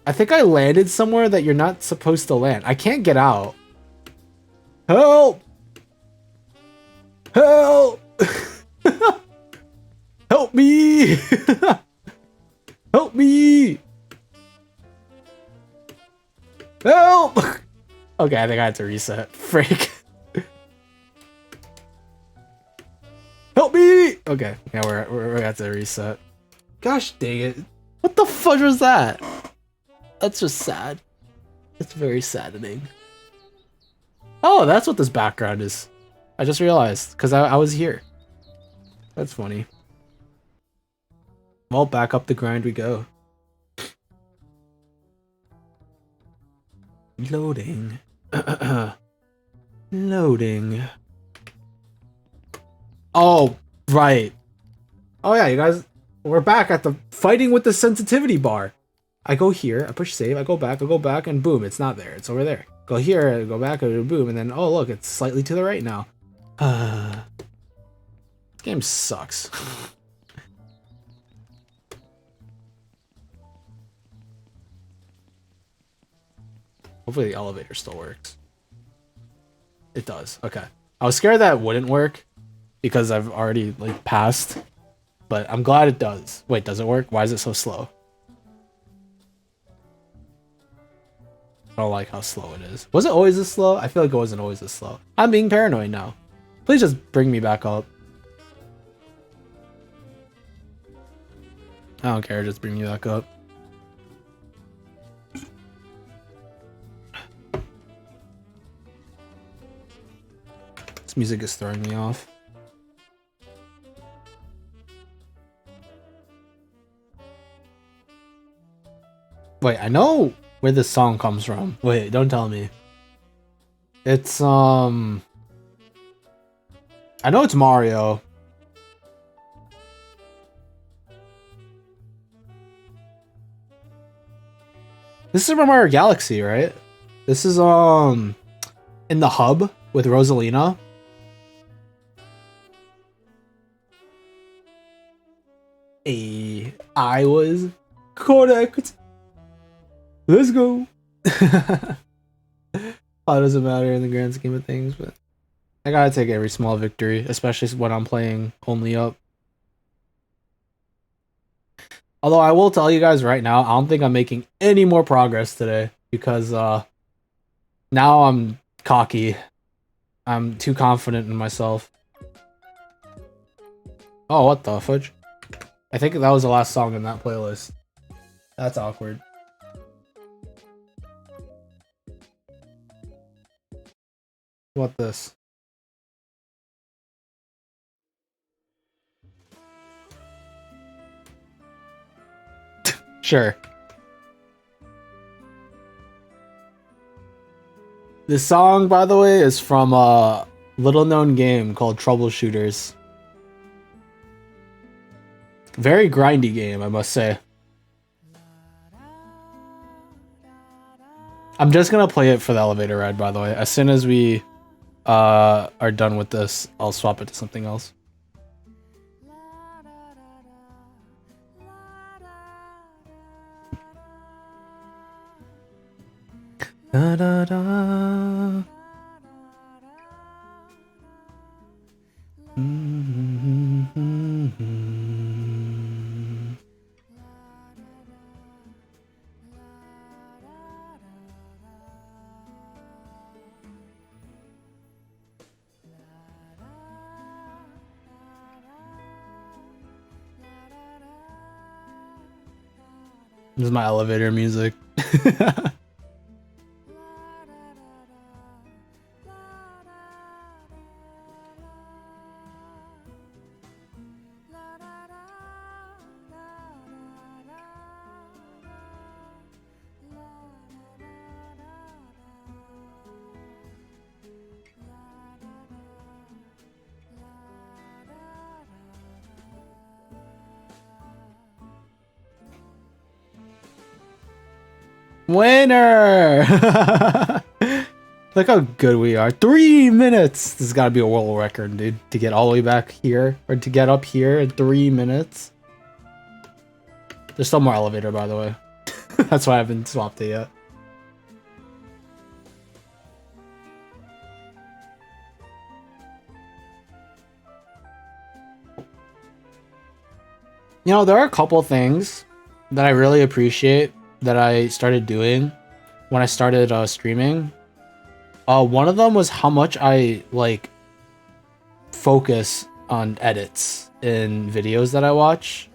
I think I landed somewhere that you're not supposed to land. I can't get out. Help! Help! Help me! Help me! Help! Okay, I think I had to reset. Freak. Help me! Okay, yeah, we're at to reset. Gosh dang it. What the fudge was that? That's just sad. It's very saddening. Oh, that's what this background is. I just realized, because I was here. That's funny. Well, back up the grind we go. Loading. Loading. Oh, right. Oh yeah, you guys, we're back at the fighting with the sensitivity bar. I go here, I push save, I go back, and boom, it's not there. It's over there. Go here, I go back, boom, and then, oh look, it's slightly to the right now. This game sucks. Hopefully the elevator still works. It does, okay. I was scared that wouldn't work because I've already like passed, but I'm glad it does. Wait, does it work? Why is it so slow? I don't like how slow it is. Was it always this slow? I feel like it wasn't always this slow. I'm being paranoid now. Please just bring me back up. I don't care, just bring me back up. This music is throwing me off. Wait, I know where this song comes from. Wait, don't tell me. It's I know it's Mario. This is Super Mario Galaxy, right? This is in the hub with Rosalina. Hey, I was correct. Let's go. Oh, it doesn't matter in the grand scheme of things, but I gotta take every small victory, especially when I'm playing only up. Although I will tell you guys right now, I don't think I'm making any more progress today because now I'm cocky. I'm too confident in myself. Oh, what the fudge? I think that was the last song in that playlist. That's awkward. What this? Sure. This song, by the way, is from a little-known game called Troubleshooters. Very grindy game, I must say. I'm just gonna play it for the elevator ride, by the way. As soon as we are done with this, I'll swap it to something else. Da, da, da. This is my elevator music. Winner! Look how good we are. 3 minutes! This has got to be a world record, dude. To get all the way back here, or to get up here in 3 minutes. There's still more elevator, by the way. That's why I haven't swapped it yet. You know, there are a couple things that I really appreciate that I started doing when I started streaming. One of them was how much I like focus on edits in videos that I watch.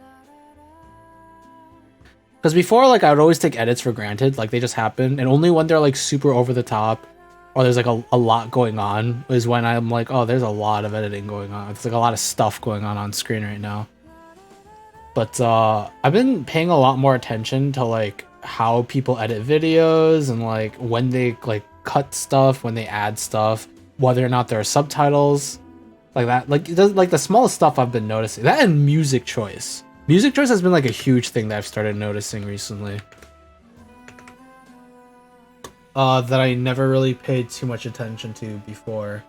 Because before, like, I would always take edits for granted, like they just happen, and only when they're like super over the top or there's like a lot going on is when I'm like, oh, there's a lot of editing going on. It's like a lot of stuff going on screen right now. But I've been paying a lot more attention to like how people edit videos and like when they like cut stuff, when they add stuff, whether or not there are subtitles, like that. Like the smallest stuff I've been noticing. That and music choice. Music choice has been like a huge thing that I've started noticing recently. That I never really paid too much attention to before.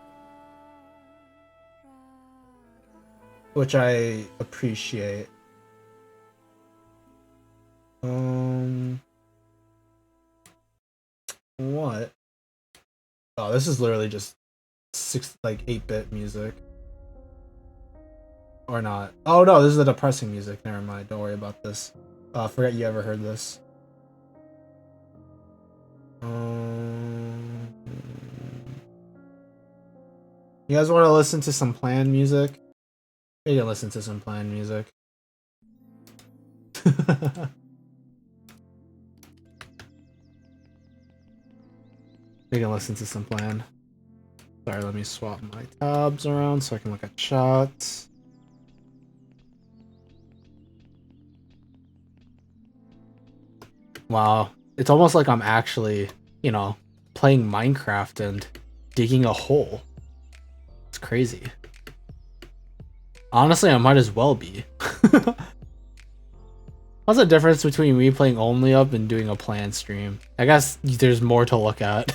Which I appreciate. What? Oh, this is literally just 8-bit music. Or not. Oh no, this is the depressing music. Never mind, don't worry about this. Forget you ever heard this. You guys want to listen to some planned music? You can listen to some planned music. We can listen to some plan. Sorry, let me swap my tabs around so I can look at chat. Wow, it's almost like I'm actually, you know, playing Minecraft and digging a hole. It's crazy. Honestly, I might as well be. What's the difference between me playing Only Up and doing a planned stream? I guess there's more to look at.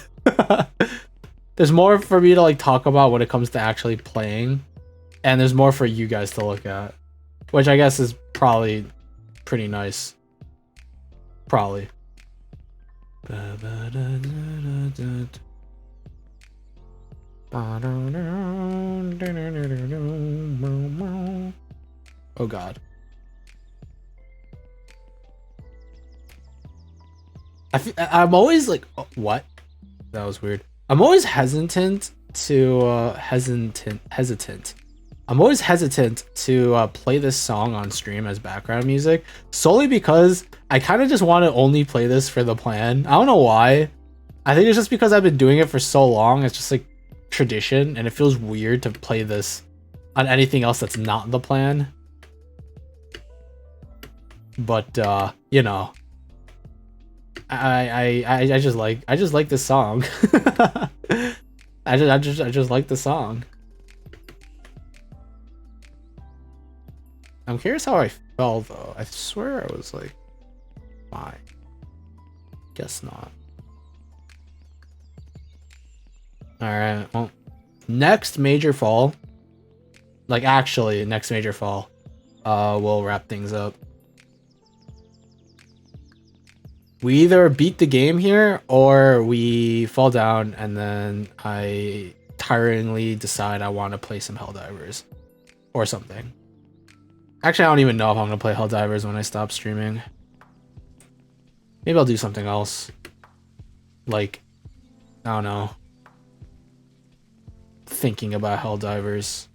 There's more for me to like talk about when it comes to actually playing, and there's more for you guys to look at, which I guess is probably pretty nice. Probably. Oh god. I'm always like, oh, what? That was weird. I'm always hesitant to hesitant. I'm always hesitant to play this song on stream as background music, solely because I kind of just want to only play this for the plan. I don't know why. I think it's just because I've been doing it for so long. It's just like tradition, and it feels weird to play this on anything else that's not the plan. But you know, I just like this song. I just like the song. I'm curious how I felt though. I swear I was like, why? Guess not. Alright, well, next major fall. Like actually, next major fall. We'll wrap things up. We either beat the game here or we fall down and then I tiringly decide I want to play some Helldivers or something. Actually, I don't even know if I'm going to play Helldivers when I stop streaming. Maybe I'll do something else. Like, I don't know. Thinking about Helldivers.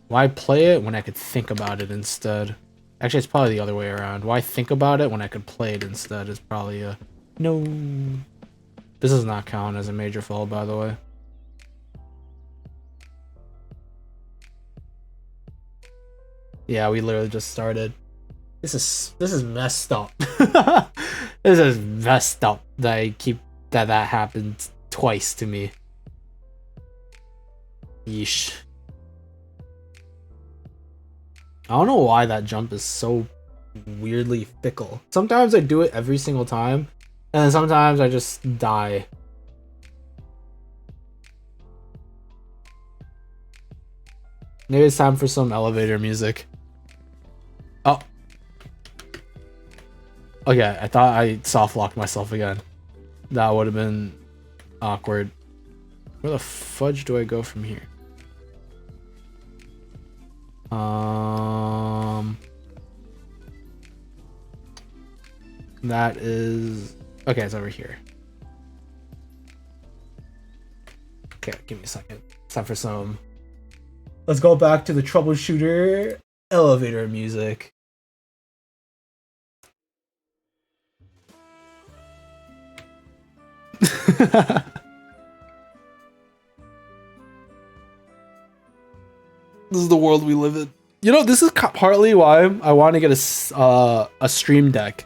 Why play it when I could think about it instead? Actually, it's probably the other way around. Why think about it when I could play it instead is probably a... No. This does not count as a major fall, by the way. Yeah, we literally just started. This is messed up. This is messed up that that happened twice to me. Yeesh. I don't know why that jump is so weirdly fickle. Sometimes I do it every single time, and then sometimes I just die. Maybe it's time for some elevator music. Oh. Okay, I thought I soft locked myself again. That would have been awkward. Where the fudge do I go from here? That is... Okay, it's over here. Okay, give me a second. It's time for some... Let's go back to the troubleshooter elevator music. This is the world we live in. You know, this is partly why I want to get a stream deck,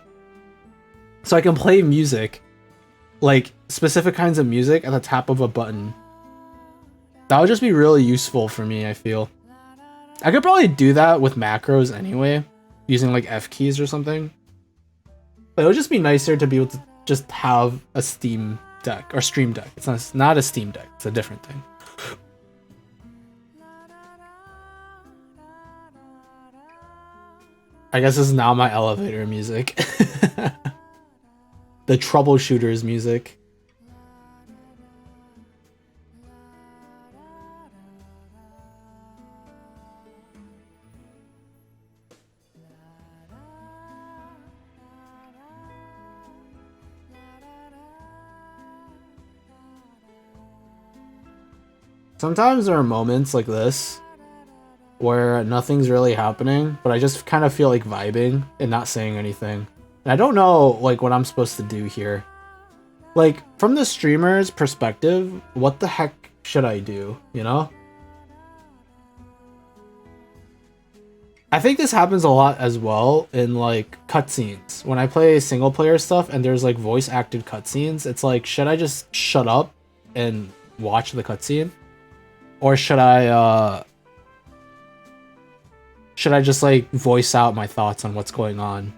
so I can play music, like specific kinds of music, at the tap of a button. That would just be really useful for me, I feel. I could probably do that with macros anyway, using like F keys or something. But it would just be nicer to be able to just have a Steam deck or Stream Deck. It's not a Steam Deck. It's a different thing. I guess this is now my elevator music. The troubleshooters music. Sometimes there are moments like this where nothing's really happening, but I just kind of feel like vibing and not saying anything. And I don't know like what I'm supposed to do here. Like, from the streamer's perspective, what the heck should I do, you know? I think this happens a lot as well in like cutscenes. When I play single player stuff and there's like voice acted cutscenes, it's like, should I just shut up and watch the cutscene? Or should I just like voice out my thoughts on what's going on?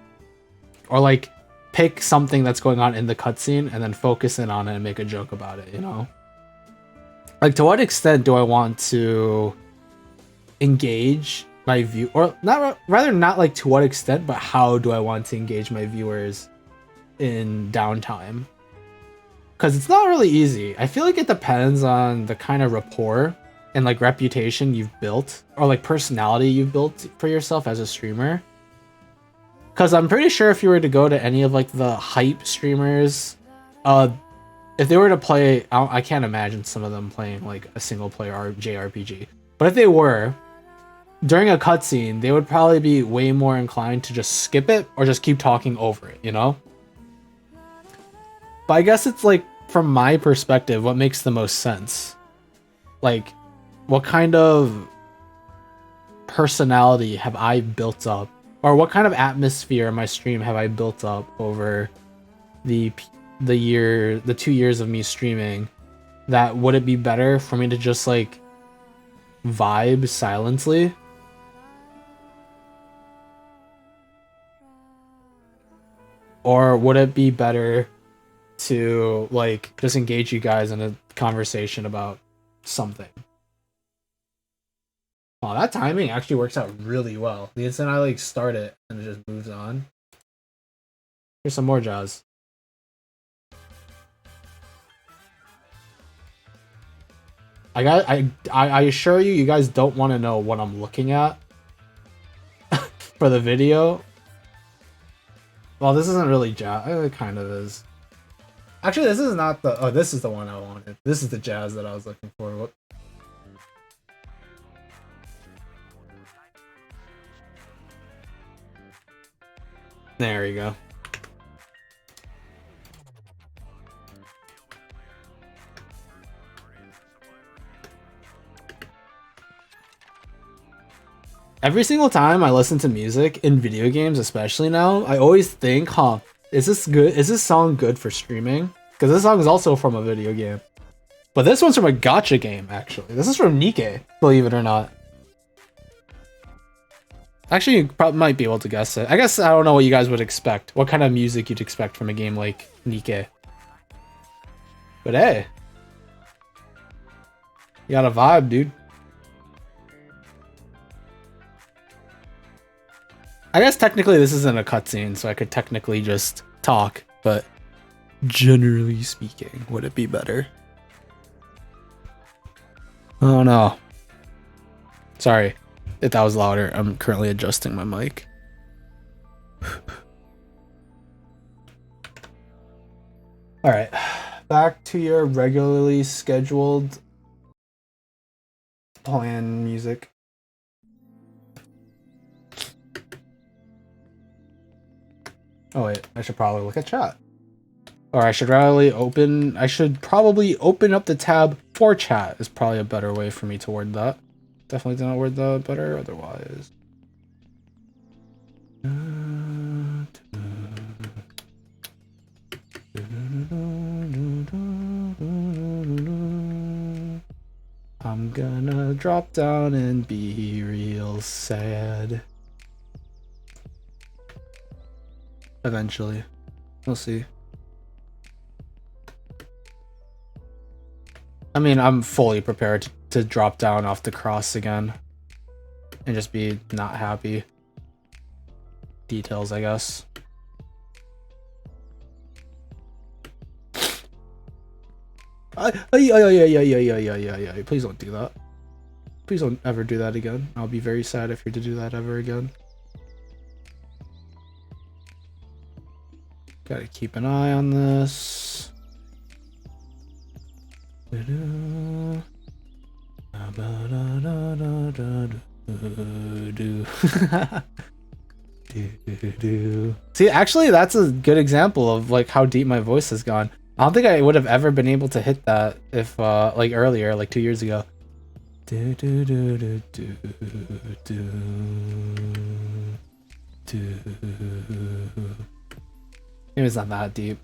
or like pick something that's going on in the cutscene and then focus in on it and make a joke about it, you know? Like, to what extent do I want to engage my view, or not, rather not like to what extent, but how do I want to engage my viewers in downtime? Because it's not really easy. I feel like it depends on the kind of rapport and like reputation you've built, or like personality you've built for yourself as a streamer. Because I'm pretty sure if you were to go to any of like the hype streamers, if they were to play, I can't imagine some of them playing like a single player JRPG. But if they were, during a cutscene, they would probably be way more inclined to just skip it or just keep talking over it, you know? But I guess it's like, from my perspective, what makes the most sense? Like, what kind of personality have I built up? Or what kind of atmosphere in my stream have I built up over the 2 years of me streaming? That would it be better for me to just like vibe silently? Or would it be better to like just engage you guys in a conversation about something? Oh, that timing actually works out really well. The instant I like start it and it just moves on. Here's some more jazz. I assure you, you guys don't want to know what I'm looking at for the video. Well, this isn't really jazz. It kind of is. Actually, this is not the... Oh, this is the one I wanted. This is the jazz that I was looking for. Whoop. There we go. Every single time I listen to music in video games, especially now, I always think, huh, is this good? Is this song good for streaming? Because this song is also from a video game. But this one's from a gacha game, actually. This is from Nikke, believe it or not. Actually, you probably might be able to guess it. I guess I don't know what you guys would expect. What kind of music you'd expect from a game like Nikke. But hey. You got a vibe, dude. I guess technically this isn't a cutscene, so I could technically just talk, but generally speaking, would it be better? Oh no. Sorry if that was louder. I'm currently adjusting my mic. Alright, back to your regularly scheduled plan music. Oh wait, I should probably look at chat. Or I should probably open up the tab for chat is probably a better way for me to word that. Definitely did not word that better otherwise. I'm gonna drop down and be real sad. Eventually. We'll see. I mean, I'm fully prepared to drop down off the cross again. And just be not happy. Details, I guess. Yeah. Please don't do that. Please don't ever do that again. I'll be very sad if you're to do that ever again. Gotta keep an eye on this. See, actually, that's a good example of like how deep my voice has gone. I don't think I would have ever been able to hit that if like earlier, like 2 years ago. Maybe it's not that deep.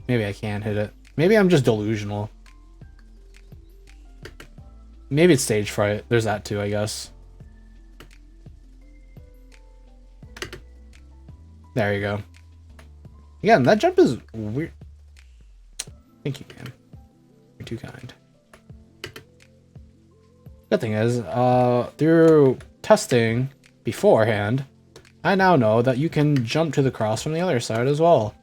Maybe I can hit it. Maybe I'm just delusional. Maybe it's stage fright. There's that too, I guess. There you go. Again, that jump is weird. Thank you, man. You're too kind. Good thing is, through testing beforehand, I now know that you can jump to the cross from the other side as well.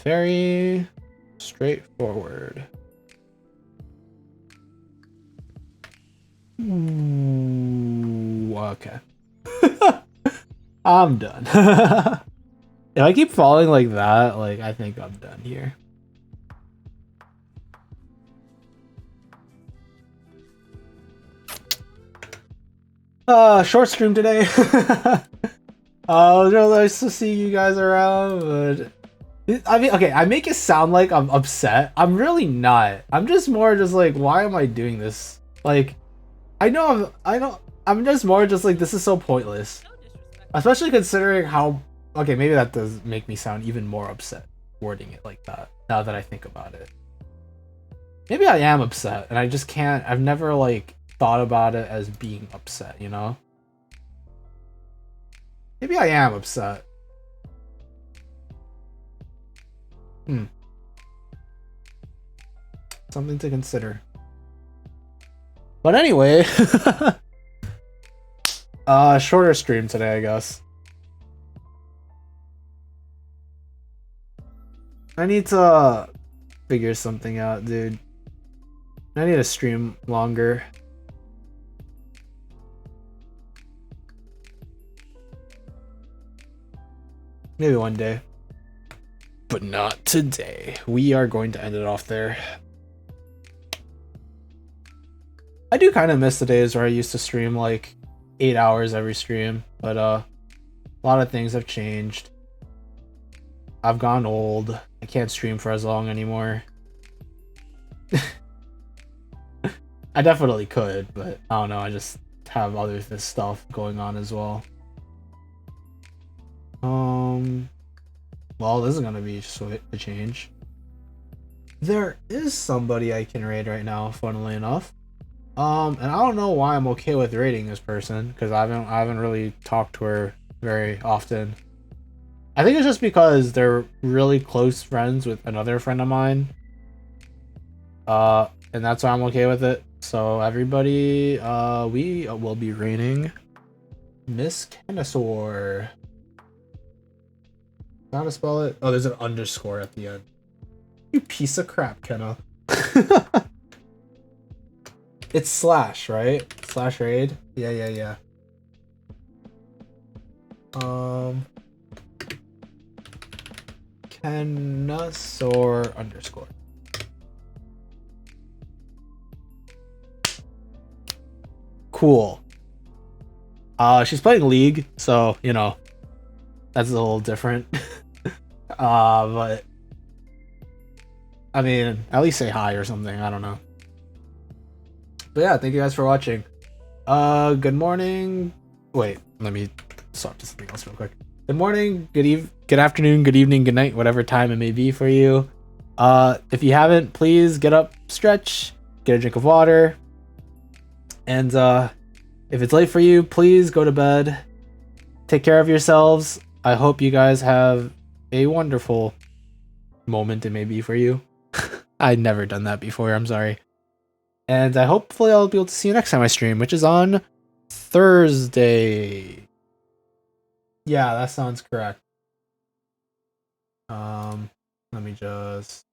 Very straightforward. Ooh, okay. I'm done. If I keep falling like that, like, I think I'm done here. Short stream today. It was really nice to see you guys around, but I mean, okay, I make it sound like I'm upset. I'm really not. I'm just more just like, why am I doing this? Like, I'm just more just like, this is so pointless. Especially considering how, okay, maybe that does make me sound even more upset wording it like that, now that I think about it. Maybe I am upset, and I just can't, I've never, like, thought about it as being upset, you know? Maybe I am upset. Something to consider. But anyway, shorter stream today, I guess. I need to figure something out, dude. I need to stream longer. Maybe one day. But not today. We are going to end it off there. I do kind of miss the days where I used to stream like 8 hours every stream, but a lot of things have changed. I've gone old. I can't stream for as long anymore. I definitely could, but I don't know, I just have other stuff going on as well. Well, this is gonna be a change. There is somebody I can raid right now, funnily enough. And I don't know why I'm okay with raiding this person, because I haven't really talked to her very often. I think it's just because they're really close friends with another friend of mine. And that's why I'm okay with it. So everybody, we will be raiding Miss Kennesaur. How to spell it? Oh, there's an underscore at the end. You piece of crap, Kenna. It's slash, right? Slash raid? Yeah. Kennesaur underscore. Cool. She's playing League, so, you know, that's a little different. But I mean, at least say hi or something, I don't know. But yeah, thank you guys for watching. Good morning. Wait, let me swap to something else real quick. Good morning, good afternoon, good evening, good night, whatever time it may be for you. If you haven't, please get up, stretch, get a drink of water. And if it's late for you, please go to bed. Take care of yourselves. I hope you guys have a wonderful moment it may be for you. I'd never done that before, I'm sorry. And hopefully I'll be able to see you next time I stream, which is on Thursday. Yeah, that sounds correct. Let me just